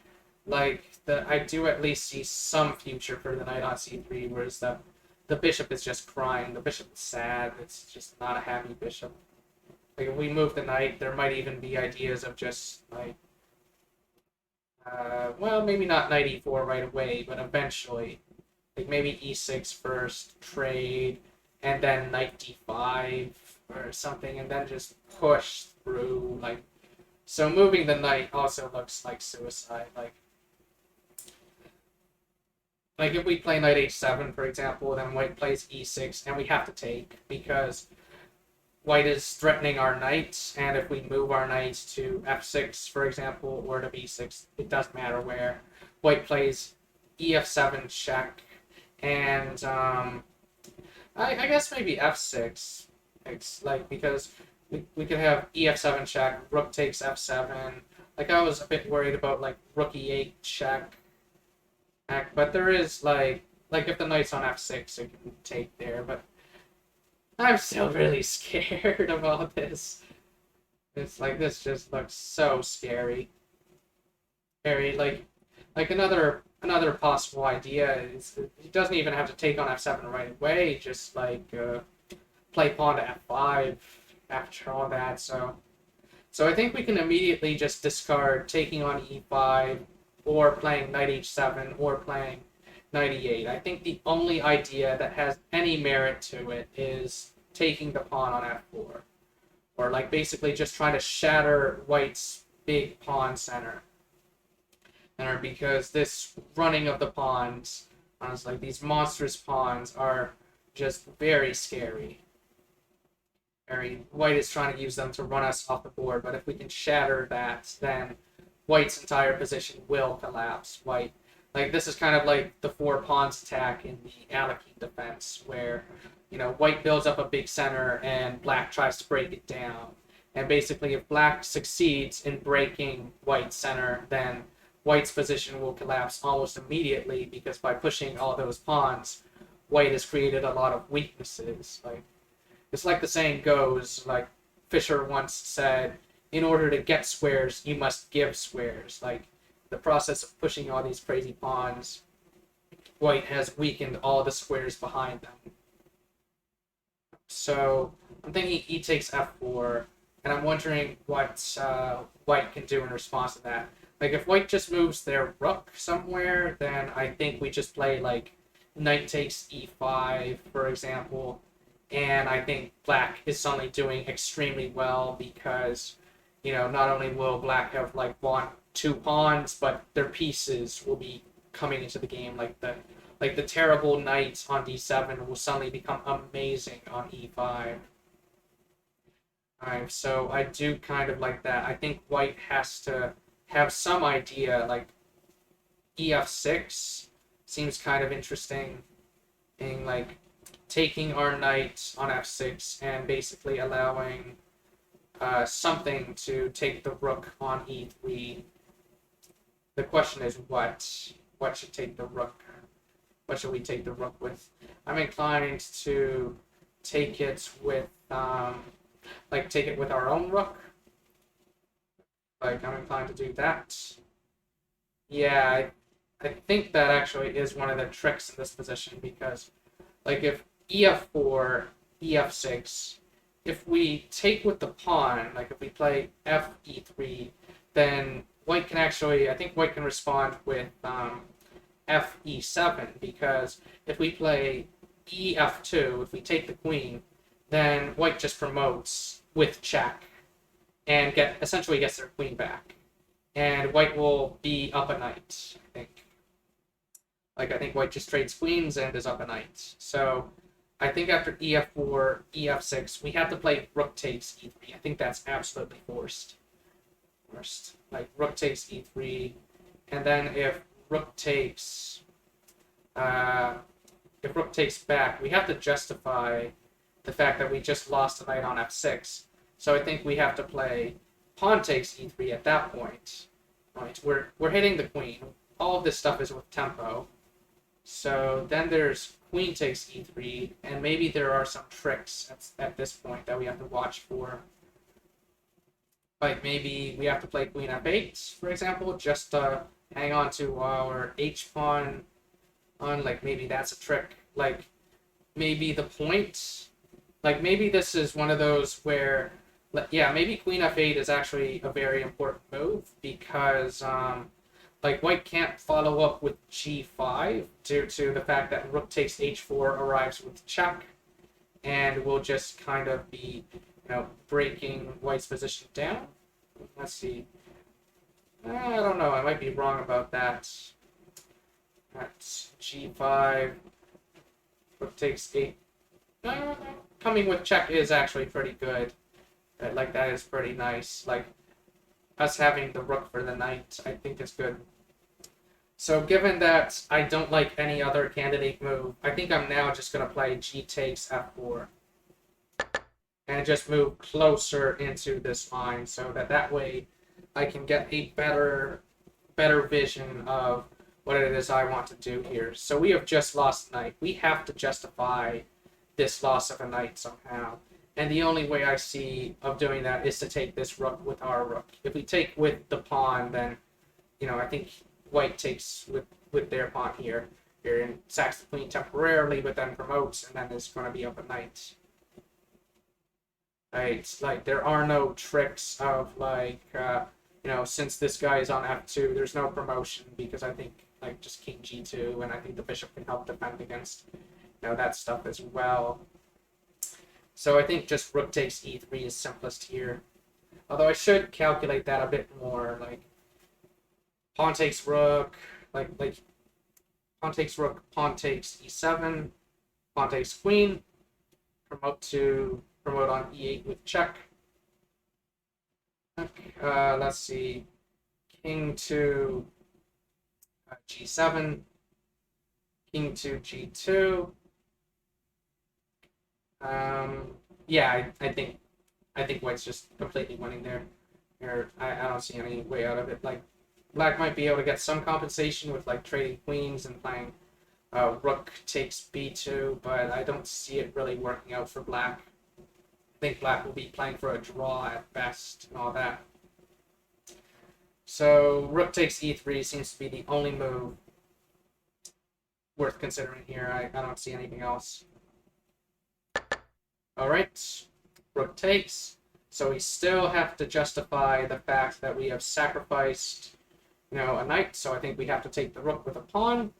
Like I do at least see some future for the knight on c3, whereas the bishop is just crying. The bishop is sad. It's just not a happy bishop. Like if we move the knight, there might even be ideas of just like, well, maybe not knight e4 right away, but eventually, like maybe e6 first, trade, and then knight d5 or something, and then just push through. So moving the knight also looks like suicide. Like if we play knight h7, for example, then white plays e6, and we have to take because white is threatening our knight, and if we move our knight to f6, for example, or to b6, it doesn't matter where. White plays ef7 check, and I guess maybe f6. It's like because we could have ef7 check, rook takes f7. Like I was a bit worried about like rook e8 check, but there is like if the knight's on f6, it can take there. But I'm still really scared about this. It's like this just looks so scary. Scary. Like another possible idea is he doesn't even have to take on f7 right away. Just like play pawn to f5 after all that. So I think we can immediately just discard taking on e5 or playing knight h7 or playing knight e8. I think the only idea that has any merit to it is taking the pawn on f4. Or like basically just trying to shatter white's big pawn center. Because this running of the pawns, honestly, like these monstrous pawns are just very scary. White is trying to use them to run us off the board, but if we can shatter that, then white's entire position will collapse. Like this is kind of like the four pawns attack in the Alekhine defense, where white builds up a big center and black tries to break it down. And basically, if black succeeds in breaking white's center, then white's position will collapse almost immediately because by pushing all those pawns, white has created a lot of weaknesses. Like it's like the saying goes, like Fisher once said, in order to get squares, you must give squares. Like the process of pushing all these crazy pawns, white has weakened all the squares behind them. So I'm thinking e takes f4, and I'm wondering what white can do in response to that. Like if white just moves their rook somewhere, then I think we just play like knight takes e5, for example, and I think black is suddenly doing extremely well because not only will black have like won two pawns, but their pieces will be coming into the game. Like the terrible knight on d7 will suddenly become amazing on e5. Alright, so I do kind of like that. I think white has to have some idea, like ef6 seems kind of interesting, being like taking our knight on f6 and basically allowing something to take the rook on e3. The question is what should take the rook? What should we take the rook with? I'm inclined to take it with take it with our own rook. Like I'm inclined to do that. Yeah, I think that actually is one of the tricks in this position because like if ef4, ef6, if we take with the pawn, like if we play f e3, then white can actually, I think white can respond with f e7 because if we play ef2, if we take the queen, then white just promotes with check and essentially gets their queen back. And white will be up a knight, I think. Like I think white just trades queens and is up a knight. So I think after ef4, ef6, we have to play rook takes e3. I think that's absolutely forced. Like rook takes e3, and then if rook takes if rook takes back, we have to justify the fact that we just lost a knight on f6. So I think we have to play pawn takes e3 at that point. Right, we're hitting the queen. All of this stuff is with tempo. So then there's queen takes e3, and maybe there are some tricks at this point that we have to watch for. Like maybe we have to play queen f8, for example, just to hang on to our h pawn on. Like maybe that's a trick. Like maybe the point. Like maybe this is one of those where, yeah, maybe queen f8 is actually a very important move because like white can't follow up with g5 due to the fact that rook takes h4 arrives with check, and will just kind of be, breaking white's position down. Let's see. I don't know. I might be wrong about that. That's g5. Rook takes 8. Coming with check is actually pretty good. Like, that is pretty nice. Like, us having the rook for the knight, I think is good. So given that I don't like any other candidate move, I think I'm now just going to play g takes f4. And just move closer into this line so that way I can get a better vision of what it is I want to do here. So we have just lost a knight. We have to justify this loss of a knight somehow. And the only way I see of doing that is to take this rook with our rook. If we take with the pawn, then, I think white takes with their pawn here and sacks the queen temporarily, but then promotes, and then there's going to be up a knight. Right, like there are no tricks of like, since this guy is on f2, there's no promotion because I think like just king g2, and I think the bishop can help defend against, that stuff as well. So I think just rook takes e3 is simplest here. Although I should calculate that a bit more, like pawn takes rook, like pawn takes rook, pawn takes e7, pawn takes queen, promote on e8 with check. Let's see, king to g7, king to g2. Yeah, I think white's just completely winning there. I don't see any way out of it. Like black might be able to get some compensation with like trading queens and playing rook takes b2, but I don't see it really working out for black. I think black will be playing for a draw at best and all that. So rook takes e3 seems to be the only move worth considering here. I don't see anything else. Alright, rook takes. So we still have to justify the fact that we have sacrificed, a knight. So I think we have to take the rook with a pawn.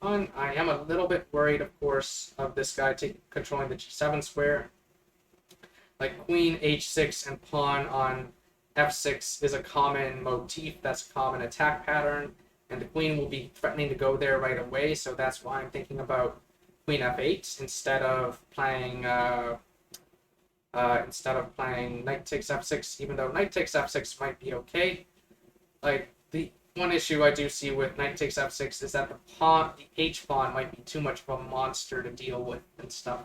I am a little bit worried, of course, of this guy controlling the g7 square. Like queen h6 and pawn on f6 is a common motif. That's a common attack pattern, and the queen will be threatening to go there right away. So that's why I'm thinking about queen f8 instead of playing knight takes f6. Even though knight takes f6 might be okay. Like the one issue I do see with knight takes f6 is that the h pawn might be too much of a monster to deal with and stuff.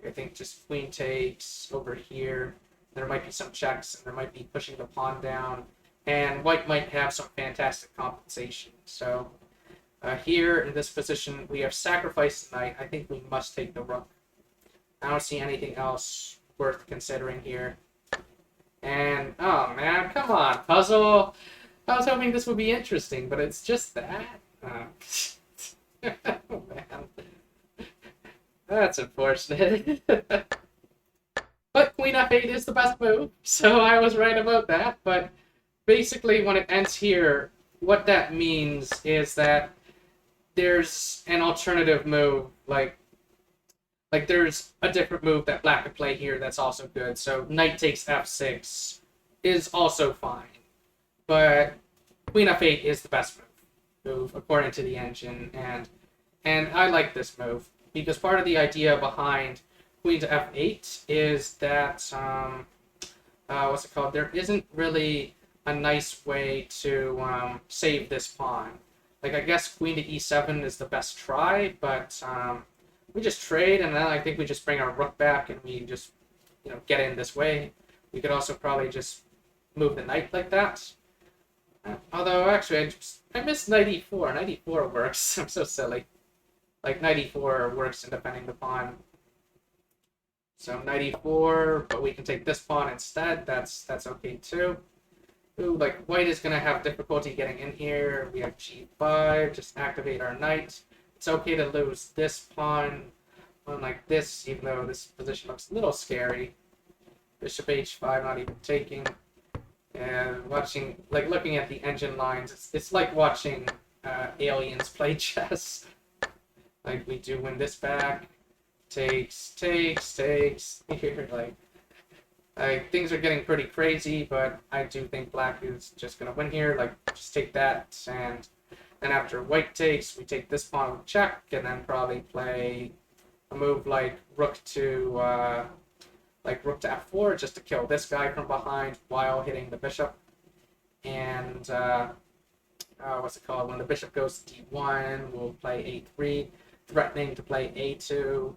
I think just queen takes over here. There might be some checks, and there might be pushing the pawn down, and white might have some fantastic compensation. So here in this position, we have sacrificed the knight. I think we must take the rook. I don't see anything else worth considering here. And oh man, come on, puzzle! I was hoping this would be interesting, but it's just that. Oh man. That's unfortunate. But queen f8 is the best move, so I was right about that. But basically, when it ends here, what that means is that there's an alternative move, like there's a different move that black could play here that's also good. So knight takes f6 is also fine, but queen f8 is the best move according to the engine, and I like this move. Because part of the idea behind queen to f8 is that, what's it called? There isn't really a nice way to save this pawn. Like, I guess queen to e7 is the best try, but we just trade, and then I think we just bring our rook back, and we just, get in this way. We could also probably just move the knight like that. Although, actually, I missed knight e4. Knight e4 works. I'm so silly. Like, knight e4 works in defending the pawn. So knight e4, but we can take this pawn instead. That's okay too. Ooh, like white is gonna have difficulty getting in here. We have g5, just activate our knight. It's okay to lose this pawn on like this, even though this position looks a little scary. Bishop h5, not even taking. And watching, like looking at the engine lines, it's like watching aliens play chess. Like we do win this back. Takes. Here, like things are getting pretty crazy, but I do think black is just gonna win here. Like, just take that, and then after white takes, we take this pawn with check, and then probably play a move like rook to f4, just to kill this guy from behind while hitting the bishop. And what's it called? When the bishop goes to d1, we'll play a3, threatening to play a2.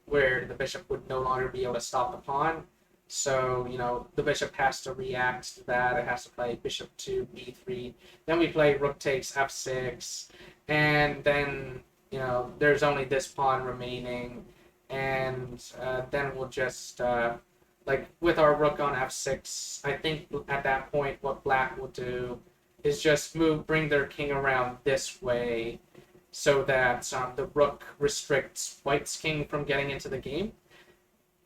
Where the bishop would no longer be able to stop the pawn. So, the bishop has to react to that. It has to play bishop to b3. Then we play rook takes f6. And then, there's only this pawn remaining. And then we'll just, with our rook on f6, I think at that point what black will do is just bring their king around this way, so that the rook restricts white's king from getting into the game.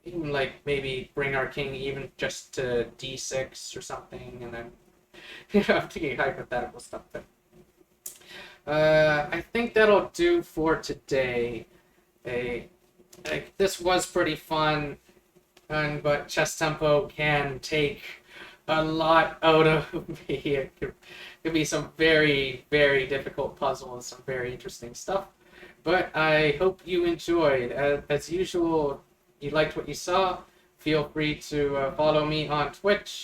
Even like maybe bring our king even just to d6 or something, and then I'm thinking hypothetical stuff. But I think that'll do for today. This was pretty fun, but ChessTempo can take a lot out of me. It could be some very, very difficult puzzles, some very interesting stuff. But I hope you enjoyed. As usual, you liked what you saw, feel free to follow me on Twitch.